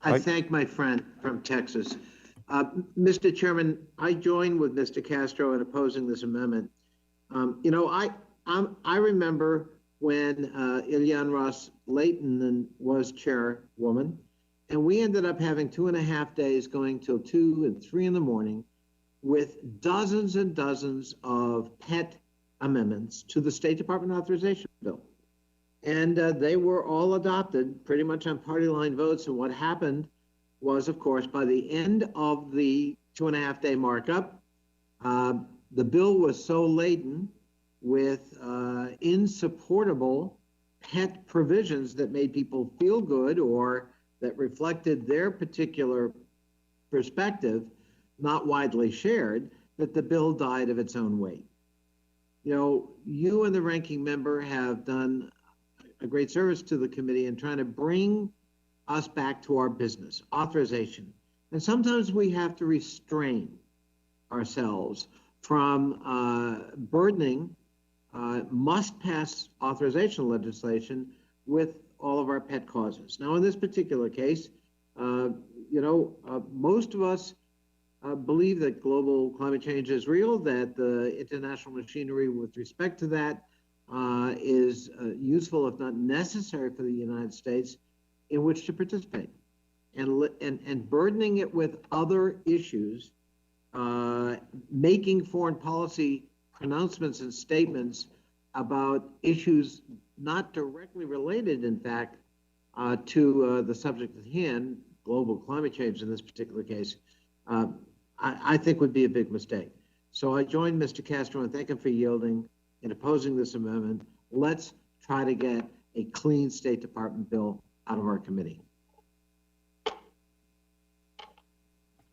I thank my friend from Texas. Mr. Chairman, I join with Mr. Castro in opposing this amendment. I remember when Ilhan Ross Layton was chairwoman, and we ended up having 2.5 days going till 2 and 3 in the morning with dozens and dozens of pet amendments to the State Department authorization bill. And they were all adopted pretty much on party line votes. And what happened was, of course, by the end of the 2.5-day markup, the bill was so laden with insupportable pet provisions that made people feel good or that reflected their particular perspective, not widely shared, that the bill died of its own weight. You and the ranking member have done a great service to the committee in trying to bring us back to our business, authorization. And sometimes we have to restrain ourselves from burdening must pass authorization legislation with all of our pet causes. Now, in this particular case, most of us believe that global climate change is real, that the international machinery with respect to that is useful, if not necessary, for the United States in which to participate. And burdening it with other issues, making foreign policy pronouncements and statements about issues not directly related, in fact, to the subject at hand, global climate change in this particular case, I think would be a big mistake. So I join Mr. Castro and thank him for yielding and opposing this amendment. Let's try to get a clean State Department bill out of our committee.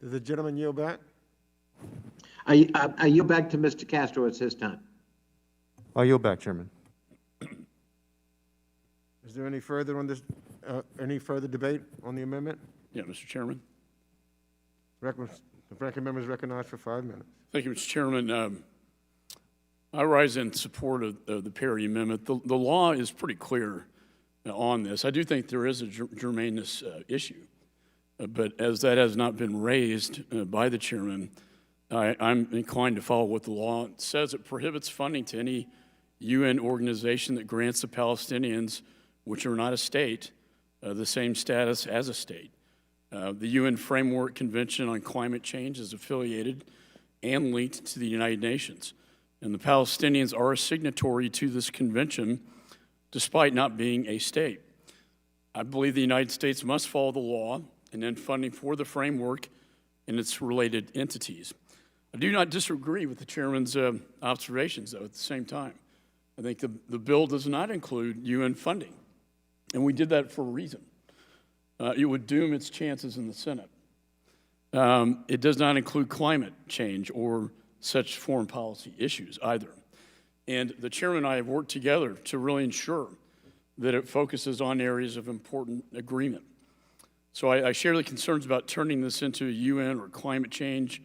Does the gentleman yield back? I yield back to Mr. Castro. It's his time. I yield back, Chairman. Is there any further on this, any further debate on the amendment? Yeah, Mr. Chairman. The ranking member is recognized for 5 minutes. Thank you, Mr. Chairman. I rise in support of the Perry Amendment. The law is pretty clear on this. I do think there is a germaneness issue, but as that has not been raised by the chairman, I'm inclined to follow what the law says. It prohibits funding to any UN organization that grants the Palestinians, which are not a state, the same status as a state. The UN Framework Convention on Climate Change is affiliated and linked to the United Nations. And the Palestinians are a signatory to this convention despite not being a state. I believe the United States must follow the law and end funding for the framework and its related entities. I do not disagree with the chairman's observations, though, at the same time. I think the bill does not include UN funding, and we did that for a reason. It would doom its chances in the Senate. It does not include climate change or such foreign policy issues either. And the chairman and I have worked together to really ensure that it focuses on areas of important agreement. So I share the concerns about turning this into a UN or climate change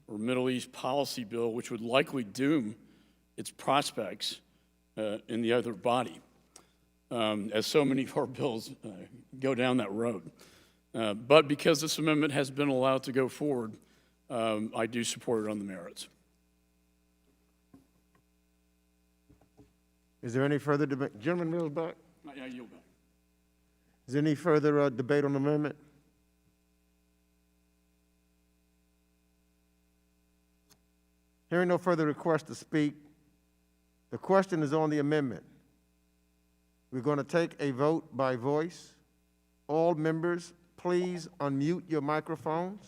or Middle East policy bill, which would likely doom its prospects in the other body, as so many of our bills go down that road. But because this amendment has been allowed to go forward, I do support it on the merits. Is there any further debate? Gentleman Mills back? I yield back. Is there any further debate on the amendment? Hearing no further requests to speak, the question is on the amendment. We're going to take a vote by voice. All members, please unmute your microphones.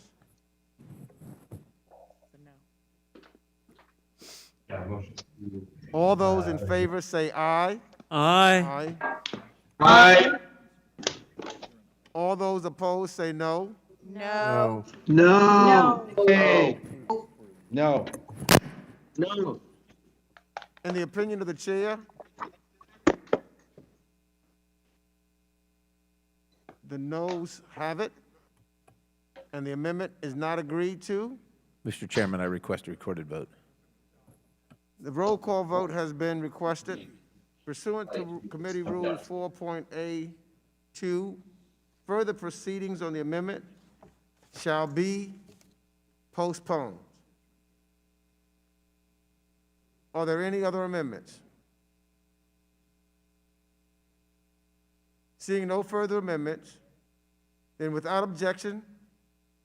All those in favor say aye. Aye. Aye. All those opposed say no. No. No. No. No. No. In the opinion of the chair, the noes have it, and the amendment is not agreed to. Mr. Chairman, I request a recorded vote. The roll call vote has been requested. Pursuant to Committee Rule 4.A2, further proceedings on the amendment shall be postponed. Are there any other amendments? Seeing no further amendments, then without objection,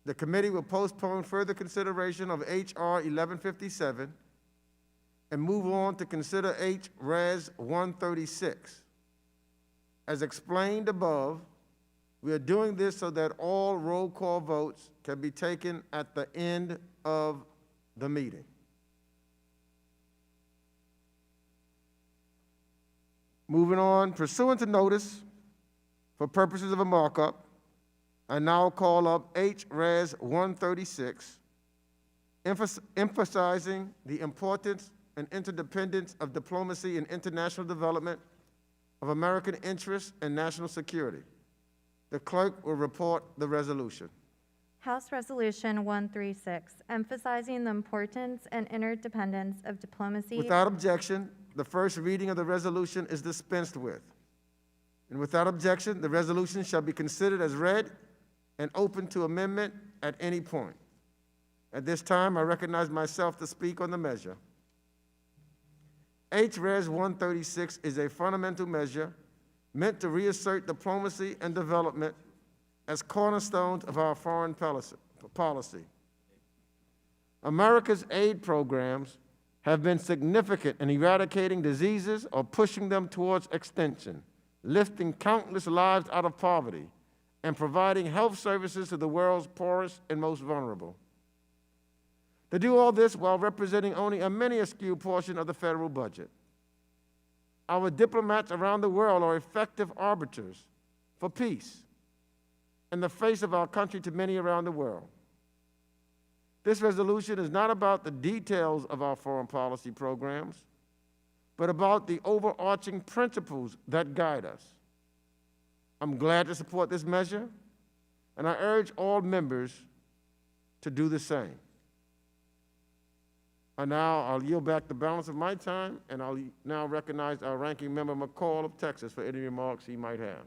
the committee will postpone further consideration of H.R. 1157 and move on to consider H.Res. 136. As explained above, we are doing this so that all roll call votes can be taken at the end of the meeting. Moving on, pursuant to notice, for purposes of a markup, I now call up H.Res. 136, emphasizing the importance and interdependence of diplomacy and international development of American interests and national security. The clerk will report the resolution. House Resolution 136, emphasizing the importance and interdependence of diplomacy. Without objection, the first reading of the resolution is dispensed with. And without objection, the resolution shall be considered as read and open to amendment at any point. At this time, I recognize myself to speak on the measure. H.Res. 136 is a fundamental measure meant to reassert diplomacy and development as cornerstones of our foreign policy. America's aid programs have been significant in eradicating diseases or pushing them towards extinction, lifting countless lives out of poverty, and providing health services to the world's poorest and most vulnerable. To do all this while representing only a minuscule portion of the federal budget. Our diplomats around the world are effective arbiters for peace in the face of our country to many around the world. This resolution is not about the details of our foreign policy programs, but about the overarching principles that guide us. I'm glad to support this measure, and I urge all members to do the same. And now I'll yield back the balance of my time, and I'll now recognize our ranking member McCaul of Texas for any remarks he might have.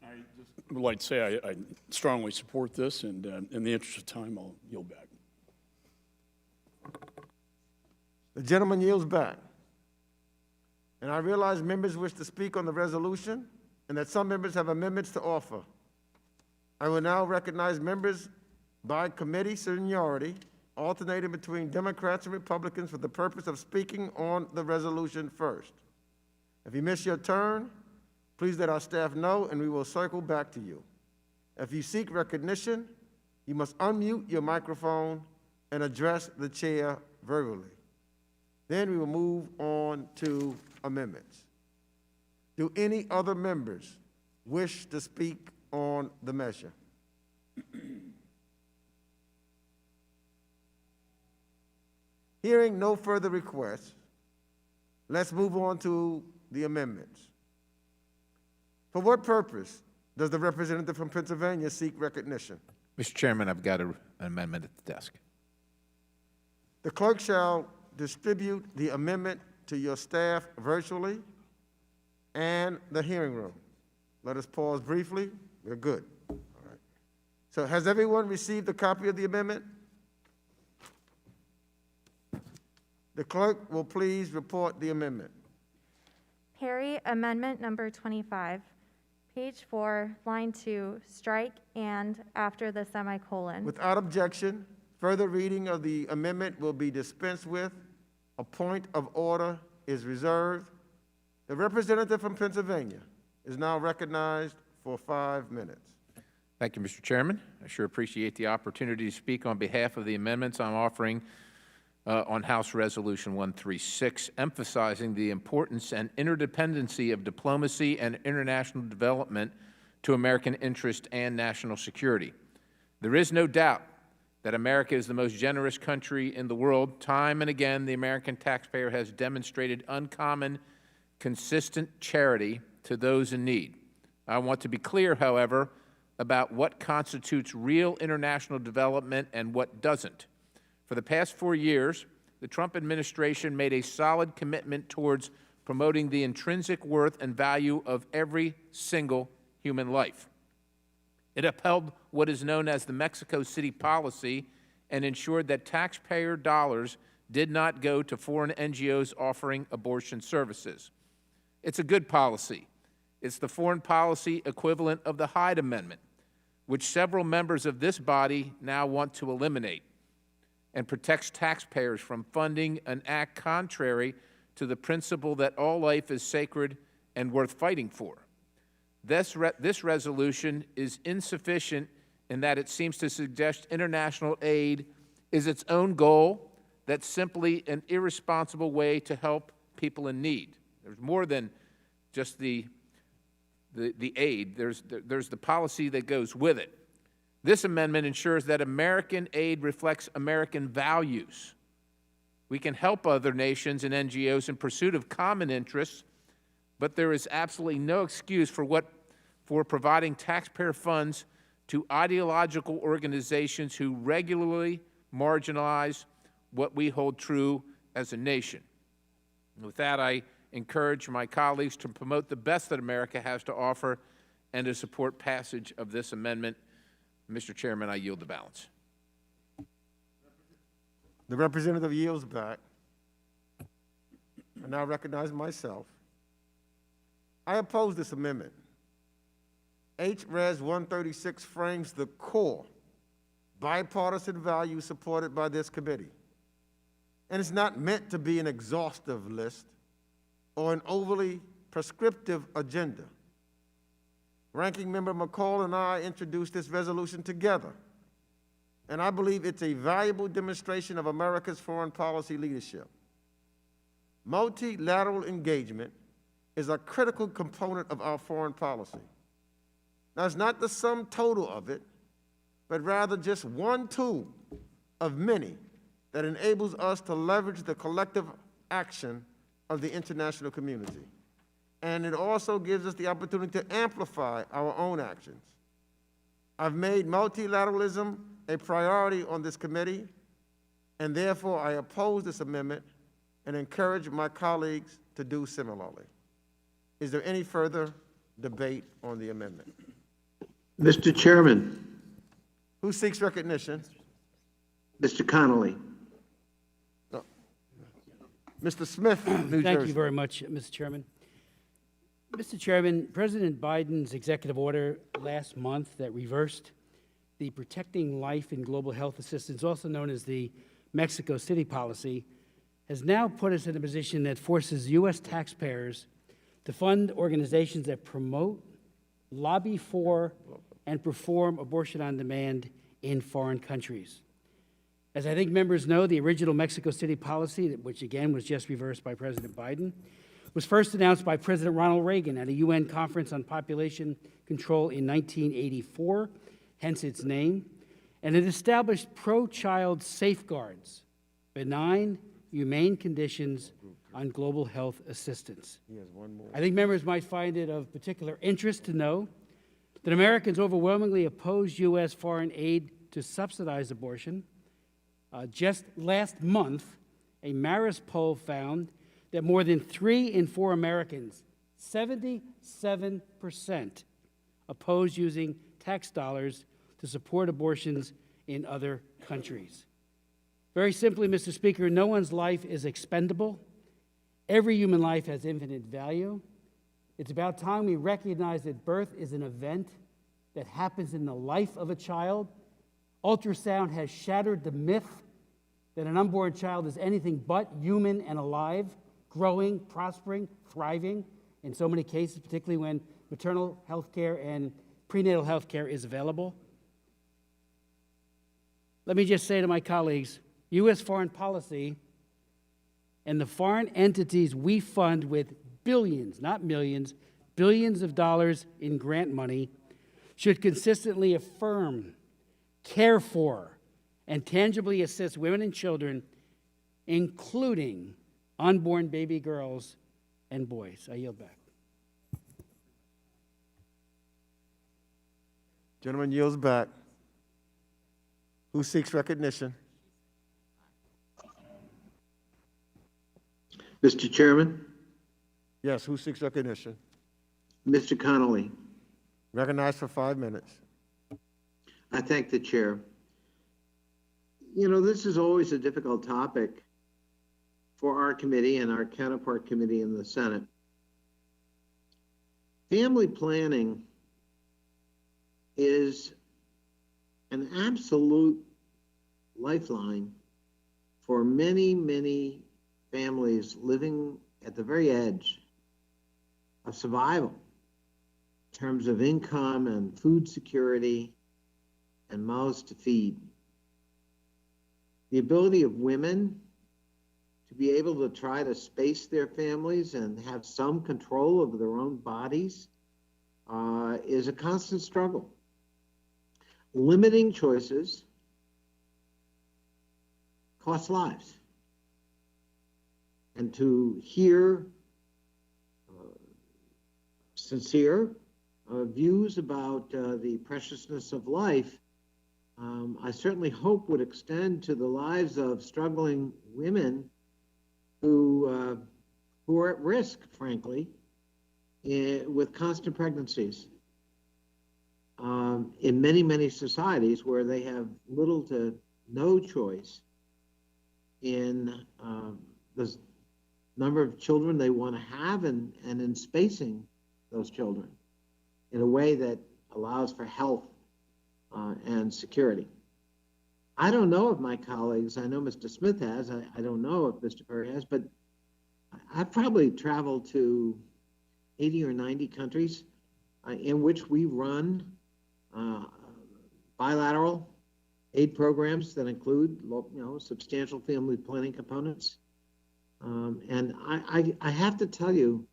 I just would like to say I strongly support this, and in the interest of time, I'll yield back. The gentleman yields back. And I realize members wish to speak on the resolution and that some members have amendments to offer. I will now recognize members by committee seniority, alternating between Democrats and Republicans for the purpose of speaking on the resolution first. If you miss your turn, please let our staff know and we will circle back to you. If you seek recognition, you must unmute your microphone and address the chair verbally. Then we will move on to amendments. Do any other members wish to speak on the measure? Hearing no further requests, let's move on to the amendments. For what purpose does the representative from Pennsylvania seek recognition? Mr. Chairman, I've got an amendment at the desk. The clerk shall distribute the amendment to your staff virtually and the hearing room. Let us pause briefly. We're good. All right. So has everyone received a copy of the amendment? The clerk will please report the amendment. Perry, amendment number 25, page 4, line 2, strike and after the semicolon. Without objection, further reading of the amendment will be dispensed with. A point of order is reserved. The representative from Pennsylvania is now recognized for 5 minutes. Thank you, Mr. Chairman. I sure appreciate the opportunity to speak on behalf of the amendments I'm offering on House Resolution 136, emphasizing the importance and interdependency of diplomacy and international development to American interest and national security. There is no doubt that America is the most generous country in the world. Time and again, the American taxpayer has demonstrated uncommon, consistent charity to those in need. I want to be clear, however, about what constitutes real international development and what doesn't. For the past 4 years, the Trump administration made a solid commitment towards promoting the intrinsic worth and value of every single human life. It upheld what is known as the Mexico City policy and ensured that taxpayer dollars did not go to foreign NGOs offering abortion services. It's a good policy. It's the foreign policy equivalent of the Hyde Amendment, which several members of this body now want to eliminate, and protects taxpayers from funding an act contrary to the principle that all life is sacred and worth fighting for. This resolution is insufficient in that it seems to suggest international aid is its own goal. That's simply an irresponsible way to help people in need. There's more than just the aid. There's the policy that goes with it. This amendment ensures that American aid reflects American values. We can help other nations and NGOs in pursuit of common interests, but there is absolutely no excuse for providing taxpayer funds to ideological organizations who regularly marginalize what we hold true as a nation. And with that, I encourage my colleagues to promote the best that America has to offer and to support passage of this amendment. Mr. Chairman, I yield the balance. The representative yields back. I now recognize myself. I oppose this amendment. H.Res 136 frames the core bipartisan values supported by this committee. And it's not meant to be an exhaustive list or an overly prescriptive agenda. Ranking Member McCaul and I introduced this resolution together, and I believe it's a valuable demonstration of America's foreign policy leadership. Multilateral engagement is a critical component of our foreign policy. Now, it's not the sum total of it, but rather just one tool of many that enables us to leverage the collective action of the international community. And it also gives us the opportunity to amplify our own actions. I've made multilateralism a priority on this committee, and therefore I oppose this amendment and encourage my colleagues to do similarly. Is there any further debate on the amendment? Mr. Chairman. Who seeks recognition? Mr. Connolly. No. Mr. Smith, New Jersey. Thank you very much, Mr. Chairman. Mr. Chairman, President Biden's executive order last month that reversed the Protecting Life in Global Health Assistance, also known as the Mexico City policy, has now put us in a position that forces U.S. taxpayers to fund organizations that promote, lobby for, and perform abortion on demand in foreign countries. As I think members know, the original Mexico City policy, which again was just reversed by President Biden, was first announced by President Ronald Reagan at a UN conference on population control in 1984, hence its name, and it established pro-child safeguards, benign, humane conditions on global health assistance. I think members might find it of particular interest to know that Americans overwhelmingly oppose U.S. foreign aid to subsidize abortion. Just last month, a Marist poll found that more than 3 in 4 Americans, 77%, oppose using tax dollars to support abortions in other countries. Very simply, Mr. Speaker, no one's life is expendable. Every human life has infinite value. It's about time we recognize that birth is an event that happens in the life of a child. Ultrasound has shattered the myth that an unborn child is anything but human and alive, growing, prospering, thriving, in so many cases, particularly when maternal health care and prenatal health care is available. Let me just say to my colleagues, U.S. foreign policy and the foreign entities we fund with billions, not millions, billions of dollars in grant money should consistently affirm, care for, and tangibly assist women and children, including unborn baby girls and boys. I yield back. Gentleman yields back. Who seeks recognition? Mr. Chairman. Yes, who seeks recognition? Mr. Connolly. Recognized for 5 minutes. I thank the chair. You know, this is always a difficult topic for our committee and our counterpart committee in the Senate. Family planning is an absolute lifeline for many, many families living at the very edge of survival in terms of income and food security and mouths to feed. The ability of women to be able to try to space their families and have some control over their own bodies is a constant struggle. Limiting choices costs lives. And to hear sincere views about the preciousness of life, I certainly hope would extend to the lives of struggling women who are at risk, frankly, with constant pregnancies. In many, many societies where they have little to no choice in the number of children they want to have and in spacing those children in a way that allows for health and security. I don't know if my colleagues, I know Mr. Smith has, I don't know if Mr. Perry has, but I've probably traveled to 80 or 90 countries in which we run bilateral aid programs that include, substantial family planning components. And I have to tell you,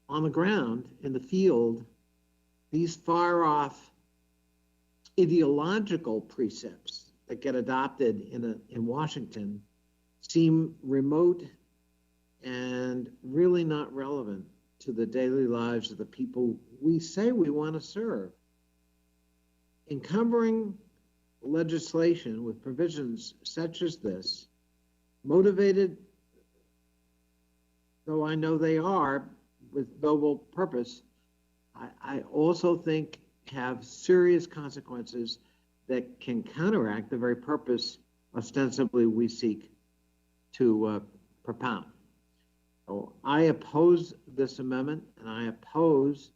on the ground, in the field, these far off ideological precepts that get adopted in Washington seem remote and really not relevant to the daily lives of the people we say we want to serve. Encumbering legislation with provisions such as this, motivated, though I know they are, with noble purpose, I also think have serious consequences that can counteract the very purpose ostensibly we seek to propound. So I oppose this amendment, and I oppose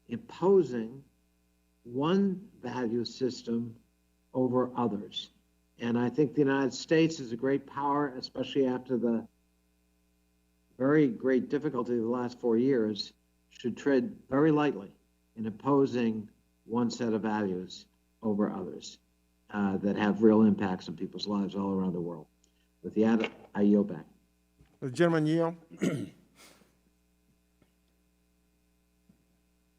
imposing one value system over others. And I think the United States is a great power, especially after the very great difficulty of the last 4 years, should tread very lightly in imposing one set of values over others that have real impacts on people's lives all around the world. With that, I yield back. The gentleman yield.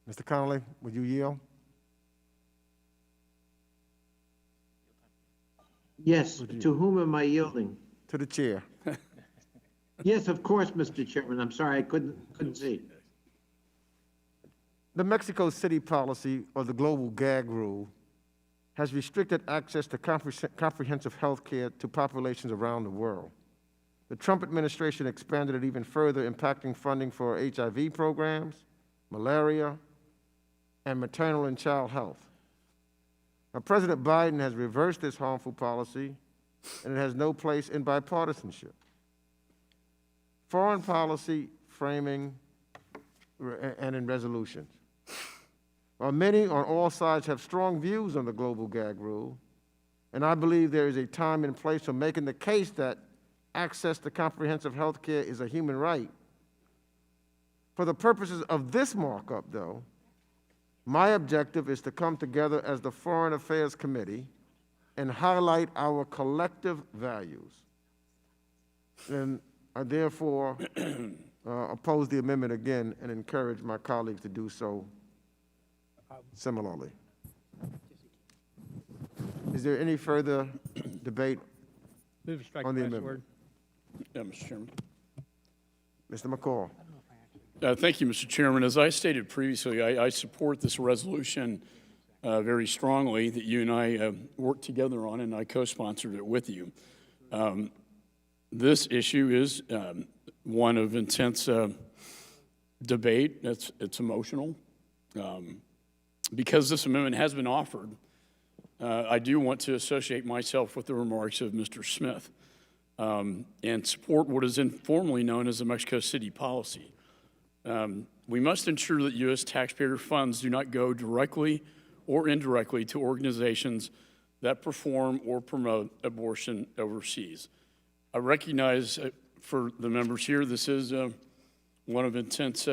Mr. Connolly, would you yield? Yes, to whom am I yielding? To the chair. Yes, of course, Mr. Chairman. I'm sorry, I couldn't see. The Mexico City policy, or the global gag rule, has restricted access to comprehensive health care to populations around the world. The Trump administration expanded it even further, impacting funding for HIV programs, malaria, and maternal and child health. Now, President Biden has reversed this harmful policy, and it has no place in bipartisanship. Foreign policy framing and in resolutions. While many on all sides have strong views on the global gag rule, and I believe there is a time and place for making the case that access to comprehensive health care is a human right. For the purposes of this markup, though, my objective is to come together as the Foreign Affairs Committee and highlight our collective values. And I therefore oppose the amendment again and encourage my colleagues to do so similarly. Is there any further debate Move to strike on the the last amendment? word. Yeah, Mr. Chairman. Mr. McCaul. Thank you, Mr. Chairman. As I stated previously, I support this resolution very strongly that you and I worked together on, and I co-sponsored it with you. This issue is one of intense debate. It's emotional. Because this amendment has been offered, I do want to associate myself with the remarks of Mr. Smith and support what is informally known as the Mexico City policy. We must ensure that U.S. taxpayer funds do not go directly or indirectly to organizations that perform or promote abortion overseas. I recognize for the members here, this is one of intense,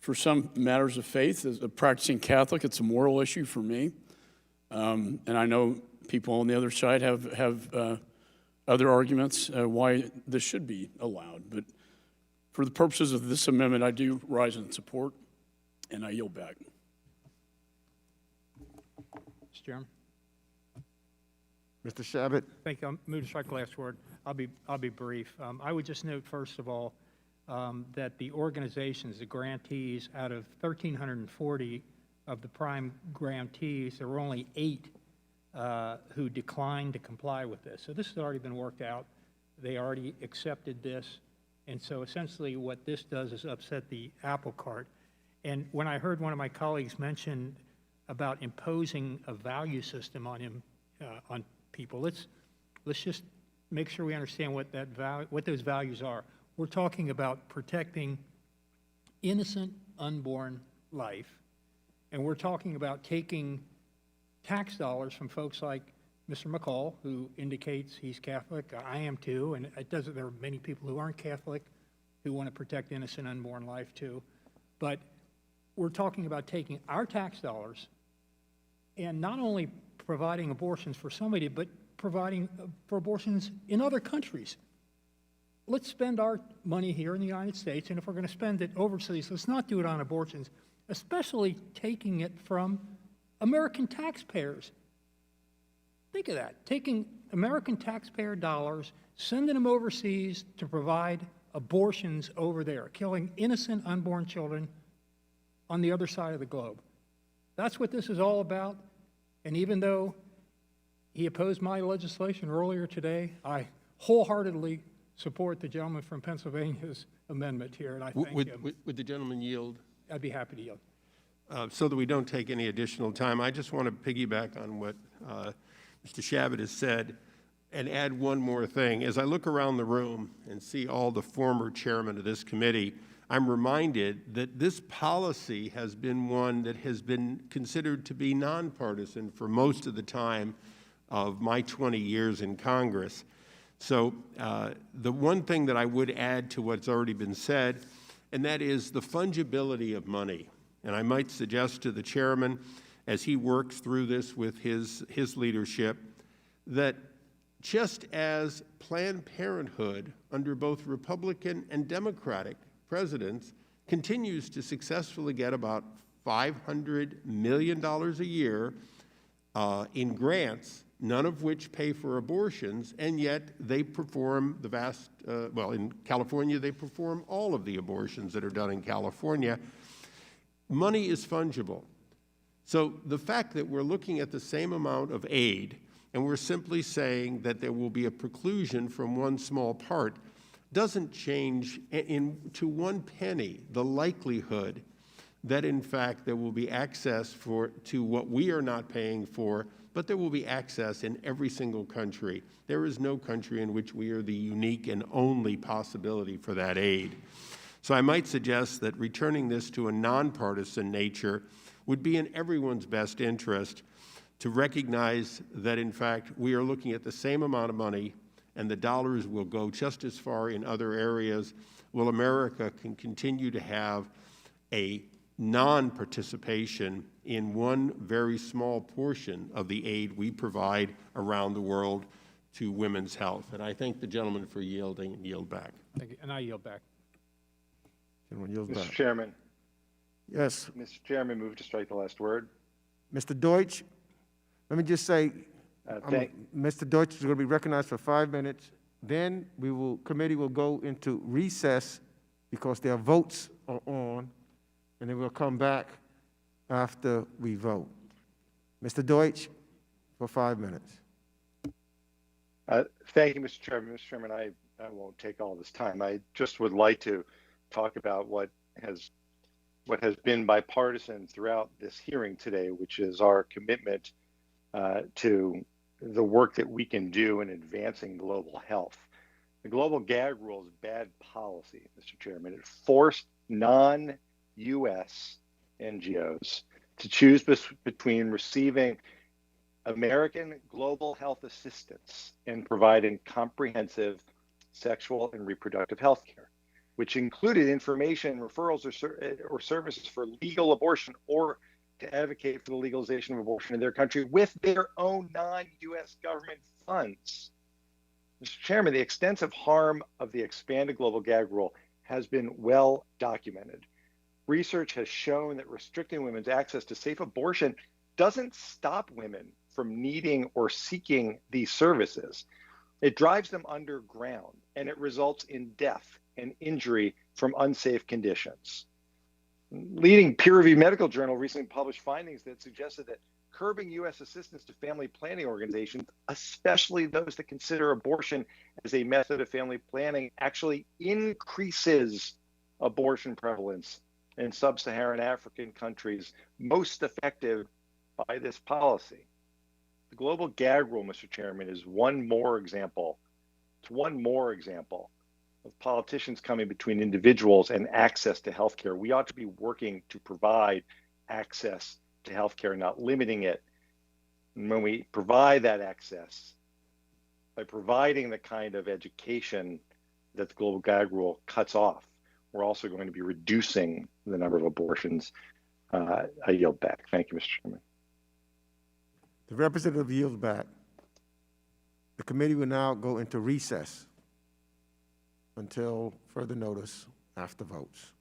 for some matters of faith. As a practicing Catholic, it's a moral issue for me. And I know people on the other side have other arguments why this should be allowed. But for the purposes of this amendment, I do rise in support, and I yield back. Mr. Chairman. Mr. Chabot. Thank you. I'll move to strike the last word. I'll be brief. I would just note, first of all, that the organizations, the grantees, out of 1,340 of the prime grantees, there were only 8 who declined to comply with this. So this has already been worked out. They already accepted this. And so essentially what this does is upset the apple cart. And when I heard one of my colleagues mention about imposing a value system on on people, let's just make sure we understand what what those values are. We're talking about protecting innocent unborn life, and we're talking about taking tax dollars from folks like Mr. McCaul, who indicates he's Catholic. I am too, and there are many people who aren't Catholic who want to protect innocent unborn life too. But we're talking about taking our tax dollars and not only providing abortions for somebody, but providing for abortions in other countries. Let's spend our money here in the United States, and if we're going to spend it overseas, let's not do it on abortions, especially taking it from American taxpayers. Think of that, taking American taxpayer dollars, sending them overseas to provide abortions over there, killing innocent unborn children on the other side of the globe. That's what this is all about. And even though he opposed my legislation earlier today, I wholeheartedly support the gentleman from Pennsylvania's amendment here, and I thank him. Would the gentleman yield? I'd be happy to yield. So that we don't take any additional time, I just want to piggyback on what Mr. Chabot has said and add one more thing. As I look around the room and see all the former chairmen of this committee, I'm reminded that this policy has been one that has been considered to be nonpartisan for most of the time of my 20 years in Congress. So the one thing that I would add to what's already been said, and that is the fungibility of money. And I might suggest to the chairman, as he works through this with his leadership, that just as Planned Parenthood under both Republican and Democratic presidents continues to successfully get about $500 million a year in grants, none of which pay for abortions, and yet they perform the vast, well, in California, they perform all of the abortions that are done in California. Money is fungible. So the fact that we're looking at the same amount of aid and we're simply saying that there will be a preclusion from one small part doesn't change to one penny the likelihood that in fact there will be access to what we are not paying for, but there will be access in every single country. There is no country in which we are the unique and only possibility for that aid. So I might suggest that returning this to a nonpartisan nature would be in everyone's best interest to recognize that, in fact, we are looking at the same amount of money and the dollars will go just as far in other areas, while America can continue to have a non-participation in one very small portion of the aid we provide around the world to women's health. And I thank the gentleman for yielding and yield back. Thank you, and I yield back. Gentleman yields Mr. back. Chairman. Yes. Mr. Chairman, move to strike the last word. Mr. Deutsch, let me just say, Mr. Deutsch is going to be recognized for 5 minutes. Then committee will go into recess because their votes are on, and then we'll come back after we vote. Mr. Deutsch, for 5 minutes. Thank you, Mr. Chairman. Mr. Chairman, I won't take all this time. I just would like to talk about what has been bipartisan throughout this hearing today, which is our commitment to the work that we can do in advancing global health. The global gag rule is bad policy, Mr. Chairman. It forced non-U.S. NGOs to choose between receiving American global health assistance and providing comprehensive sexual and reproductive health care, which included information, referrals, or services for legal abortion or to advocate for the legalization of abortion in their country with their own non-U.S. government funds. Mr. Chairman, the extensive harm of the expanded global gag rule has been well documented. Research has shown that restricting women's access to safe abortion doesn't stop women from needing or seeking these services. It drives them underground, and it results in death and injury from unsafe conditions. Leading peer-reviewed medical journal recently published findings that suggested that curbing U.S. assistance to family planning organizations, especially those that consider abortion as a method of family planning, actually increases abortion prevalence in sub-Saharan African countries most affected by this policy. The global gag rule, Mr. Chairman, is one more example. It's one more example of politicians coming between individuals and access to healthcare. We ought to be working to provide access to healthcare, not limiting it. And when we provide that access, by providing the kind of education that the global gag rule cuts off, we're also going to be reducing the number of abortions. I yield back. Thank you, Mr. Chairman. The representative yields back. The committee will now go into recess until further notice after votes.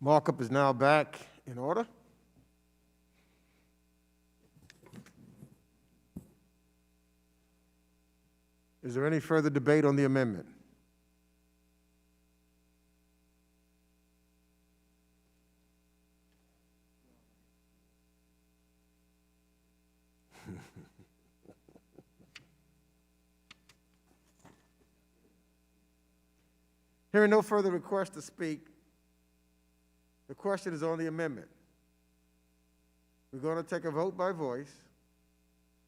Markup is now back in order. Is there any further debate on the amendment? Hearing no further requests to speak, the question is on the amendment. We're going to take a vote by voice.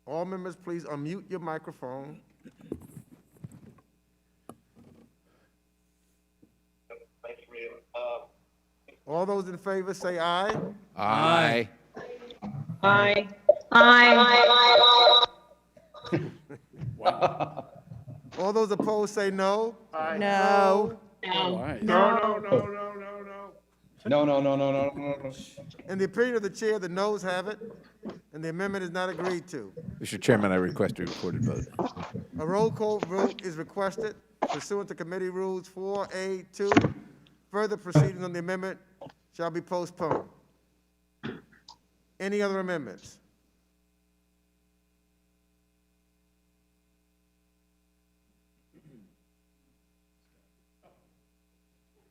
All members, please unmute your microphone. All those in favor say aye. Aye. Aye. Aye. All those opposed say no. No. Why? No. In the opinion of the chair, the noes have it, and the amendment is not agreed to. Mr. Chairman, I request a recorded vote. A roll call vote is requested pursuant to committee rules 4A2. Further proceedings on the amendment shall be postponed. Any other amendments?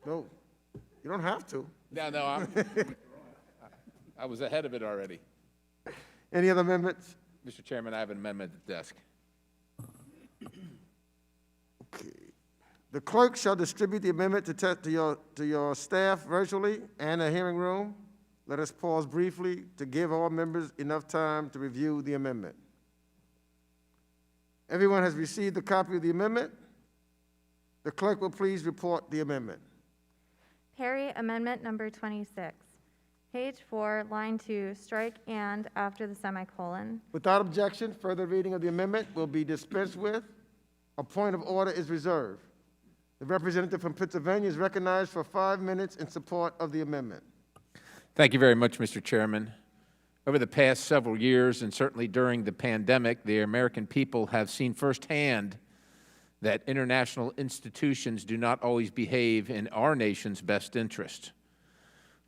No, you don't have to. No, I was ahead of it already. Any other amendments? Mr. Chairman, I have an amendment at the desk. Okay. The clerk shall distribute the amendment to your staff virtually and a hearing room. Let us pause briefly to give all members enough time to review the amendment. Everyone has received a copy of the amendment. The clerk will please report the amendment. Perry, amendment number 26. Page 4, line 2, strike and after the semicolon. Without objection, further reading of the amendment will be dispensed with. A point of order is reserved. The representative from Pennsylvania is recognized for 5 minutes in support of the amendment. Thank you very much, Mr. Chairman. Over the past several years, and certainly during the pandemic, the American people have seen firsthand that international institutions do not always behave in our nation's best interest.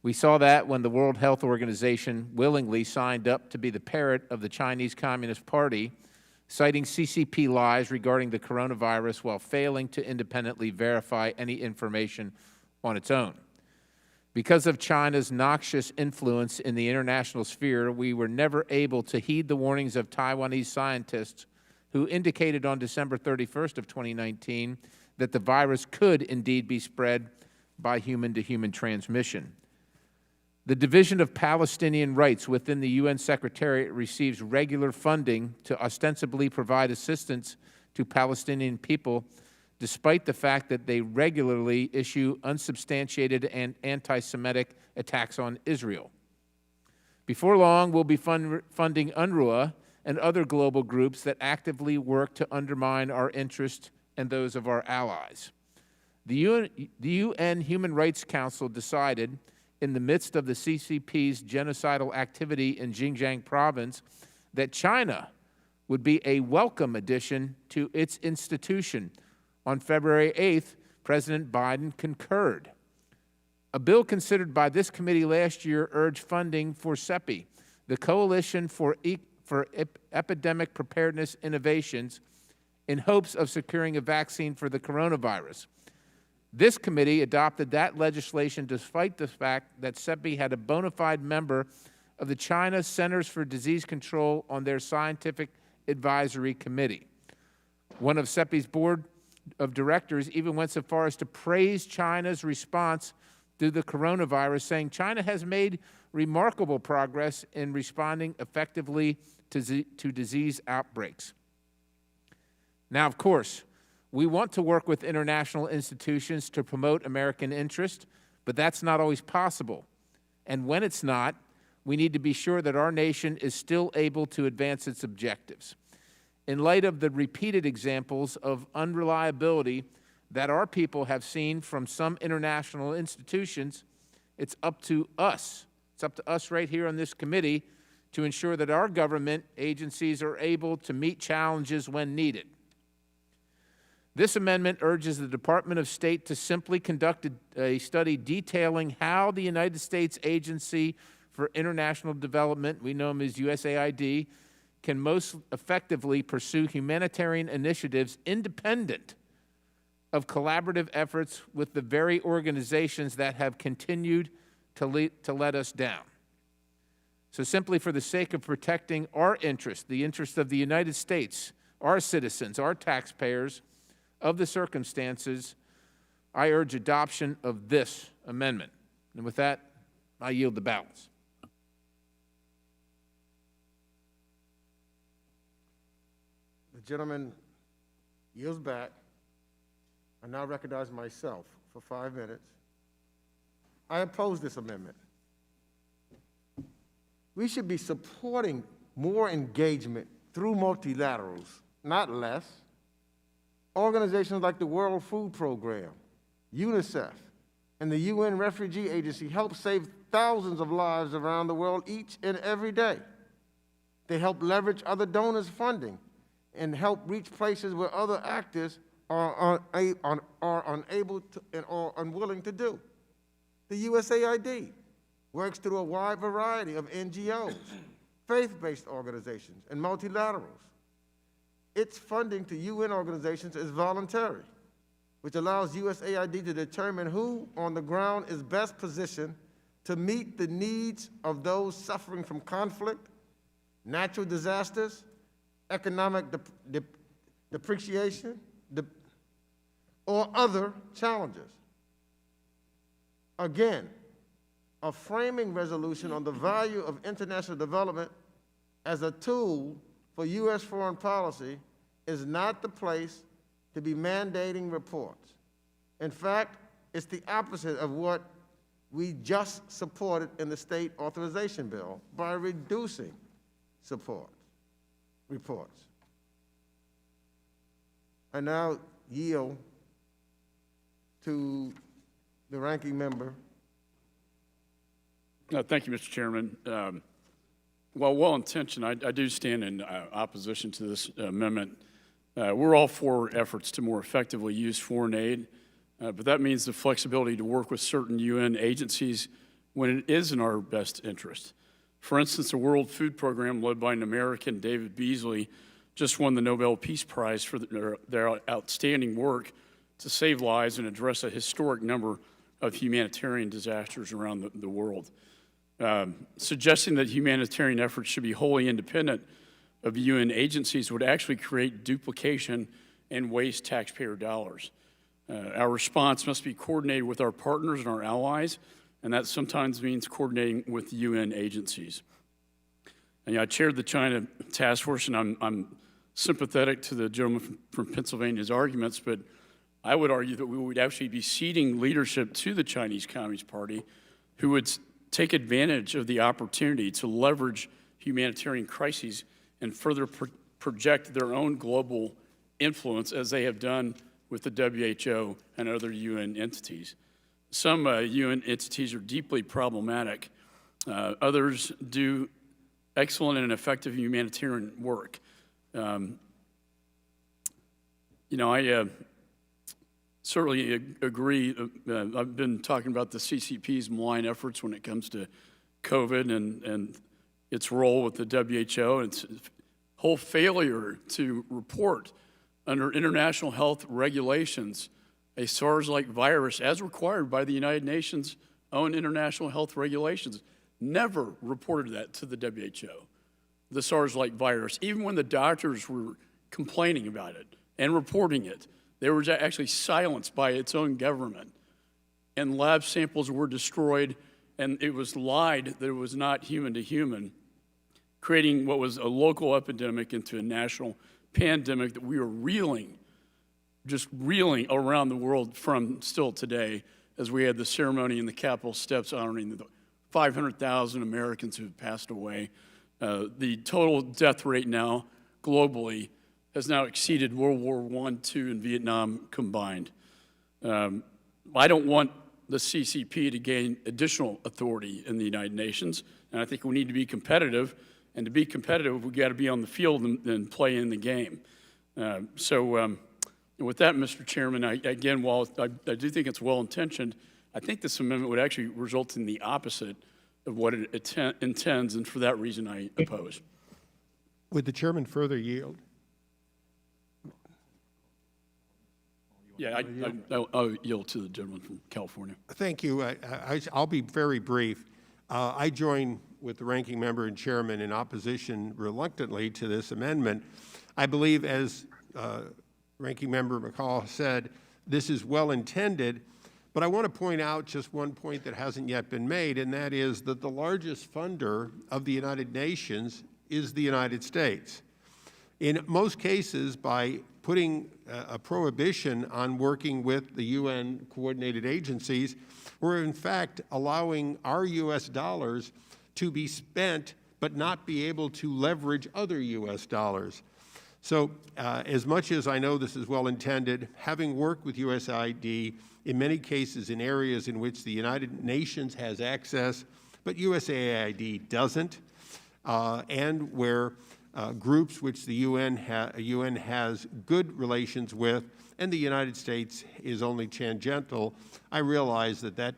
We saw that when the World Health Organization willingly signed up to be the parrot of the Chinese Communist Party, citing CCP lies regarding the coronavirus while failing to independently verify any information on its own. Because of China's noxious influence in the international sphere, we were never able to heed the warnings of Taiwanese scientists who indicated on December 31st of 2019 that the virus could indeed be spread by human-to-human transmission. The Division of Palestinian Rights within the UN Secretariat receives regular funding to ostensibly provide assistance to Palestinian people, despite the fact that they regularly issue unsubstantiated and anti-Semitic attacks on Israel. Before long, we'll be funding UNRWA and other global groups that actively work to undermine our interests and those of our allies. The UN Human Rights Council decided, in the midst of the CCP's genocidal activity in Xinjiang province, that China would be a welcome addition to its institution. On February 8th, President Biden concurred. A bill considered by this committee last year urged funding for CEPI, the Coalition for Epidemic Preparedness Innovations, in hopes of securing a vaccine for the coronavirus. This committee adopted that legislation despite the fact that CEPI had a bona fide member of the China Centers for Disease Control on their scientific advisory committee. One of CEPI's board of directors even went so far as to praise China's response to the coronavirus, saying China has made remarkable progress in responding effectively to disease outbreaks. Now, of course, we want to work with international institutions to promote American interest, but that's not always possible. And when it's not, we need to be sure that our nation is still able to advance its objectives. In light of the repeated examples of unreliability that our people have seen from some international institutions, it's up to us right here on this committee to ensure that our government agencies are able to meet challenges when needed. This amendment urges the Department of State to simply conduct a study detailing how the United States Agency for International Development, we know them as USAID, can most effectively pursue humanitarian initiatives independent of collaborative efforts with the very organizations that have continued to let us down. So simply for the sake of protecting our interest, the interest of the United States, our citizens, our taxpayers, of the circumstances, I urge adoption of this amendment. And with that, I yield the balance. The gentleman yields back. I now recognize myself for 5 minutes. I oppose this amendment. We should be supporting more engagement through multilaterals, not less. Organizations like the World Food Program, UNICEF, and the UN Refugee Agency help save thousands of lives around the world each and every day. They help leverage other donors' funding and help reach places where other actors are unable to and are unwilling to do. The USAID works through a wide variety of NGOs, faith-based organizations, and multilaterals. Its funding to UN organizations is voluntary, which allows USAID to determine who on the ground is best positioned to meet the needs of those suffering from conflict, natural disasters, economic depreciation, or other challenges. Again, a framing resolution on the value of international development as a tool for U.S. foreign policy is not the place to be mandating reports. In fact, it's the opposite of what we just supported in the state authorization bill by reducing reports. I now yield to the ranking member. Thank you, Mr. Chairman. While well-intentioned, I do stand in opposition to this amendment. We're all for efforts to more effectively use foreign aid, but that means the flexibility to work with certain UN agencies when it is in our best interest. For instance, the World Food Program, led by an American, David Beasley, just won the Nobel Peace Prize for their outstanding work to save lives and address a historic number of humanitarian disasters around the world. Suggesting that humanitarian efforts should be wholly independent of UN agencies would actually create duplication and waste taxpayer dollars. Our response must be coordinated with our partners and our allies, and that sometimes means coordinating with UN agencies. And I chaired the China task force, and I'm sympathetic to the gentleman from Pennsylvania's arguments, but I would argue that we would actually be ceding leadership to the Chinese Communist Party, who would take advantage of the opportunity to leverage humanitarian crises and further project their own global influence, as they have done with the WHO and other UN entities. Some UN entities are deeply problematic. Others do excellent and effective humanitarian work. I certainly agree. I've been talking about the CCP's malign efforts when it comes to COVID and its role with the WHO and its whole failure to report under international health regulations a SARS-like virus as required by the United Nations' own international health regulations. Never reported that to the WHO, the SARS-like virus, even when the doctors were complaining about it and reporting it. They were actually silenced by its own government, and lab samples were destroyed, and it was lied that it was not human to human, creating what was a local epidemic into a national pandemic that we are just reeling around the world from still today, as we had the ceremony in the Capitol steps honoring the 500,000 Americans who have passed away. The total death rate now globally has now exceeded World War I, II, and Vietnam combined. I don't want the CCP to gain additional authority in the United Nations, and I think we need to be competitive. And to be competitive, we've got to be on the field and play in the game. And with that, Mr. Chairman, again, while I do think it's well-intentioned, I think this amendment would actually result in the opposite of what it intends, and for that reason, I oppose. Would the chairman further yield? Yeah, I'll yield to the gentleman from California. Thank you. I'll be very brief. I join with the ranking member and chairman in opposition reluctantly to this amendment. I believe, as ranking member McCaul said, this is well intended, but I want to point out just one point that hasn't yet been made, and that is that the largest funder of the United Nations is the United States. In most cases, by putting a prohibition on working with the UN coordinated agencies, we're in fact allowing our U.S. dollars to be spent but not be able to leverage other U.S. dollars. So as much as I know this is well intended, having worked with USAID in many cases in areas in which the United Nations has access, but USAID doesn't, and where groups which the UN has good relations with and the United States is only tangential, I realize that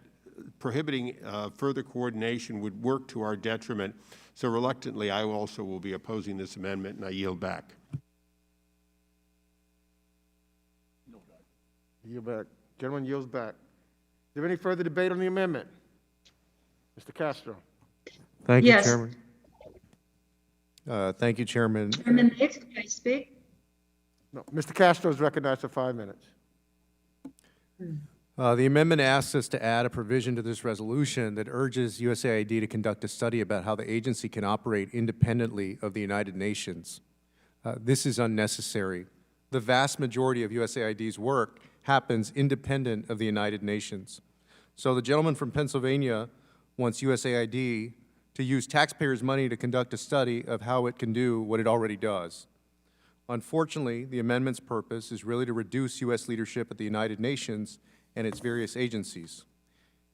prohibiting further coordination would work to our detriment. So reluctantly, I also will be opposing this amendment, and I yield back. Yield back. Gentleman yields back. Is there any further debate on the amendment? Mr. Castro. Thank you, Yes. Chairman. Thank you, Chairman. Chairman Meeks, can I speak? No, Mr. Castro is recognized for 5 minutes. The amendment asks us to add a provision to this resolution that urges USAID to conduct a study about how the agency can operate independently of the United Nations. This is unnecessary. The vast majority of USAID's work happens independent of the United Nations. So the gentleman from Pennsylvania wants USAID to use taxpayers' money to conduct a study of how it can do what it already does. Unfortunately, the amendment's purpose is really to reduce U.S. leadership at the United Nations and its various agencies.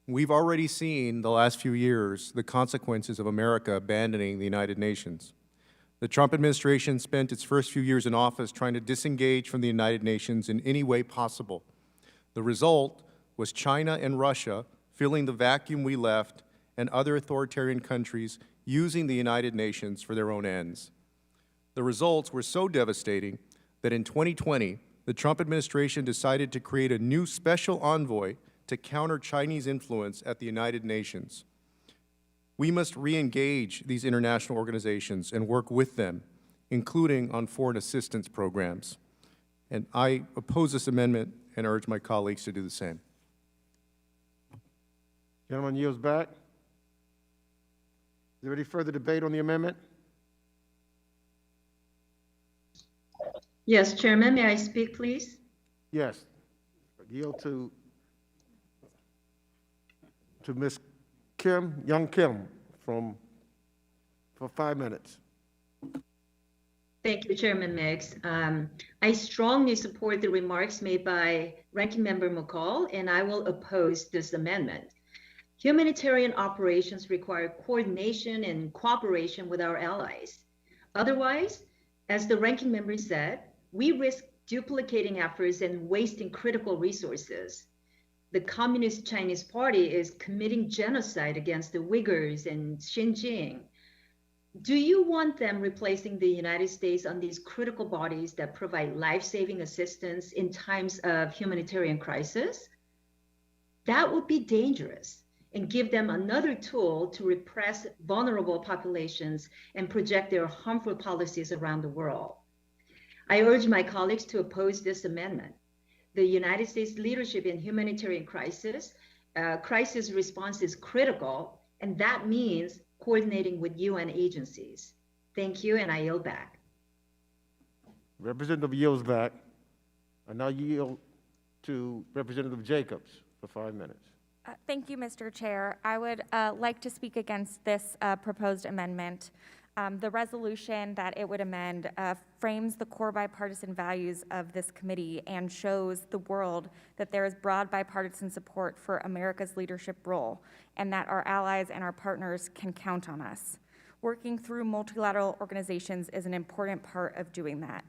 We've already seen the last few years the consequences of America abandoning the United Nations. The Trump administration spent its first few years in office trying to disengage from the United Nations in any way possible. The result was China and Russia filling the vacuum we left and other authoritarian countries using the United Nations for their own ends. The results were so devastating that in 2020, the Trump administration decided to create a new special envoy to counter Chinese influence at the United Nations. We must re-engage these international organizations and work with them, including on foreign assistance programs. And I oppose this amendment and urge my colleagues to do the same. Gentleman yields back. Is there any further debate on the amendment? Yes, Chairman, may I speak, please? Yes. Yield to Ms. Kim, Young Kim, for 5 minutes. Thank you, Chairman Meeks. I strongly support the remarks made by Ranking Member McCaul, and I will oppose this amendment. Humanitarian operations require coordination and cooperation with our allies. Otherwise, as the Ranking Member said, we risk duplicating efforts and wasting critical resources. The Communist Chinese Party is committing genocide against the Uyghurs and Xinjiang. Do you want them replacing the United States on these critical bodies that provide life-saving assistance in times of humanitarian crisis? That would be dangerous and give them another tool to repress vulnerable populations and project their harmful policies around the world. I urge my colleagues to oppose this amendment. The United States leadership in humanitarian crisis response is critical, and that means coordinating with UN agencies. Thank you, and I yield back. Representative yields back. I now yield to Representative Jacobs for 5 minutes. Thank you, Mr. Chair. I would like to speak against this proposed amendment. The resolution that it would amend frames the core bipartisan values of this committee and shows the world that there is broad bipartisan support for America's leadership role and that our allies and our partners can count on us. Working through multilateral organizations is an important part of doing that.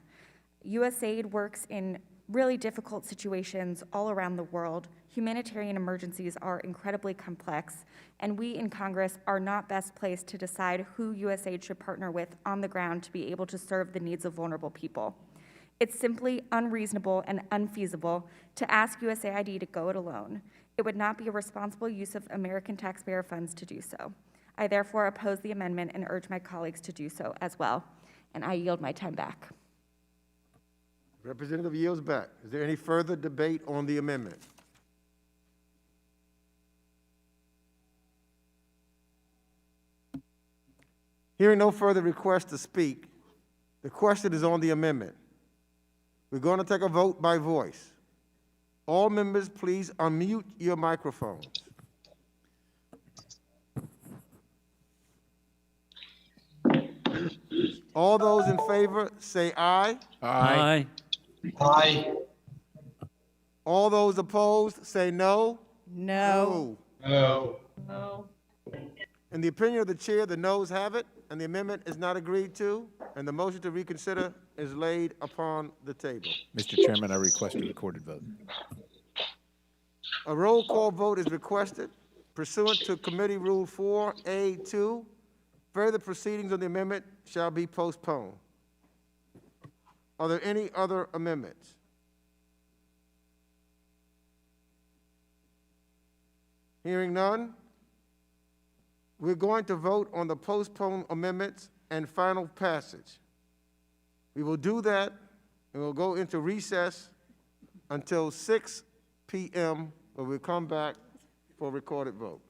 USAID works in really difficult situations all around the world. Humanitarian emergencies are incredibly complex, and we in Congress are not best placed to decide who USAID should partner with on the ground to be able to serve the needs of vulnerable people. It's simply unreasonable and unfeasible to ask USAID to go it alone. It would not be a responsible use of American taxpayer funds to do so. I therefore oppose the amendment and urge my colleagues to do so as well. And I yield my time back. Representative yields back. Is there any further debate on the amendment? Hearing no further requests to speak, the question is on the amendment. We're going to take a vote by voice. All members, please unmute your microphones. All those in favor say aye. Aye. Aye. All those opposed say no. No. No. No. In the opinion of the chair, the noes have it, and the amendment is not agreed to, and the motion to reconsider is laid upon the table. Mr. Chairman, I request a recorded vote. A roll call vote is requested pursuant to Committee Rule 4A2. Further proceedings on the amendment shall be postponed. Are there any other amendments? Hearing none, we're going to vote on the postponed amendments and final passage. We will do that, and we'll go into recess until 6 p.m., where we'll come back for recorded votes.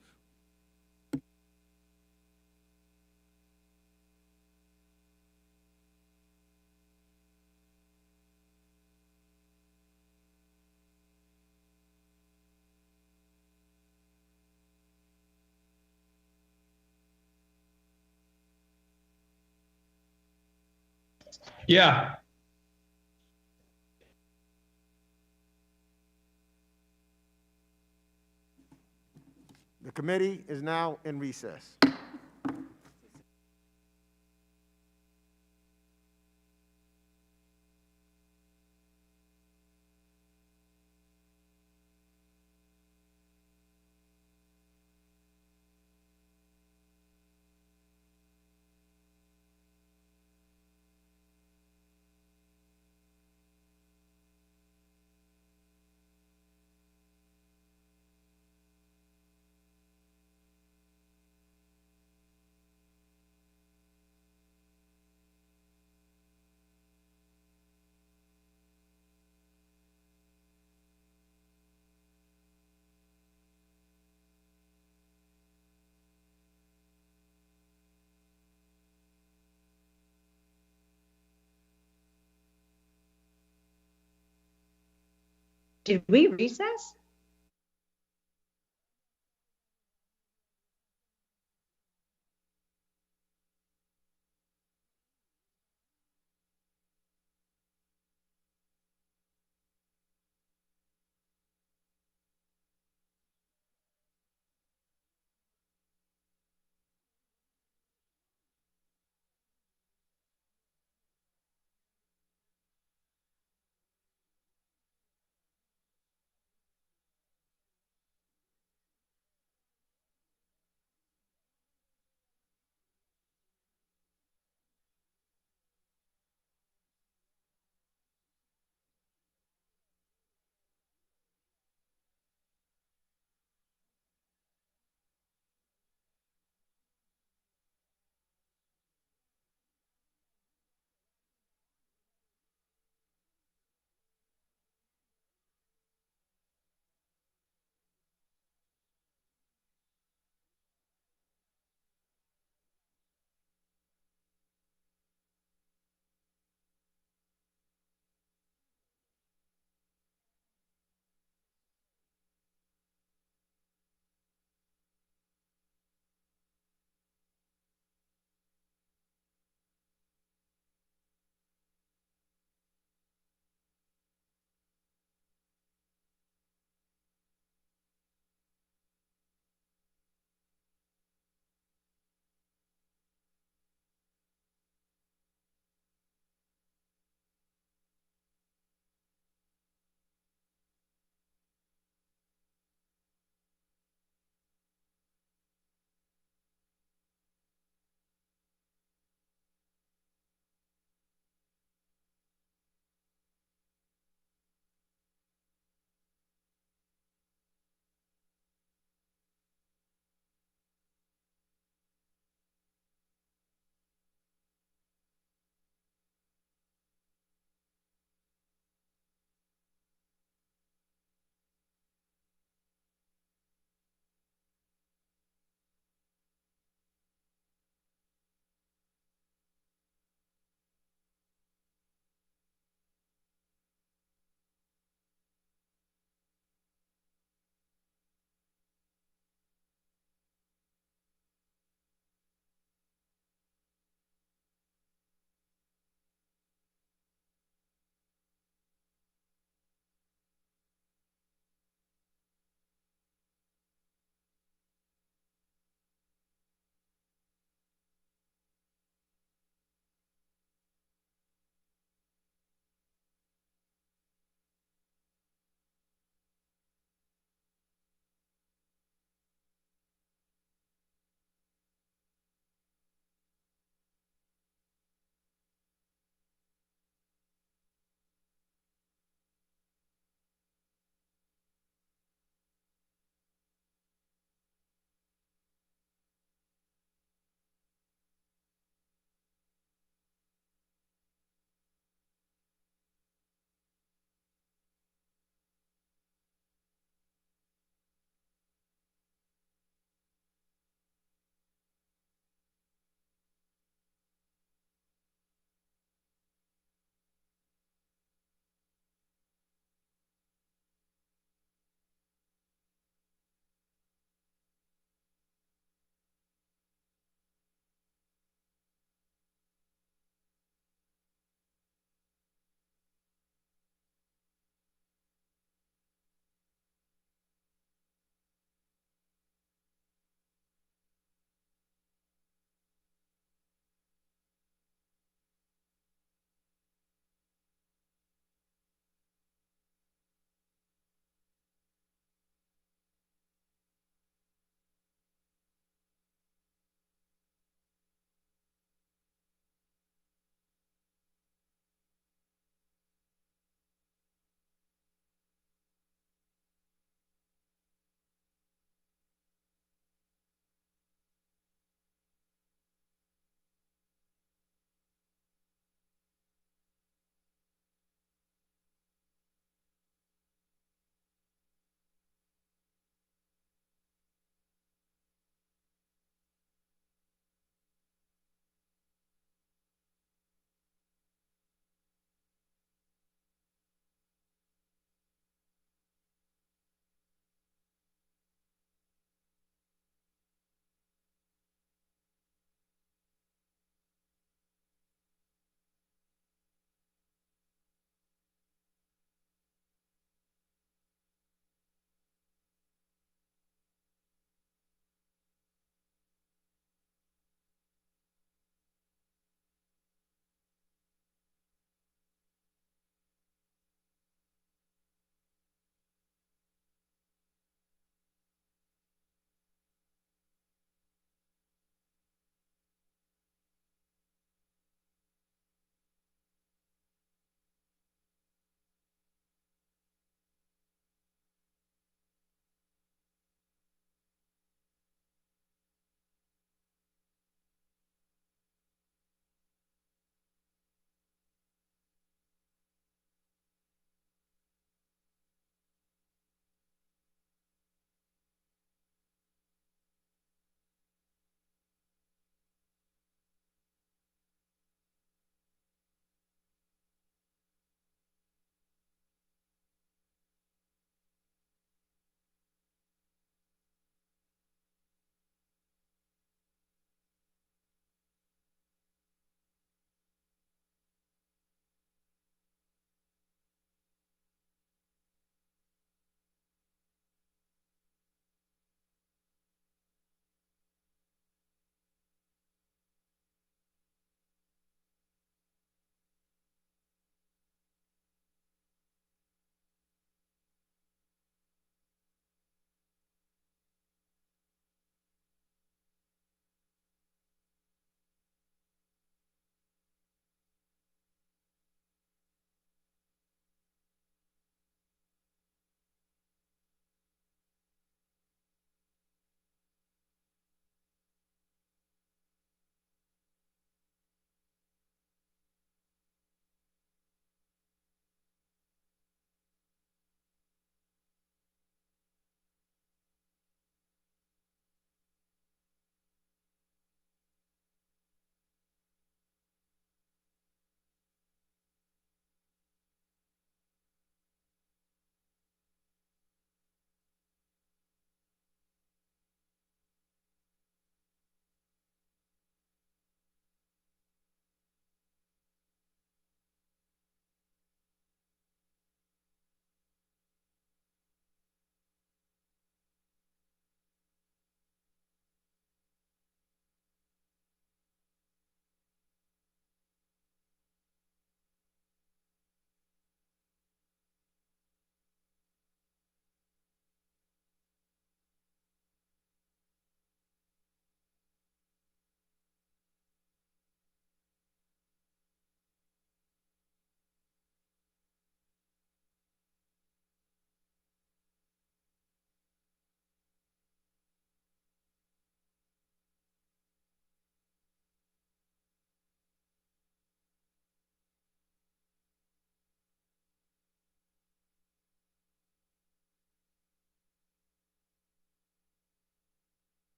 Yeah. The committee is now in recess. Did we recess?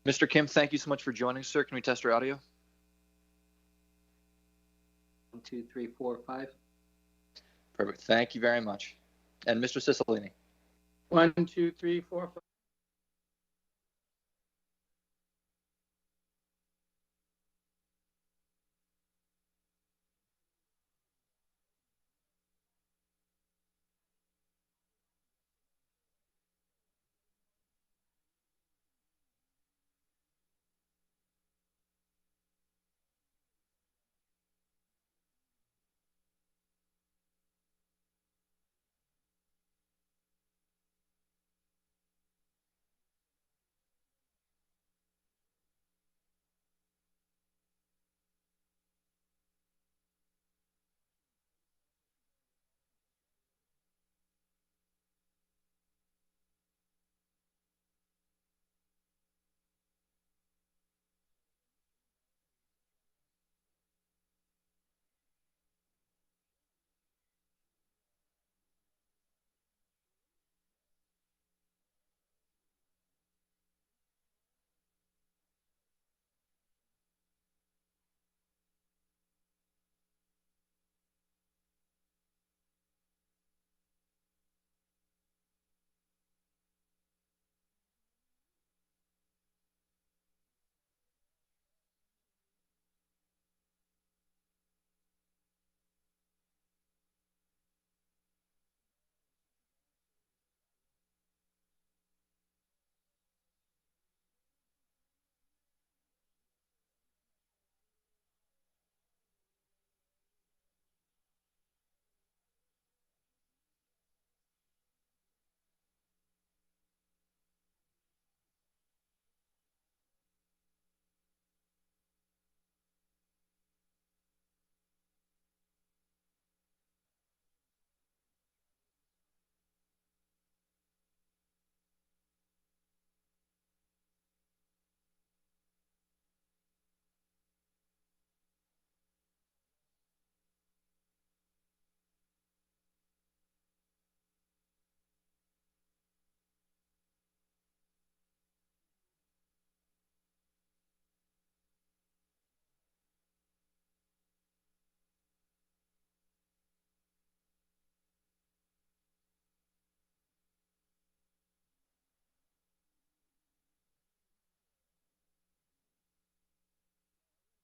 Mr. Kim, thank you so much for joining, sir. Can we test our audio? 1, 2, 3, 4, 5. Perfect. Thank you very much. And Mr. Cicilline. 1, 2, 3, 4, 5.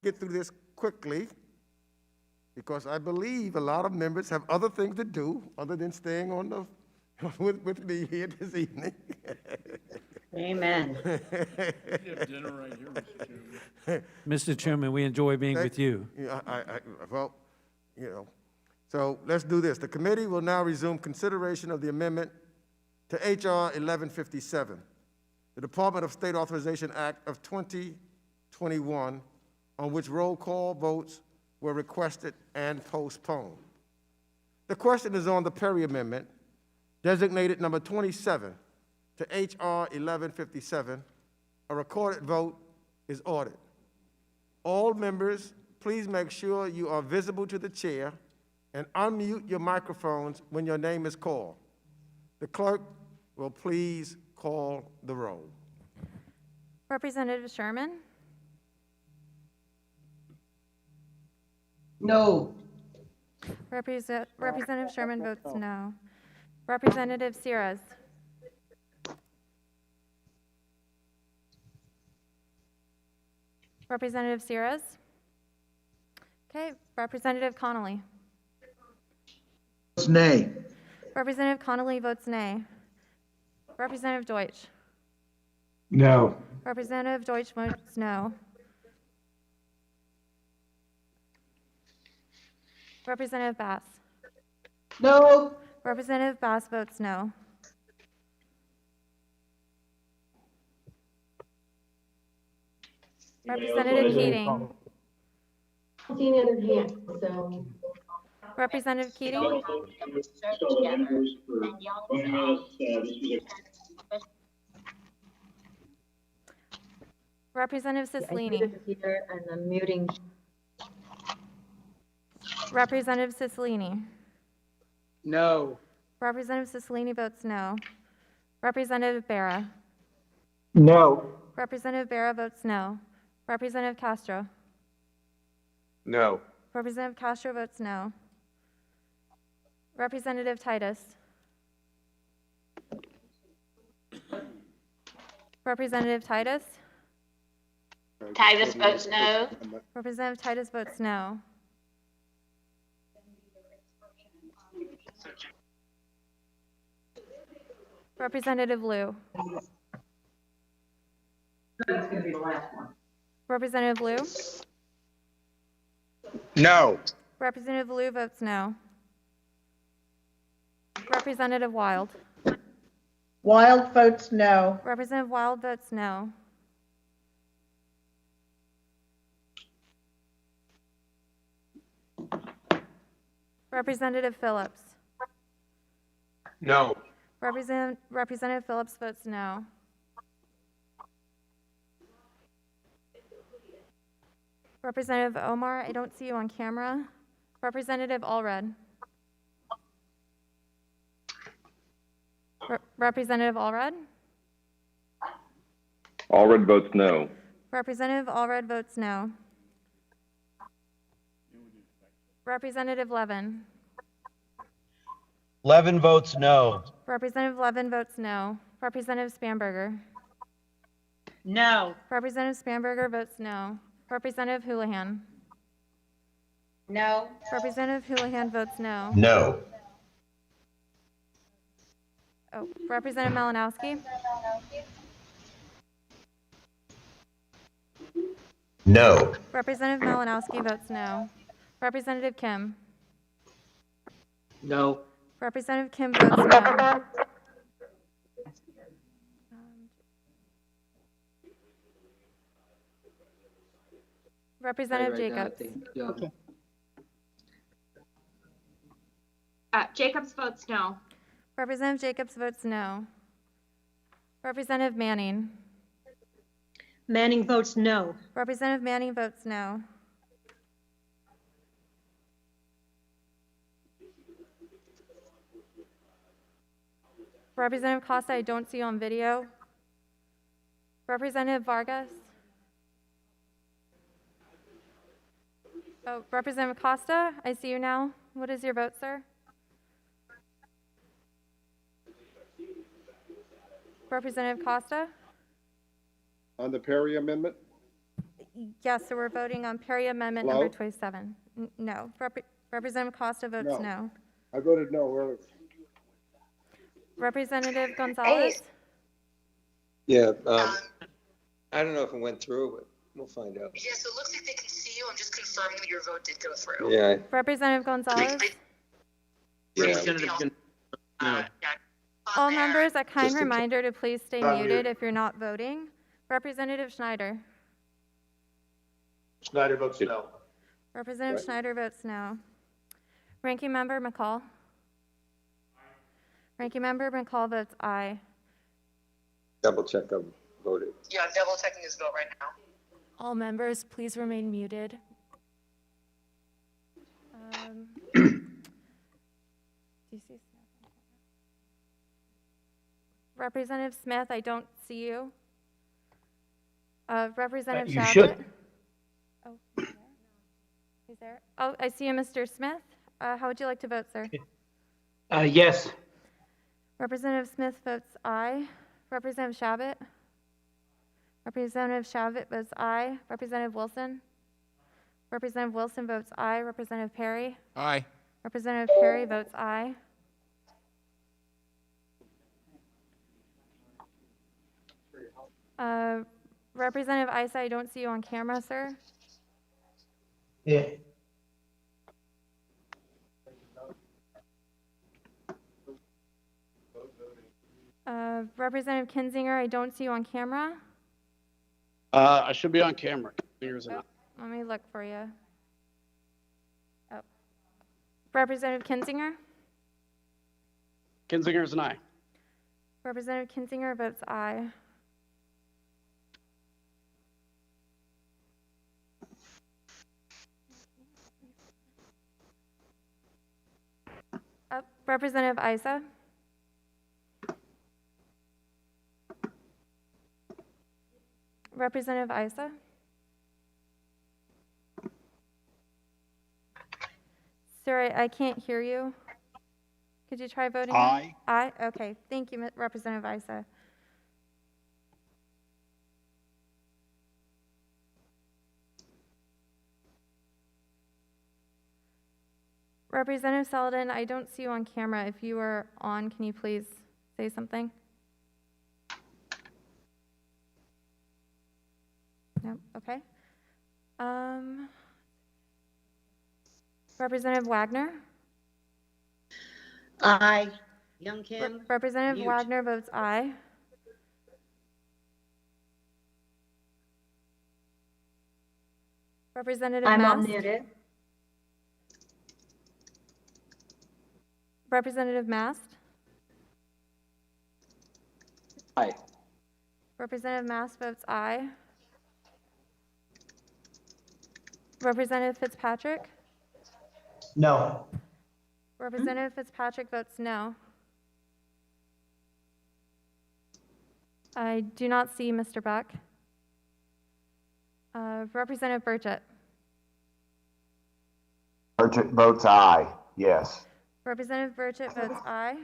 Get through this quickly because I believe a lot of members have other things to do other than staying on the with me here this evening. Amen. Dinner right here, Mr. Chairman. Mr. Chairman, we enjoy being with you. Yeah, well, you know, so let's do this. The committee will now resume consideration of the amendment to H.R. 1157, the Department of State Authorization Act of 2021, on which roll call votes were requested and postponed. The question is on the Perry Amendment, designated number 27 to H.R. 1157. A recorded vote is ordered. All members, please make sure you are visible to the chair and unmute your microphones when your name is called. The clerk will please call the roll. Representative Sherman? No. Representative Sherman votes no. Representative Cis? Representative Cis? Okay. Representative Connolly? Nay. Representative Connolly votes nay. Representative Deutsch? No. Representative Deutsch votes no. Representative Bass? No. Representative Bass votes no. Representative Keating? Seeing the other hand, so. Representative Keating? Representative Cicilline? Here and I'm muting. Representative Cicilline? No. Representative Cicilline votes no. Representative Barra? No. Representative Barra votes no. Representative Castro. No. Representative Castro votes no. Representative Titus. Representative Titus. Titus votes no. Representative Titus votes no. Representative Liu. That's going to be the last one. Representative Liu. No. Representative Liu votes no. Representative Wild. Wild votes no. Representative Wild votes no. Representative Phillips. No. Representative Phillips votes no. Representative Omar, I don't see you on camera. Representative Allred. Representative Allred? Allred votes no. Representative Allred votes no. Representative Levin. Levin votes no. Representative Levin votes no. Representative Spanberger. No. Representative Spanberger votes no. Representative Houlihan. No. Representative Houlihan votes no. No. Oh, Representative Malinowski. No. Representative Malinowski votes no. Representative Kim. No. Representative Kim votes no. Representative Jacobs. Okay. Jacobs votes no. Representative Jacobs votes no. Representative Manning. Manning votes no. Representative Manning votes no. Representative Costa, I don't see you on video. Representative Vargas. Oh, Representative Costa, I see you now. What is your vote, sir? Representative Costa? On the Perry amendment? Yes, so we're voting on Perry Amendment Hello? number 27. No. Representative Costa votes no. I voted no earlier. Representative Gonzalez? Yeah, I don't know if it went through, but we'll find out. Yes, it looks like they can see you. I'm just confirming that your vote did go through. Yeah. Representative Gonzalez? Representative No. All members, a kind Just a- reminder to please stay muted if you're not voting. Representative Schneider? Schneider votes no. Representative Right. Schneider votes no. Ranking Member McCaul? Ranking Member McCaul votes aye. Double check I voted. Yeah, I'm double checking his vote right now. All members, please remain muted. Do you see Smith? Representative Smith, I don't see you. Representative You Chabot? should. Oh, he's there? He's there? Oh, I see you, Mr. Smith. How would you like to vote, sir? Yes. Representative Smith votes aye. Representative Chabot? Representative Chabot votes aye. Representative Wilson? Representative Wilson votes aye. Representative Perry? Aye. Representative Perry votes aye. Representative Issa, I don't see you on camera, sir. Yeah. Representative Kinzinger, I don't see you on camera. I should be on camera. Here's Oh, let me look for you. Oh. Representative Kinzinger? Kinzinger's an aye. Representative Kinzinger votes aye. Representative Issa? Representative Isa? Sir, I can't hear you. Could you try voting? Aye. Aye? Okay. Thank you, Representative Isa. Representative Saladin, I don't see you on camera. If you are on, can you please say something? No? Okay. Representative Wagner? Aye. Young Kim? Representative mute. Wagner votes aye. Representative I'm Mast? unmuted. Representative Mast? Aye. Representative Mast votes aye. Representative Fitzpatrick? No. Representative Fitzpatrick votes no. I do not see Mr. Buck. Representative Burchett? Burchett votes aye, yes. Representative Burchett votes aye.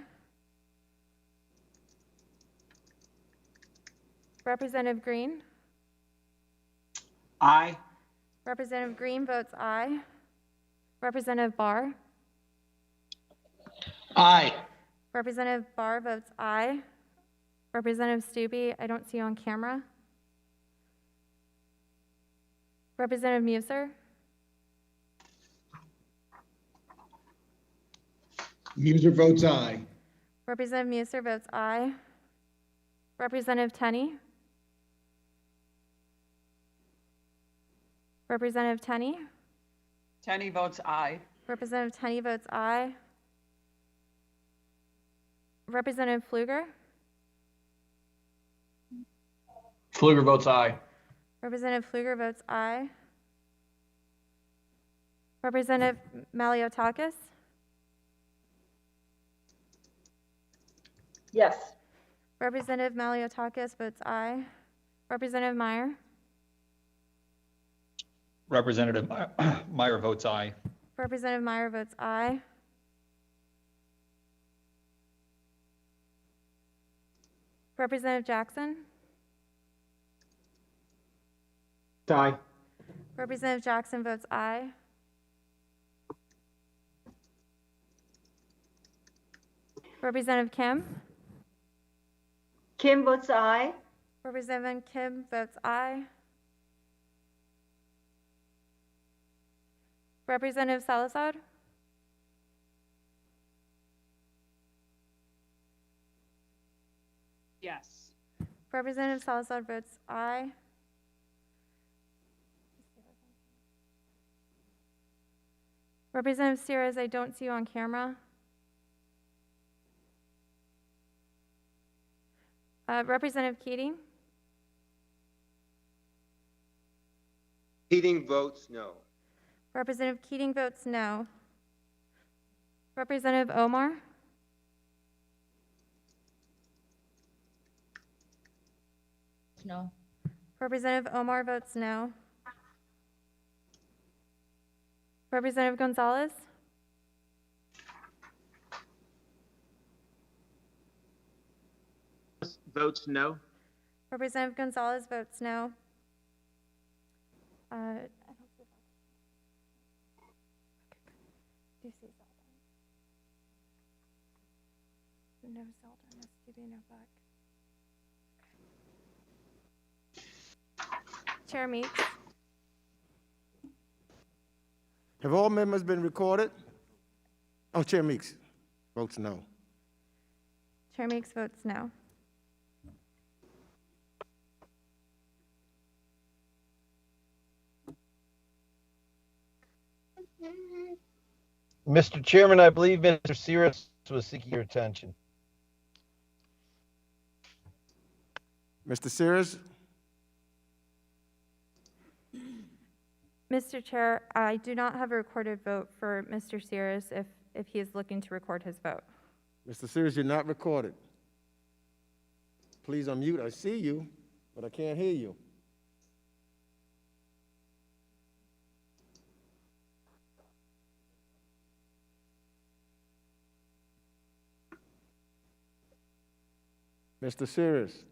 Representative Green? Aye. Representative Green votes aye. Representative Barr? Aye. Representative Barr votes aye. Representative Stubbe, I don't see you on camera. Representative Muser? Muser votes aye. Representative Muser votes aye. Representative Tenney? Representative Tenney? Tenney votes aye. Representative Tenney votes aye. Representative Pfluger? Pfluger votes aye. Representative Pfluger votes aye. Representative Maliotakis? Yes. Representative Maliotakis votes aye. Representative Meyer? Representative Meyer votes aye. Representative Meyer votes aye. Representative Jackson? Aye. Representative Jackson votes aye. Representative Kim? Kim votes aye. Representative Kim votes aye. Representative Salazar? Yes. Representative Salazar votes aye. Representative Sears, I don't see you on camera. Representative Keating? Keating votes no. Representative Keating votes no. Representative Omar? No. Representative Omar votes no. Representative Gonzalez? Votes no. Representative Gonzalez votes no. I don't see that. Do you see Zeldin? No Zeldin, STB, no Buck. Chair Meeks? Have all members been recorded? Oh, Chair Meeks votes no. Chair Meeks votes no. Mr. Chairman, I believe Mr. Sears was seeking your attention. Mr. Sears? Mr. Chair, I do not have a recorded vote for Mr. Sears if he is looking to record his vote. Mr. Sears, you're not recorded. Please unmute. I see you, but I can't hear you. Mr. Sears.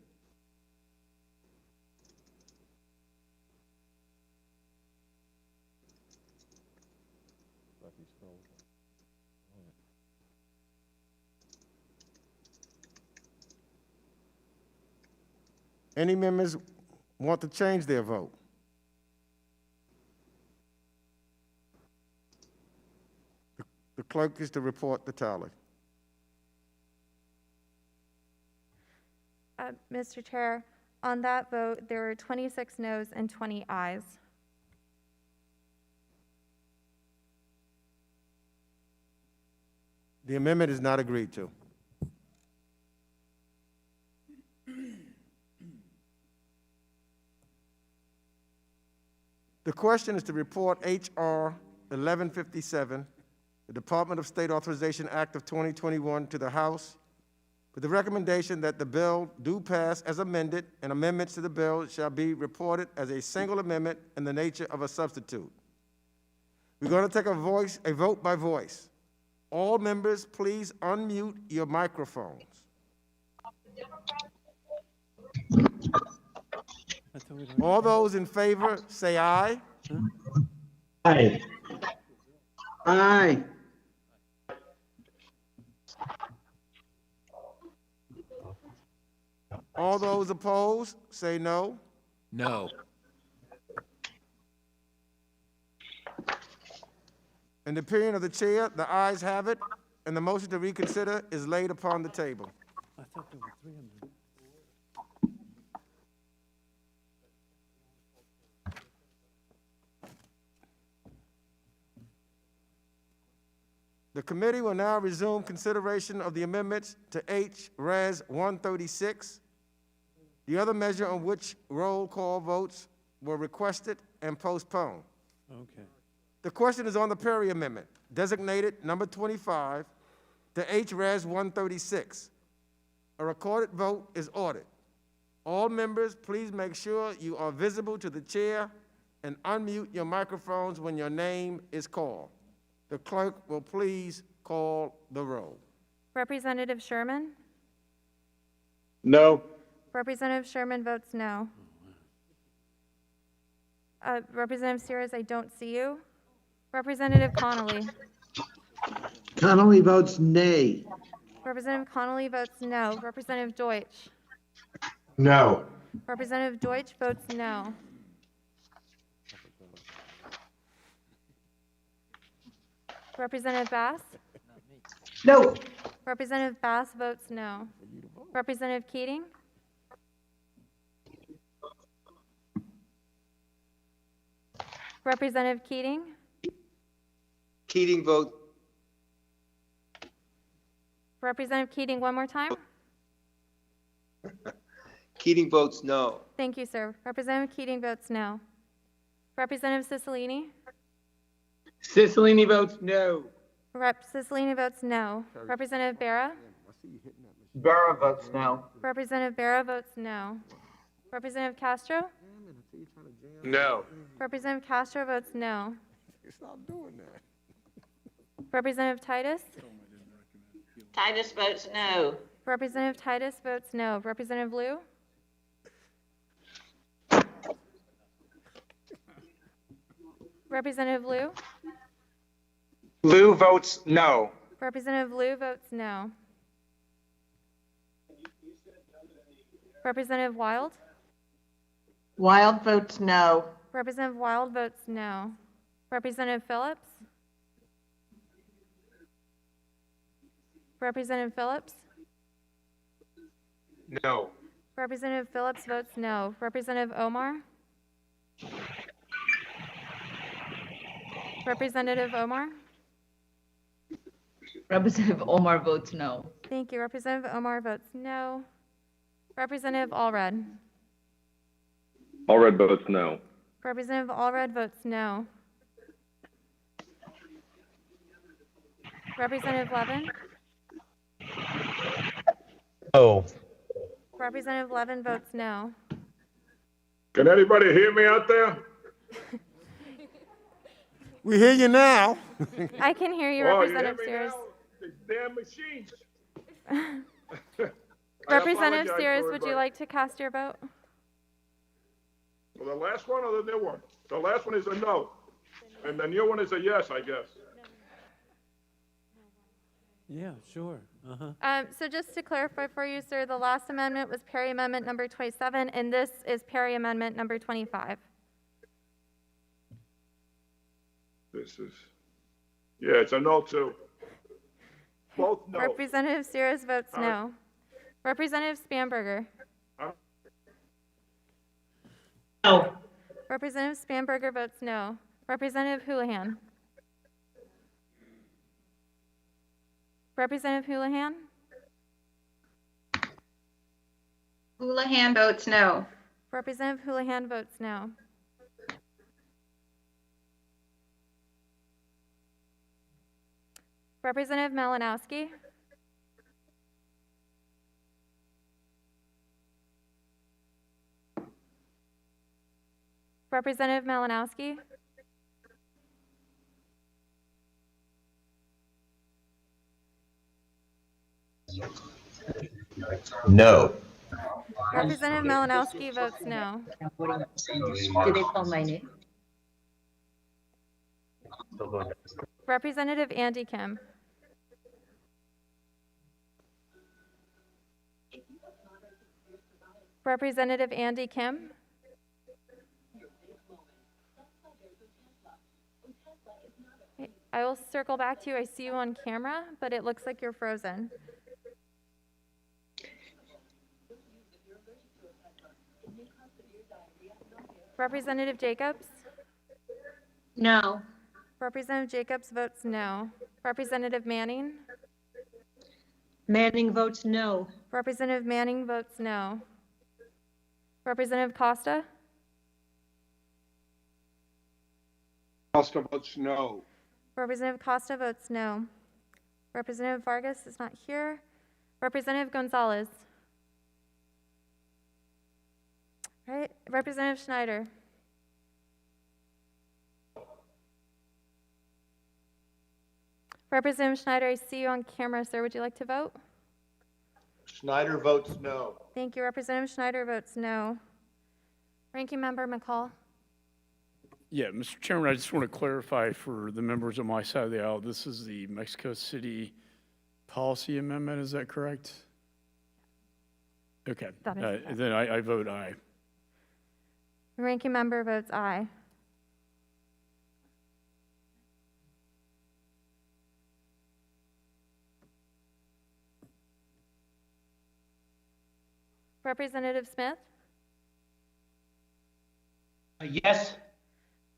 Any members want to change their vote? The clerk is to report the tally. Mr. Chair, on that vote, there were 26 noes and 20 ayes. The amendment is not agreed to. The question is to report H.R. 1157, the Department of State Authorization Act of 2021, to the House with the recommendation that the bill do pass as amended, and amendments to the bill shall be reported as a single amendment in the nature of a substitute. We're going to take a vote by voice. All members, please unmute your microphones. All those in favor, say aye. Aye. Aye. All those opposed, say no. No. In the opinion of the chair, the ayes have it, and the motion to reconsider is laid upon the table. I thought there were 300. The committee will now resume consideration of the amendments to H.Res. 136, the other measure on which roll call votes were requested and postponed. Okay. The question is on the Perry Amendment, designated number 25, to H.Res. 136. A recorded vote is ordered. All members, please make sure you are visible to the chair and unmute your microphones when your name is called. The clerk will please call the roll. Representative Sherman? No. Representative Sherman votes no. Representative Sears, I don't see you. Representative Connolly? Connolly votes nay. Representative Connolly votes no. Representative Deutsch? No. Representative Deutsch votes no. Representative Bass? No. Representative Bass votes no. Representative Keating? Representative Keating? Keating vote, Representative Keating, one more time. Keating votes no. Thank you, sir. Representative Keating votes no. Representative Cicilline? Cicilline votes no. Rep. Cicilline votes no. Representative Barra? Barra votes no. Representative Barra votes no. Representative Castro? No. Representative Castro votes no. Stop doing that. Representative Titus? Titus votes no. Representative Titus votes no. Representative Liu? Representative Liu? Lou votes no. Representative Liu votes no. Representative Wild? Wild votes no. Representative Wild votes no. Representative Phillips? Representative Phillips? No. Representative Phillips votes no. Representative Omar? Representative Omar? Representative Omar votes no. Thank you. Representative Omar votes no. Representative Allred? Allred votes no. Representative Allred votes no. Representative Levin? No. Representative Levin votes no. Can anybody hear me out there? We hear you now. I can hear you, Oh, you Representative hear me Sears. now? These damn machines. Representative apologize, Sears, would you everybody. like to cast your vote? Well, the last one or the new one? The last one is a no. And the new one is a yes, I guess. Yeah, sure. Uh-huh. So just to clarify for you, sir, the last amendment was Perry Amendment number 27, and this is Perry Amendment number 25. This is, yeah, it's a no too. Both no. Representative Sears votes no. Representative Spanberger. No. Representative Spanberger votes no. Representative Houlihan. Representative Houlihan. Houlihan votes no. Representative Houlihan votes no. Representative Malinowski. Representative Malinowski. No. Representative Malinowski votes no. Did they call my name? Representative Andy Kim. Representative Andy Kim. I will circle back to you. I see you on camera, but it looks like you're frozen. Representative Jacobs? No. Representative Jacobs votes no. Representative Manning? Manning votes no. Representative Manning votes no. Representative Costa? Costa votes no. Representative Costa votes no. Representative Vargas is not here. Representative Gonzalez? All right, Representative Schneider? Representative Schneider, I see you on camera, sir. Would you like to vote? Schneider votes no. Thank you. Representative Schneider votes no. Ranking Member McCaul? Yeah, Mr. Chairman, I just want to clarify for the members on my side of the aisle, this is the Mexico City Policy Amendment, is that correct? Okay, That is correct. then I vote aye. Ranking Member votes aye. Representative Smith? Yes.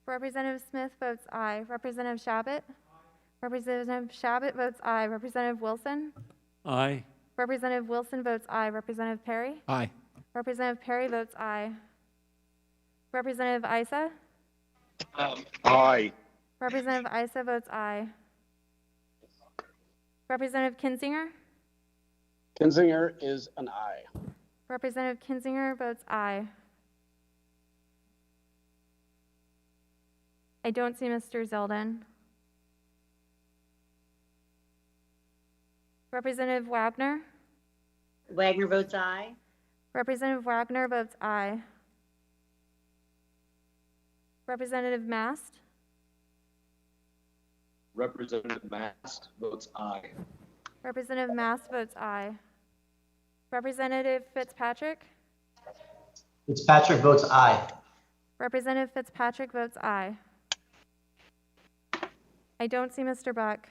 Representative Smith votes aye. Representative Chabot? Representative Chabot votes aye. Representative Wilson? Aye. Representative Wilson votes aye. Representative Perry? Aye. Representative Perry votes aye. Representative Issa? Aye. Representative Issa votes aye. Representative Kinzinger? Kinzinger is an aye. Representative Kinzinger votes aye. I don't see Mr. Zeldin. Representative Wagner? Wagner votes aye. Representative Wagner votes aye. Representative Mast? Representative Mast votes aye. Representative Mast votes aye. Representative Fitzpatrick? Fitzpatrick votes aye. Representative Fitzpatrick votes aye. I don't see Mr. Buck.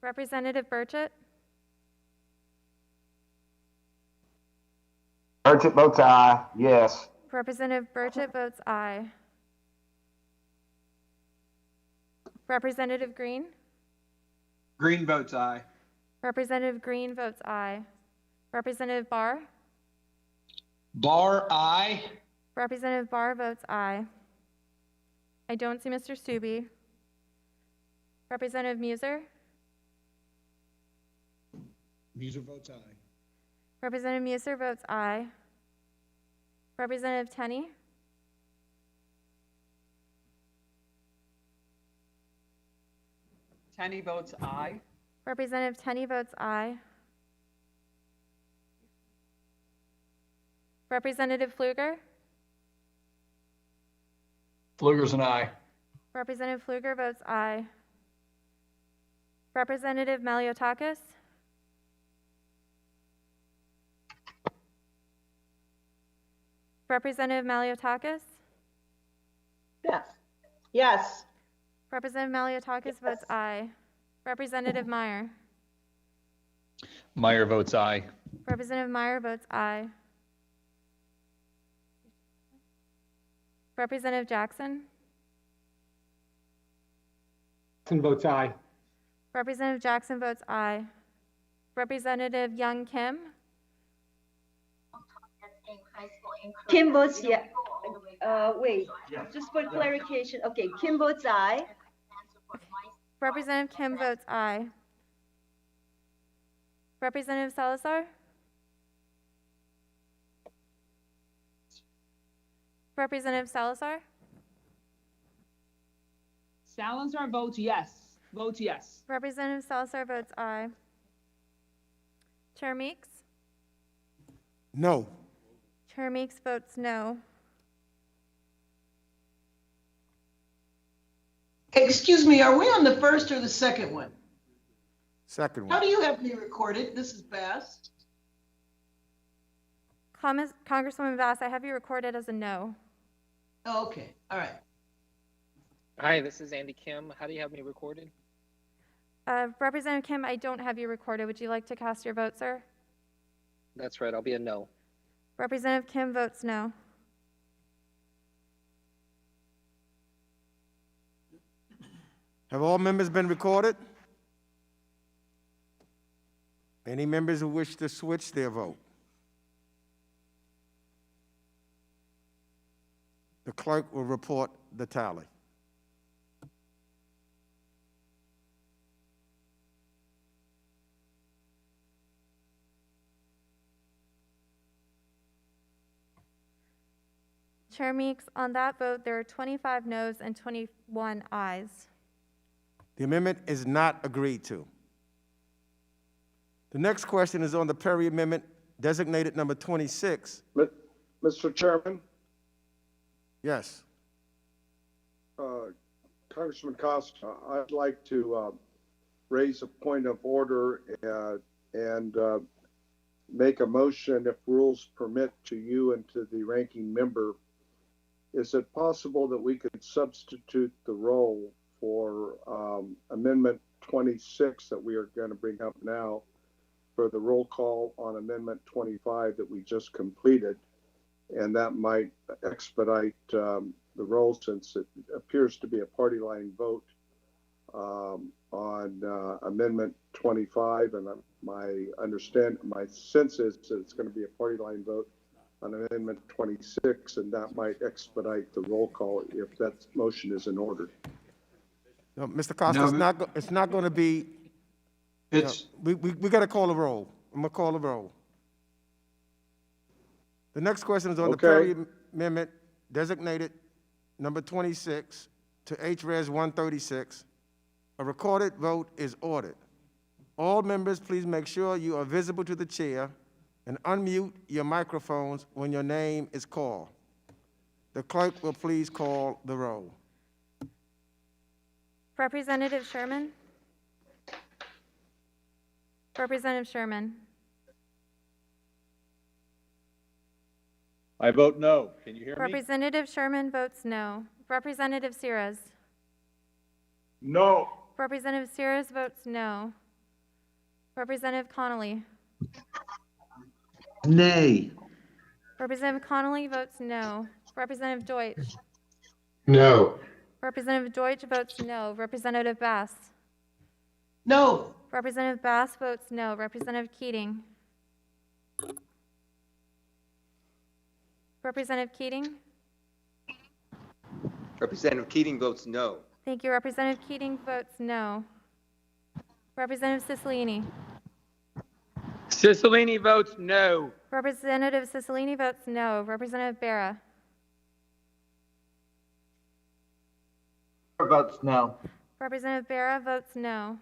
Representative Burchett? Burchett votes aye, yes. Representative Burchett votes aye. Representative Green? Green votes aye. Representative Green votes aye. Representative Barr? Barr, aye. Representative Barr votes aye. I don't see Mr. Stube. Representative Muser? Muser votes aye. Representative Muser votes aye. Representative Tenney? Tenney votes aye. Representative Tenney votes aye. Representative Pfluger? Pfluger's an aye. Representative Pfluger votes aye. Representative Maliotakis? Representative Maliotakis? Yes. Yes. Representative Maliotakis votes aye. Representative Meyer? Meyer votes aye. Representative Meyer votes aye. Representative Jackson? Jackson votes aye. Representative Jackson votes aye. Representative Young Kim? Kim votes yeah. Wait, just for clarification. Okay, Kim votes aye. Representative Kim votes aye. Representative Salazar? Representative Salazar? Salazar votes yes. Votes yes. Representative Salazar votes aye. Chair Meeks? No. Chair Meeks votes no. Excuse me, are we on the first or the second one? Second How one. do you have me recorded? This is Bass. Congresswoman Bass, I have you recorded as a no. Oh, okay, all right. Hi, this is Andy Kim. How do you have me recorded? Representative Kim, I don't have you recorded. Would you like to cast your vote, sir? That's right, I'll be a no. Representative Kim votes no. Have all members been recorded? Any members who wish to switch their vote? The clerk will report the tally. Chair Meeks, on that vote, there are 25 noes and 21 ayes. The amendment is not agreed to. The next question is on the Perry Amendment, designated number 26. Mr. Chairman, Yes. Congressman Costa, I'd like to raise a point of order and make a motion, if rules permit, to you and to the ranking member. Is it possible that we could substitute the roll for Amendment 26 that we are going to bring up now for the roll call on Amendment 25 that we just completed? And that might expedite the roll, since it appears to be a party line vote on Amendment 25. And my sense is that it's going to be a party line vote on Amendment 26, and that might expedite the roll call if that motion is in order. No, Mr. Costa, it's not going to be. It's. We got to call a roll. I'm going to call a roll. The next question is on the Perry Amendment, designated number 26 to H.Res 136. A recorded vote is ordered. All members, please make sure you are visible to the chair and unmute your microphones when your name is called. The clerk will please call the roll. Representative Sherman? Representative Sherman? I vote no. Can you hear me? Representative Sherman votes no. Representative Sears? No. Representative Sears votes no. Representative Connolly? Nay. Representative Connolly votes no. Representative Deutsch? No. Representative Deutsch votes no. Representative Bass? No. Representative Bass votes no. Representative Keating? Representative Keating? Representative Keating votes no. Thank you. Representative Keating votes no. Representative Cicilline? Cicilline votes no. Representative Cicilline votes no. Representative Berra? Votes no. Representative Berra votes no.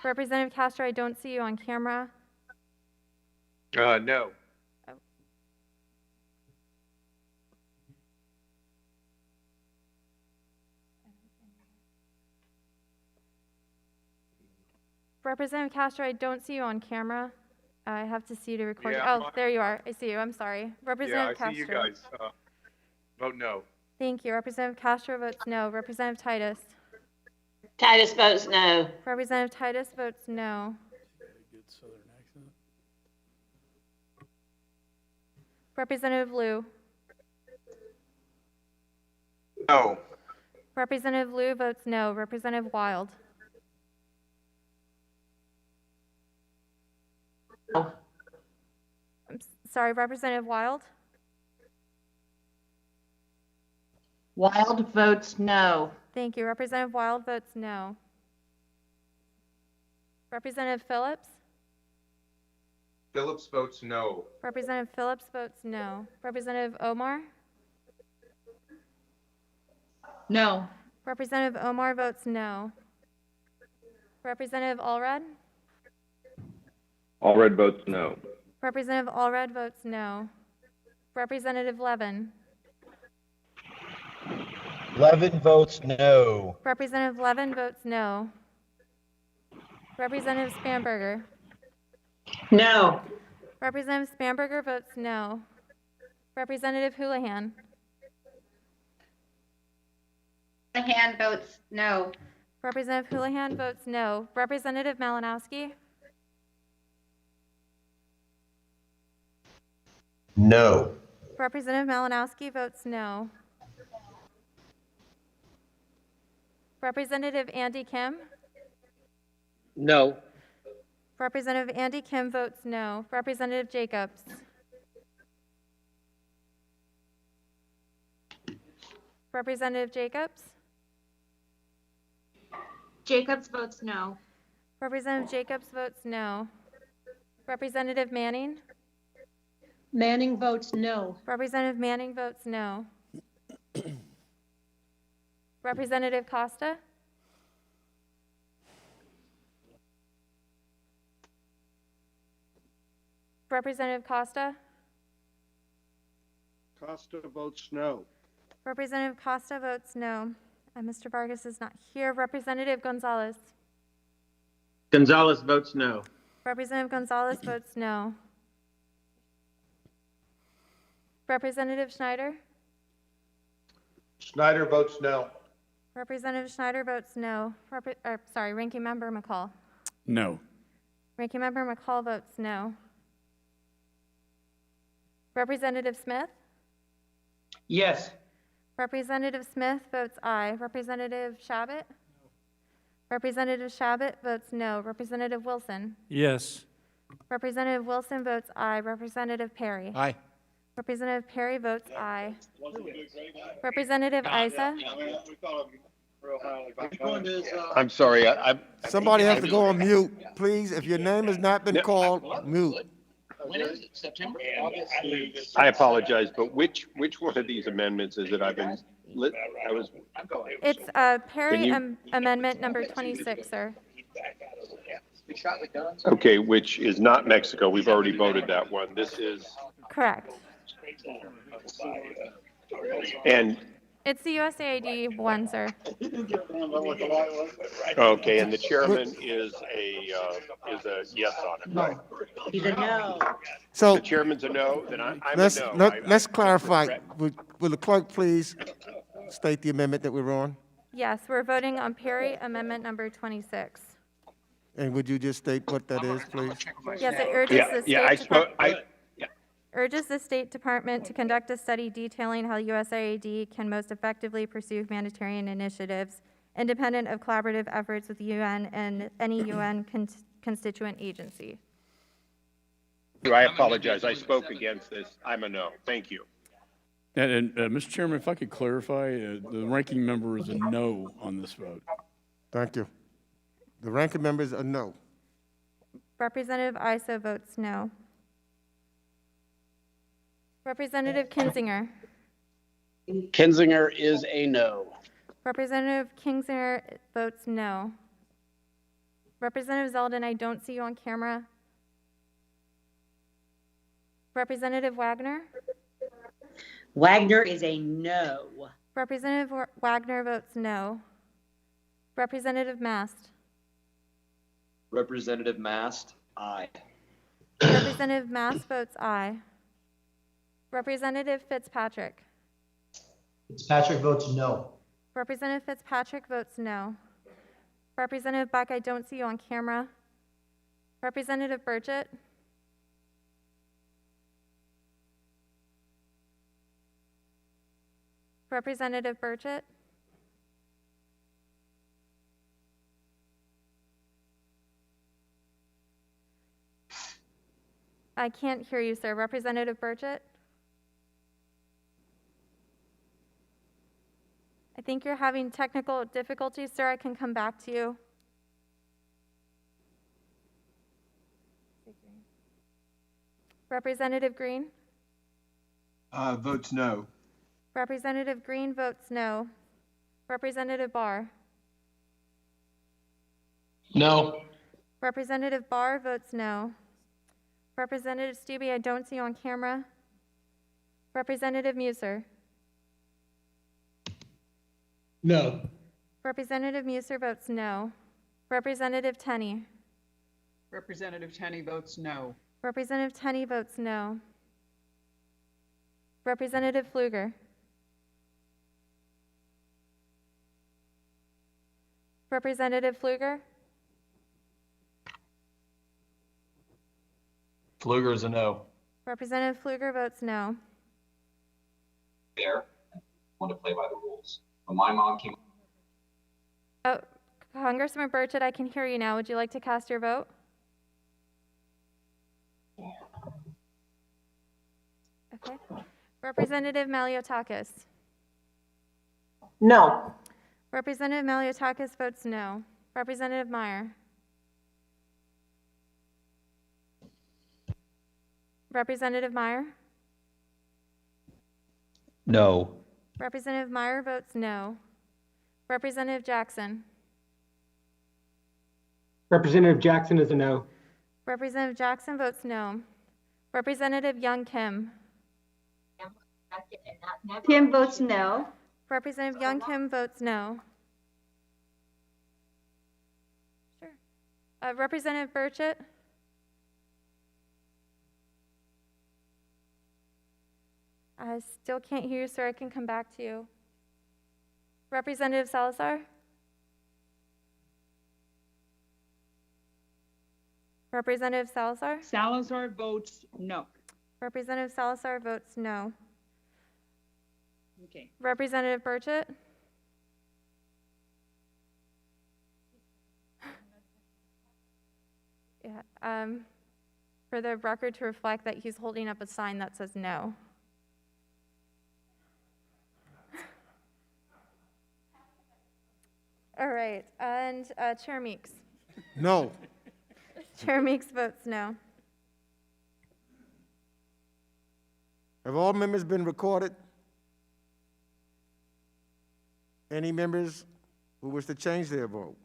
Representative Castro, I don't see you on camera. No. Representative Castro, I don't see you on camera. I have to see you to record. Yeah, Oh, there you are. I see you. I'm sorry. Representative Yeah, I see Castro. you guys. Vote no. Thank you. Representative Castro votes no. Representative Titus. Titus votes no. Representative Titus votes no. Good southern accent. Representative Liu. No. Representative Liu votes no. Representative Wild. No. Sorry, Representative Wild. Wild votes no. Thank you. Representative Wild votes no. Representative Phillips. Phillips votes no. Representative Phillips votes no. Representative Omar. No. Representative Omar votes no. Representative Allred. Allred votes no. Representative Allred votes no. Representative Levin. Levin votes no. Representative Levin votes no. Representative Spanberger. No. Representative Spanberger votes no. Representative Houlihan. Houlihan votes no. Representative Houlihan votes no. Representative Malinowski. No. Representative Malinowski votes no. Representative Andy Kim. No. Representative Andy Kim votes no. Representative Jacobs. Representative Jacobs. Jacobs votes no. Representative Jacobs votes no. Representative Manning. Manning votes no. Representative Manning votes no. Representative Costa. Representative Costa. Costa votes no. Representative Costa votes no. Mr. Vargas is not here. Representative Gonzalez. Gonzalez votes no. Representative Gonzalez votes no. Representative Schneider. Schneider votes no. Representative Schneider votes no. Ranking Member McCaul. No. Ranking Member McCaul votes no. Representative Smith. Yes. Representative Smith votes aye. Representative Chabot. Representative Chabot votes no. Representative Wilson. Yes. Representative Wilson votes aye. Representative Perry. Aye. Representative Perry votes aye. Representative Isa. I'm sorry. Somebody has to go on mute, please. If your name has not been called, mute. When is it? September? I apologize, but which one of these amendments is it? It's Perry Amendment number 26, sir. Okay, which is not Mexico. We've already voted that one. This is. Correct. And. It's the USAID one, sir. Okay, and the chairman is a yes on it, right? He's a no. So The chairman's a no, then I'm a no. let's clarify. Will the clerk please state the amendment that we're on? Yes, we're voting on Perry Amendment number 26. And would you just state what that is, please? Yes, it urges the State I spoke. urges the State Department to conduct a study detailing how USAID can most effectively pursue humanitarian initiatives independent of collaborative efforts with the UN and any UN constituent agency. I apologize. I spoke against this. I'm a no. Thank you. And Mr. Chairman, if I could clarify, the ranking member is a no on this vote. Thank you. The ranking member is a no. Representative Isa votes no. Representative Kinzinger. Kinzinger is a no. Representative Kinzinger votes no. Representative Zeldin, I don't see you on camera. Representative Wagner? Wagner is a no. Representative Wagner votes no. Representative Mast? Representative Mast, aye. Representative Mast votes aye. Representative Fitzpatrick? Fitzpatrick votes no. Representative Fitzpatrick votes no. Representative Buck, I don't see you on camera. Representative Burchett? Representative Burchett? I can't hear you, sir. Representative Burchett? I think you're having technical difficulties, sir. I can come back to you. Representative Green? Votes no. Representative Green votes no. Representative Barr? No. Representative Barr votes no. Representative Stubbe, I don't see you on camera. Representative Muser? No. Representative Muser votes no. Representative Tenney? Representative Tenney votes no. Representative Tenney votes no. Representative Pfluger? Representative Pfluger? Pfluger is a no. Representative Pfluger votes no. There, want to play by the rules. When my mom came. Oh, Congressman Burchett, I can hear you now. Would you like to cast your vote? Okay. Representative Maliotakis? No. Representative Maliotakis votes no. Representative Meyer? Representative Meyer? No. Representative Meyer votes no. Representative Jackson? Representative Jackson is a no. Representative Jackson votes no. Representative Young Kim? Kim votes no. Representative Young Kim votes no. Sure. Representative Burchett? I still can't hear you, sir. I can come back to you. Representative Salazar? Representative Salazar? Salazar votes no. Representative Salazar votes no. Okay. Representative Burchett? Yeah, for the record to reflect that he's holding up a sign that says no. All right, and Chair Meeks? No. Chair Meeks votes no. Have all members been recorded? Any members who wish to change their vote?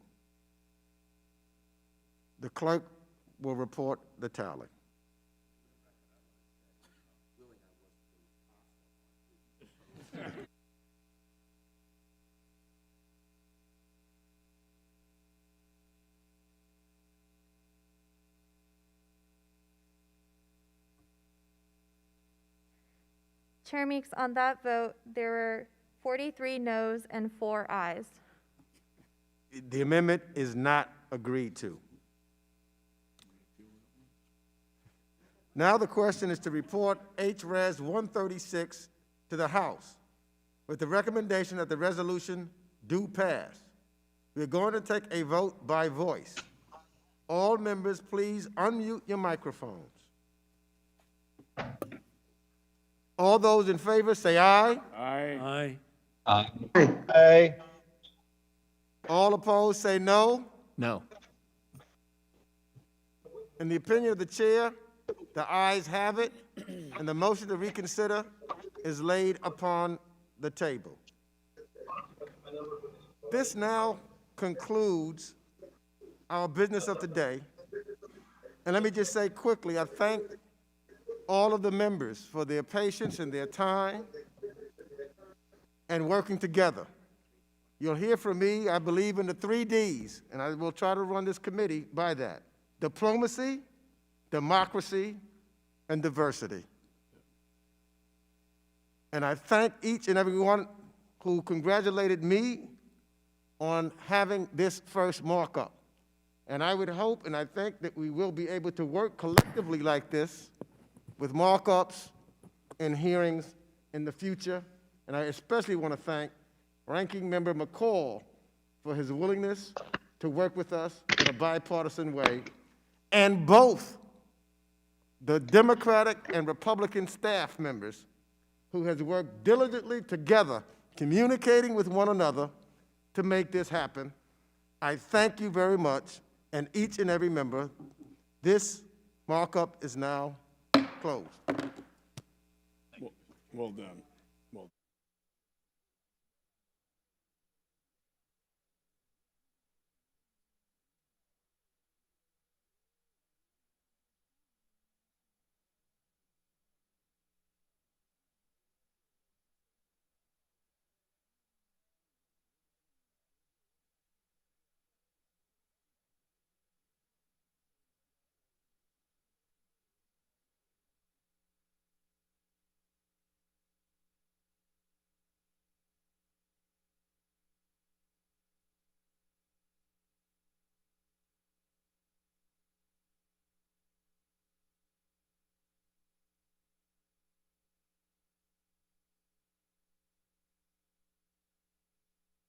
The clerk will report the tally. Chair Meeks, on that vote, there were 43 noes and 4 ayes. The amendment is not agreed to. Now the question is to report H.Res 136 to the House with the recommendation that the resolution do pass. We're going to take a vote by voice. All members, please unmute your microphones. All those in favor say aye. Aye. Aye. Aye. All opposed say no. No. In the opinion of the chair, the ayes have it, and the motion to reconsider is laid upon the table. This now concludes our business of today. And let me just say quickly, I thank all of the members for their patience and their time and working together. You'll hear from me, I believe in the 3 Ds, and I will try to run this committee by that: diplomacy, democracy, and diversity. And I thank each and every one who congratulated me on having this first markup. And I would hope and I think that we will be able to work collectively like this with markups and hearings in the future. And I especially want to thank Ranking Member McCaul for his willingness to work with us in a bipartisan way, and both the Democratic and Republican staff members who has worked diligently together, communicating with one another to make this happen. I thank you very much, and each and every member. This markup is now closed. Well done.